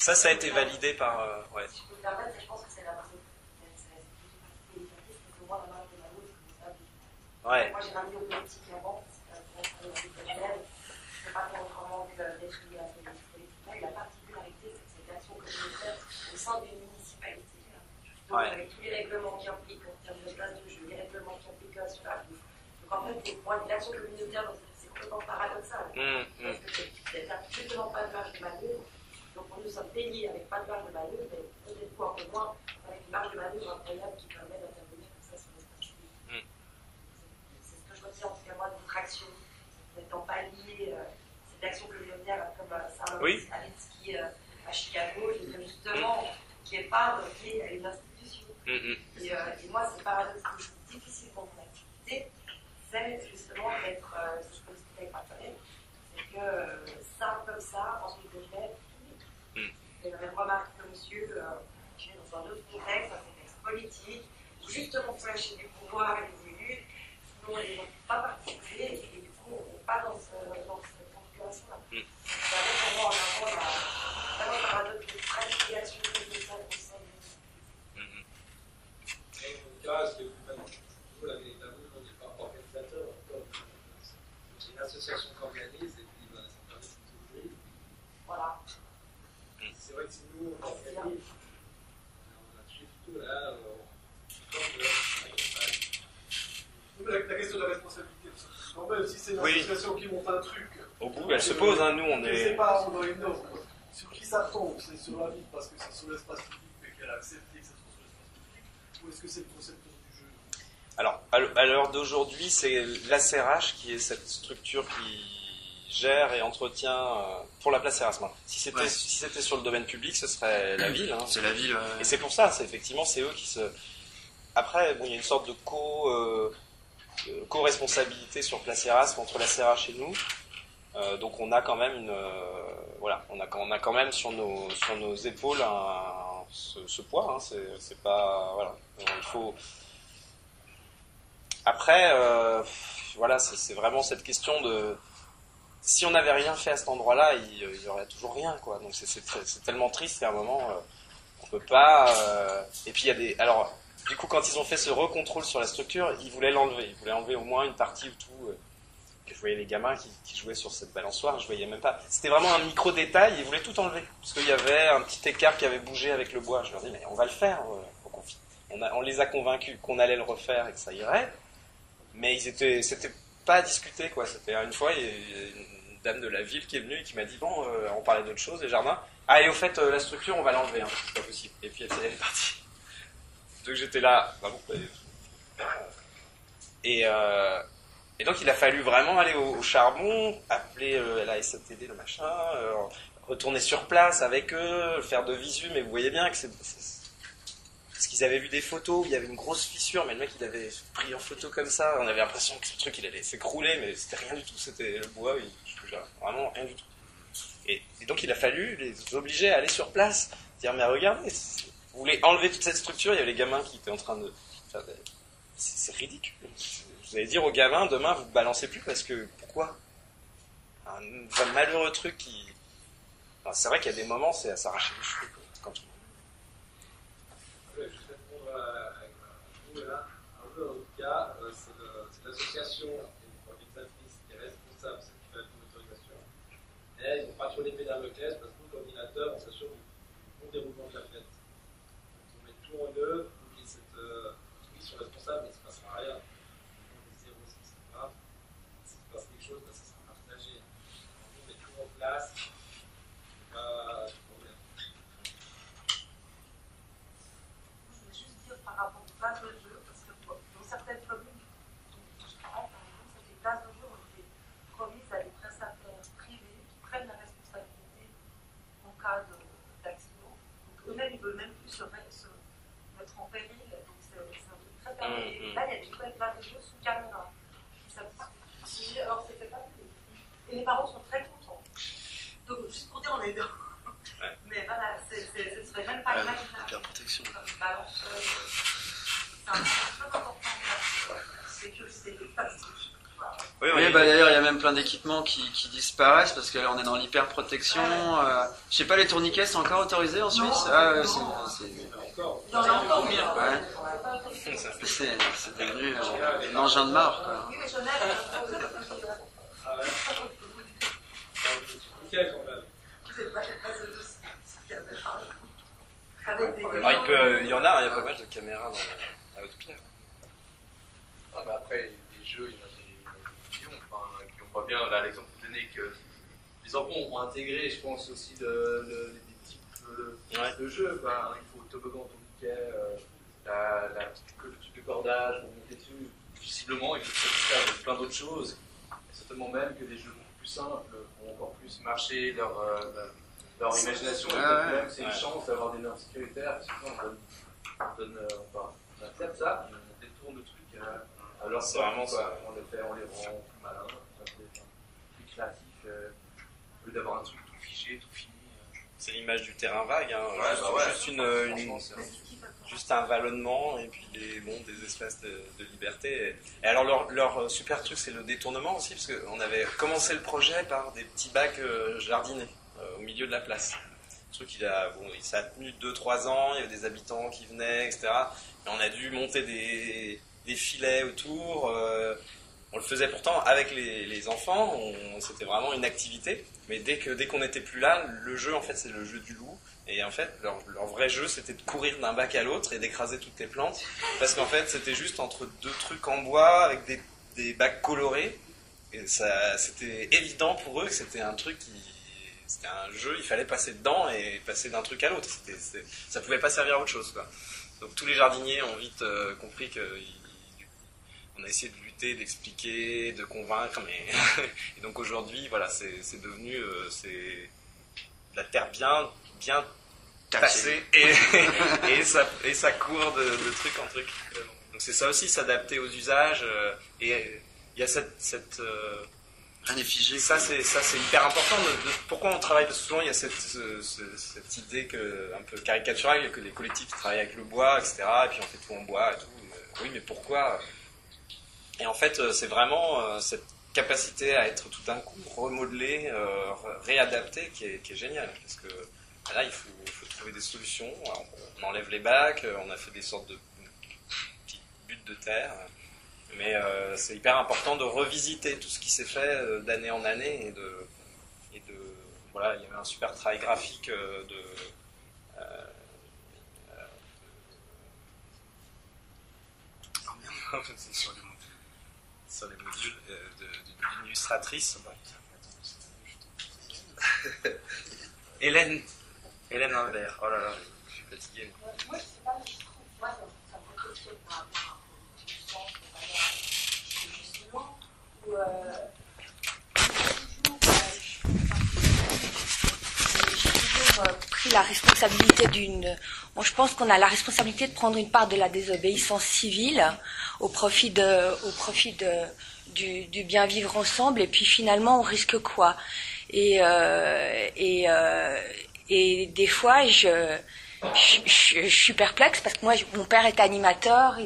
a été validé par... ouais. Ouais. Moi, j'ai ramené au politique avant, parce que je ne peux pas faire autrement que détruire la politique. Et la particularité, c'est que cette action communautaire au sein d'une municipalité, donc avec tous les règlements qui impliquent en termes de place de jeu, les règlements qui impliquent sur la bouffe. Donc en fait, pour moi, l'action communautaire, c'est complètement paradoxal. Parce que c'est absolument pas de marge de manœuvre. Donc nous sommes payés avec pas de marge de manœuvre, mais peut-être un peu moins avec une marge de manœuvre incroyable qui permet d'intervenir comme ça sur l'espace public. Je retiens en tout cas moi de votre action, n'étant pas liée, cette action communautaire comme Saint-Lawrence Alinsky à Chicago, justement, qui est pas liée à une institution. Et moi, c'est paradoxe que je trouve difficile dans mon activité, c'est justement d'être, si je peux expliquer avec ma collègue, c'est que ça, comme ça, ensuite de Genève, et la même remarque que monsieur, qui est dans un autre contexte, un contexte politique, où justement pour lâcher du pouvoir et des élus, sinon ils n'ont pas participé et du coup on n'est pas dans cette configuration-là. Ça met vraiment en avant vraiment le paradoxe de radicalisation de ça au sein de Et en tout cas, ce qui est plus magnifique, la véritable, on n'est pas organisateur, c'est une association qui organise et puis ça permet de s'ouvrir. Voilà. C'est vrai que si nous on organise, on a touché tout là, la question de la responsabilité, quand même, si c'est une association qui monte un truc, au bout, elle se pose, hein, nous on est... C'est pas dans une norme. Sur qui ça tombe? C'est sur la ville parce que c'est sur l'espace public mais qu'elle a accepté que ça soit sur l'espace public, ou est-ce que c'est le concepteur du jeu? Alors, à l'heure d'aujourd'hui, c'est l'ACRH qui est cette structure qui gère et entretient pour la place Erasmus. Si c'était sur le domaine public, ce serait la ville. Hein. C'est la ville. Et c'est pour ça, effectivement, c'est eux qui se... Après, bon, il y a une sorte de co-responsabilité sur Place Erasmus entre la CRH et nous. Donc on a quand même on a quand même sur nos épaules ce poids. Hein, c'est pas voilà. Il faut. Après, voilà, c'est vraiment cette question de si on n'avait rien fait à cet endroit-là, il y aurait toujours rien, quoi. Donc c'est tellement triste qu'à un moment on peut pas. Et puis il y a des alors. Du coup, quand ils ont fait ce recontrôle sur la structure, ils voulaient l'enlever. Ils voulaient enlever au moins une partie ou tout. Je voyais les gamins qui jouaient sur cette balançoire, je voyais même pas. C'était vraiment un micro-détail, ils voulaient tout enlever. Parce qu'il y avait un petit écart qui avait bougé avec le bois. Je leur dis, mais on va le faire. On les a convaincus qu'on allait le refaire et que ça irait. Mais c'était pas à discuter, quoi. C'était une fois, il y a une dame de la ville qui est venue et qui m'a dit, bon, on parlait d'autre chose, les jardins. Ah, et au fait, la structure, on va l'enlever, hein. C'est pas possible. Et puis elle est partie. Donc j'étais là, bah bon, Et donc il a fallu vraiment aller au charbon, appeler la SATD, le machin, retourner sur place avec eux, faire de visu, mais vous voyez bien que parce qu'ils avaient vu des photos où il y avait une grosse fissure, mais le mec il avait pris en photo comme ça, on avait l'impression que ce truc il allait s'écrouler, mais c'était rien du tout, c'était le bois, vraiment rien du tout. Et donc il a fallu les obliger à aller sur place, dire mais regardez, vous voulez enlever toute cette structure, il y avait les gamins qui étaient en train de faire des... C'est ridicule. Vous allez dire aux gamins, demain vous ne balancez plus parce que, pourquoi? Un malheureux truc qui... Enfin, c'est vrai qu'il y a des moments, c'est à s'arracher les cheveux, quoi, quand tout... Je vais juste répondre à vous là. Un peu dans notre cas, c'est l'association et une organisatrice qui est responsable, c'est qui fait l'autorisation. Et ils n'ont pas trop l'épée Damoclès parce que nous, coordinateurs, on s'assure du bon déroulement de la fête. Donc on met tout en eux, ils sont responsables, mais il ne se passera rien. C'est pas grave. Si se passe quelque chose, ça sera partagé. On met tout en place. Par rapport aux places de jeu, parce que dans certaines communes où je travaille, par exemple, ces places de jeu ont été promises à des prestataires privés qui prennent la responsabilité en cas d'accident. Donc eux-mêmes, ils ne veulent même plus se mettre en péril, donc c'est un truc très permis. Là, il y a des nouvelles places de jeu sous caméra. Alors, c'était pas plus. Et les parents sont très contents. Donc, juste pour dire, on est dedans. Mais voilà, ce serait même pas imaginable. La protection. Balance, c'est un peu important la sécurité des places de jeu. Oui, d'ailleurs, il y a même plein d'équipements qui disparaissent parce que là, on est dans l'hyperprotection. Je sais pas, les tourniquets sont encore autorisés en Suisse? C'est devenu un engin de marre, quoi. Il y en a, il y a pas mal de caméras dans la Haute-Pierre. Après, les jeux, il y en a des millions qui n'ont pas bien, là, l'exemple donné que les enfants ont intégré, je pense, aussi des types de jeux. Il faut toboggan, tourniquet, la petite truc de cordage pour monter dessus. Visiblement, il faut faire avec plein d'autres choses. Et certainement même que des jeux beaucoup plus simples vont encore plus marcher leur imagination. Même c'est une chance d'avoir des normes sécuritaires, parce que sinon on accepte ça, on détourne le truc à leur c'est vraiment ça. On les rend plus malins, plus créatifs, au lieu d'avoir un truc tout figé, tout fini. C'est l'image du terrain vague, hein. Juste un vallonnement et puis des espaces de liberté. Et alors leur super truc, c'est le détournement aussi, parce qu'on avait commencé le projet par des petits bacs jardinés au milieu de la place. Le truc, ça a tenu 2-3 ans, il y avait des habitants qui venaient, etc. Et on a dû monter des filets autour. On le faisait pourtant avec les enfants, c'était vraiment une activité. Mais dès qu'on n'était plus là, le jeu, en fait, c'est le jeu du loup. Et en fait, leur vrai jeu, c'était de courir d'un bac à l'autre et d'écraser toutes les plantes. Parce qu'en fait, c'était juste entre deux trucs en bois avec des bacs colorés. Et c'était évident pour eux que c'était un truc c'était un jeu, il fallait passer dedans et passer d'un truc à l'autre. Ça pouvait pas servir à autre chose, quoi. Donc tous les jardiniers ont vite compris qu'on a essayé de lutter, d'expliquer, de convaincre, mais et donc aujourd'hui, voilà, c'est devenu la terre bien tassée et ça court de truc en truc. Donc c'est ça aussi, s'adapter aux usages. Et il y a cette rien n'est figé. Ça c'est hyper important. Pourquoi on travaille? Parce que souvent il y a cette idée un peu caricaturale que les collectifs travaillent avec le bois, etc. Et puis on fait tout en bois et tout. Oui, mais pourquoi? Et en fait, c'est vraiment cette capacité à être tout d'un coup remodelé, réadapté qui est géniale. Parce que là, il faut trouver des solutions. Alors, on enlève les bacs, on a fait des sortes de petites buttes de terre. Mais c'est hyper important de revisiter tout ce qui s'est fait d'année en année voilà, il y avait un super travail graphique sur les modules d'une illustratrice. Hélène Imbert. Oh là là, je suis fatigué. Moi, je sais pas, mais je trouve, moi, ça me questionne par rapport à pris la responsabilité Bon, je pense qu'on a la responsabilité de prendre une part de la désobéissance civile au profit du bien vivre ensemble, et puis finalement on risque quoi? Et des fois je suis perplexe parce que moi mon père est animateur.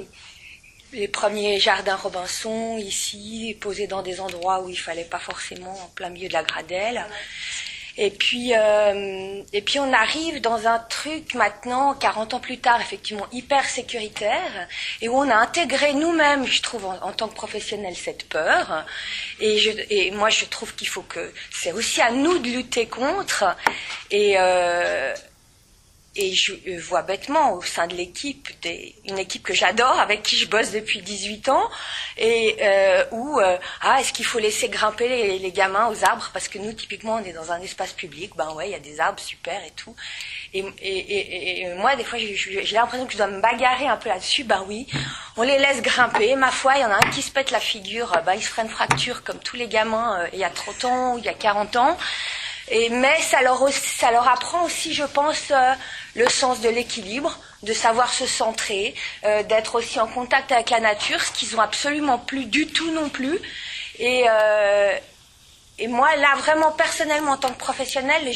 Les premiers jardins Robinson ici, posés dans des endroits où il fallait pas forcément en plein milieu de la Gradelle. Et puis on arrive dans un truc maintenant, 40 ans plus tard, effectivement hyper sécuritaire, et où on a intégré nous-mêmes, je trouve, en tant que professionnels, cette peur. Et moi, je trouve qu'il faut que c'est aussi à nous de lutter contre. Et je vois bêtement au sein de l'équipe, une équipe que j'adore, avec qui je bosse depuis 18 ans, et est-ce qu'il faut laisser grimper les gamins aux arbres, parce que nous, typiquement, on est dans un espace public, ben ouais, il y a des arbres, super, et tout. Et moi, des fois, j'ai l'impression que je dois me bagarrer un peu là-dessus, ben oui, on les laisse grimper, ma foi, il y en a un qui se pète la figure, il se fera une fracture comme tous les gamins il y a 30 ans ou il y a 40 ans. Mais ça leur apprend aussi, je pense, le sens de l'équilibre, de savoir se centrer, d'être aussi en contact avec la nature, ce qu'ils ont absolument plus du tout non plus. Et moi, là, vraiment personnellement, en tant que professionnelle,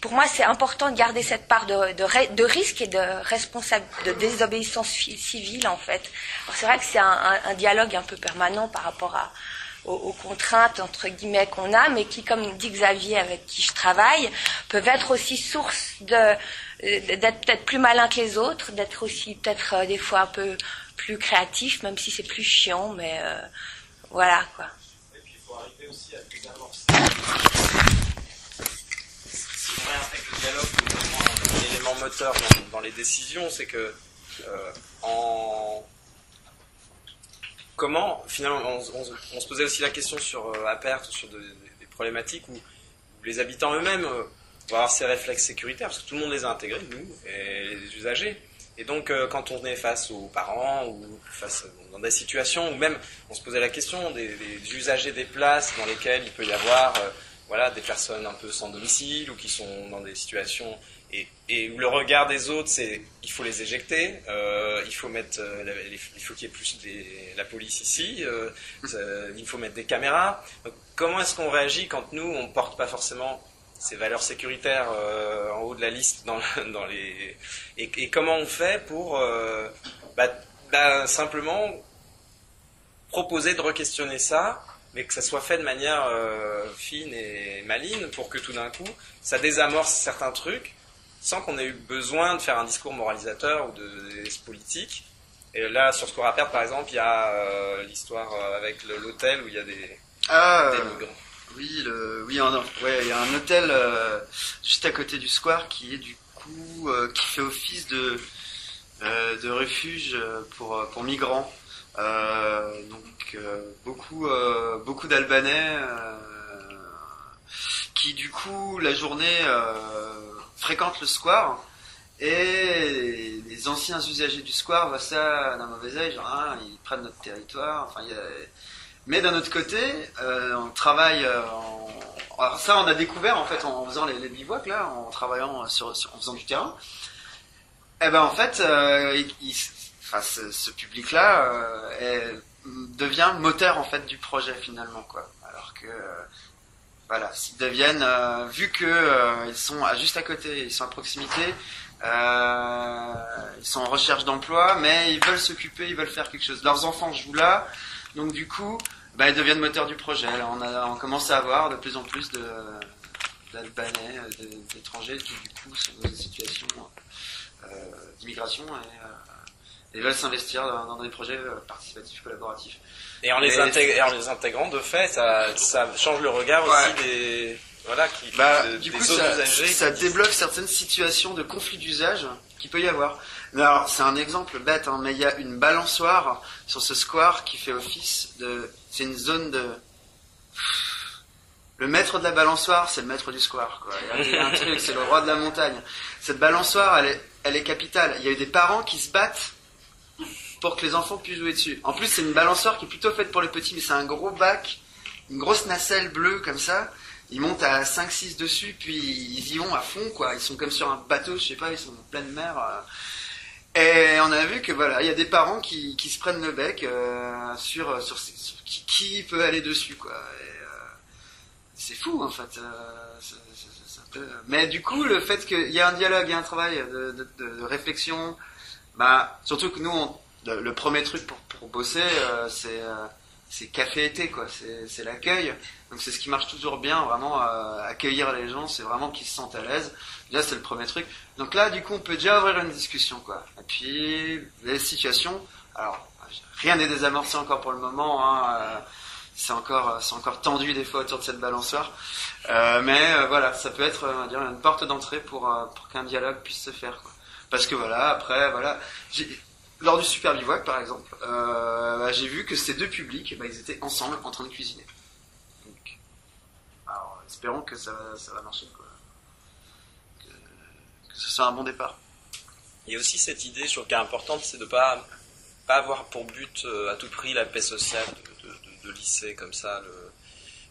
pour moi, c'est important de garder cette part de risque et de désobéissance civile, en fait. Alors, c'est vrai que c'est un dialogue un peu permanent par rapport aux contraintes, entre guillemets, qu'on a, mais qui, comme dit Xavier, avec qui je travaille, peuvent être aussi source d'être peut-être plus malin que les autres, d'être aussi peut-être des fois un peu plus créatif, même si c'est plus chiant, mais voilà, quoi. Et puis il faut arriver aussi à désamorcer. Si on réintègre le dialogue comme un élément moteur dans les décisions, c'est que comment, finalement, on se posait aussi la question sur Appert, sur des problématiques où les habitants eux-mêmes vont avoir ces réflexes sécuritaires, parce que tout le monde les a intégrés, nous, et les usagers. Et donc, quand on est face aux parents, ou face dans des situations où même, on se posait la question des usagers des places dans lesquelles il peut y avoir des personnes un peu sans domicile, ou qui sont dans des situations... Et où le regard des autres, c'est il faut les éjecter, il faut qu'il y ait plus la police ici, il faut mettre des caméras. Donc, comment est-ce qu'on réagit quand nous, on ne porte pas forcément ces valeurs sécuritaires en haut de la liste et comment on fait pour simplement proposer de re-questionner ça, mais que ça soit fait de manière fine et maligne, pour que tout d'un coup, ça désamorce certains trucs, sans qu'on ait eu besoin de faire un discours moralisateur ou de politique. Et là, sur Score Appert, par exemple, il y a l'histoire avec l'hôtel où il y a des migrants. Oui, il y a un hôtel juste à côté du square qui est du coup qui fait office de refuge pour migrants. Donc beaucoup d'Albanais qui du coup la journée fréquentent le square, et les anciens usagers du square voient ça d'un mauvais œil, genre ils prennent notre territoire. Mais d'un autre côté, on travaille. Alors ça, on a découvert en fait en faisant les bivouacs là, en travaillant en faisant du terrain. Et ben en fait, ce public-là devient moteur en fait du projet finalement, quoi. Alors que voilà, s'ils deviennent, vu que ils sont juste à côté, ils sont à proximité, ils sont en recherche d'emploi, mais ils veulent s'occuper, ils veulent faire quelque chose. Leurs enfants jouent là, donc du coup, ils deviennent moteurs du projet. Là, on commence à avoir de plus en plus d'Albanais, d'étrangers qui du coup sont dans des situations d'immigration et veulent s'investir dans des projets participatifs, collaboratifs. Et en les intégrant, de fait, ça change le regard aussi des autres usagers. Ça débloque certaines situations de conflit d'usage qu'il peut y avoir. Alors, c'est un exemple bête, mais il y a une balançoire sur ce square qui fait office c'est une zone de... Le maître de la balançoire, c'est le maître du square, quoi. Il y a un truc, c'est le roi de la montagne. Cette balançoire, elle est capitale. Il y a eu des parents qui se battent pour que les enfants puissent jouer dessus. En plus, c'est une balançoire qui est plutôt faite pour les petits, mais c'est un gros bac une grosse nacelle bleue comme ça. Ils montent à 5-6 dessus, puis ils y vont à fond, quoi. Ils sont comme sur un bateau, je sais pas, ils sont en pleine mer. Et on a vu que voilà, il y a des parents qui se prennent le bec sur qui peut aller dessus, quoi. C'est fou, en fait. Mais du coup, le fait qu'il y a un dialogue, il y a un travail de réflexion, bah, surtout que nous, le premier truc pour bosser, c'est café-été, quoi. C'est l'accueil. Donc c'est ce qui marche toujours bien, vraiment, accueillir les gens, c'est vraiment qu'ils se sentent à l'aise. Là, c'est le premier truc. Donc là, du coup, on peut déjà ouvrir une discussion, quoi. Et puis, les situations, alors, rien n'est désamorcé encore pour le moment, hein, c'est encore tendu des fois autour de cette balançoire. Mais voilà, ça peut être, on va dire, une porte d'entrée pour qu'un dialogue puisse se faire, quoi. Parce que voilà, après, voilà, lors du Super Bivouac, par exemple, j'ai vu que ces deux publics, ils étaient ensemble en train de cuisiner. Donc, alors, espérons que ça va marcher, quoi. Que ce soit un bon départ. Il y a aussi cette idée, je trouve, qui est importante, c'est de pas avoir pour but à tout prix la paix sociale de lycée comme ça,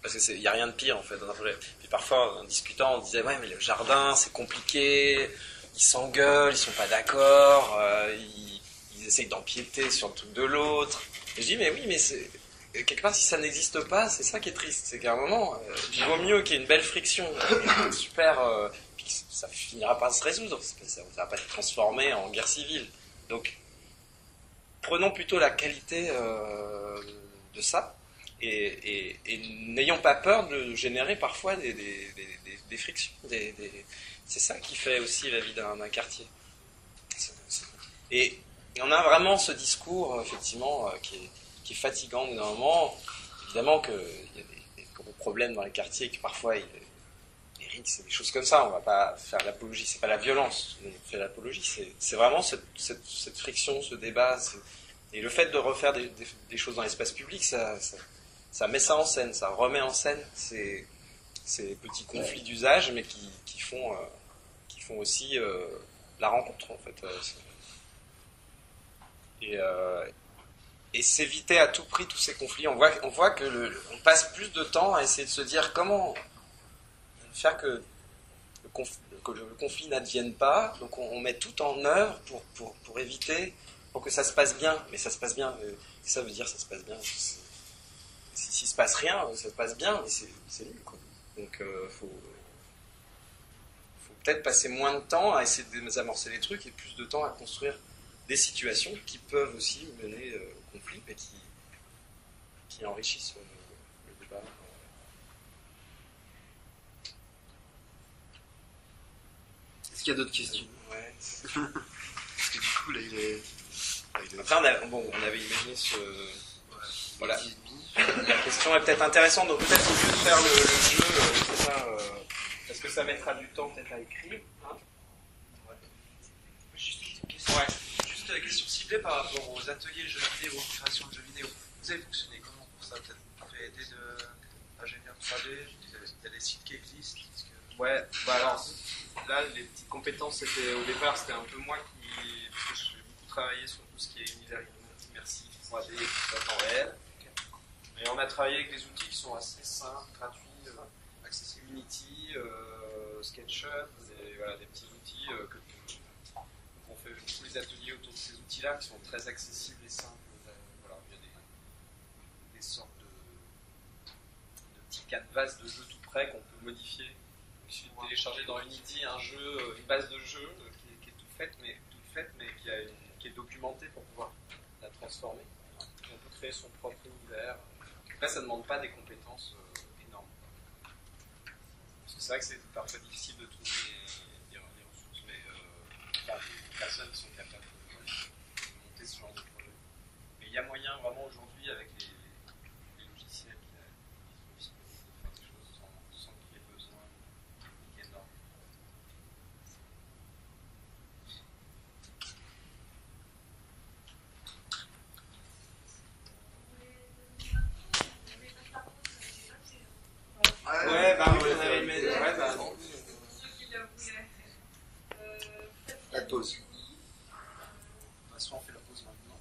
parce que il y a rien de pire en fait dans un projet. Puis parfois, en discutant, on disait ouais, mais le jardin, c'est compliqué, ils s'engueulent, ils sont pas d'accord, ils essayent d'empiéter sur le truc de l'autre. Et je dis mais oui, mais c'est quelque part, si ça n'existe pas, c'est ça qui est triste, c'est qu'à un moment, il vaut mieux qu'il y ait une belle friction, super, puis ça finira par se résoudre, ça ne va pas se transformer en guerre civile. Donc, prenons plutôt la qualité de ça, et n'ayons pas peur de générer parfois des frictions. C'est ça qui fait aussi la vie d'un quartier. Et on a vraiment ce discours, effectivement, qui est fatigant au bout d'un moment. Évidemment qu'il y a des gros problèmes dans les quartiers, que parfois les rixes et des choses comme ça, on ne va pas faire l'apologie, c'est pas la violence, on fait l'apologie, c'est vraiment cette friction, ce débat, et le fait de refaire des choses dans l'espace public, ça met ça en scène, ça remet en scène ces petits conflits d'usage, mais qui font aussi la rencontre, en fait. Et s'éviter à tout prix tous ces conflits. On voit que on passe plus de temps à essayer de se dire comment faire que le conflit n'advienne pas. Donc on met tout en œuvre pour éviter, pour que ça se passe bien. Mais ça se passe bien, ça veut dire ça se passe bien. S'il se passe rien, ça se passe bien, mais c'est nul, quoi. Donc faut peut-être passer moins de temps à essayer de désamorcer les trucs et plus de temps à construire des situations qui peuvent aussi mener au conflit, mais qui enrichissent le débat. Est-ce qu'il y a d'autres questions? Ouais. Parce que du coup, là, il est... Après, on avait imaginé ce... Voilà. La question est peut-être intéressante, donc peut-être au lieu de faire le jeu, c'est ça, est-ce que ça mettra du temps peut-être à écrire, hein? Juste une question. Ouais. Juste la question ciblée par rapport aux ateliers jeux vidéo, aux créations de jeux vidéo. Vous avez fonctionné comment pour ça? Peut-être vous pouvez aider d'ingénieurs 3D, il y a des sites qui existent. Ouais, bah alors là les petites compétences au départ c'était un peu moi parce que j'ai beaucoup travaillé sur tout ce qui est univers immersif, 3D, tout ça en réel. Et on a travaillé avec des outils qui sont assez simples, gratuits, accessibles, Unity, SketchUp, des petits outils on fait beaucoup les ateliers autour de ces outils-là qui sont très accessibles et simples. Voilà, il y a des sortes de petits canvas de jeux tout prêts qu'on peut modifier. Il suffit de télécharger dans Unity une base de jeu qui est toute faite, mais qui est documentée pour pouvoir la transformer. On peut créer son propre univers. Là, ça ne demande pas des compétences énormes. Parce que c'est vrai que c'est parfois difficile de trouver des ressources, mais des personnes qui sont capables de monter ce genre de projet. Mais il y a moyen vraiment aujourd'hui avec les logiciels qui sont disponibles de faire des choses sans qu'il y ait besoin énorme. Ouais, bah oui, on avait aimé. Ouais, bah non. La pause. Soit on fait la pause maintenant.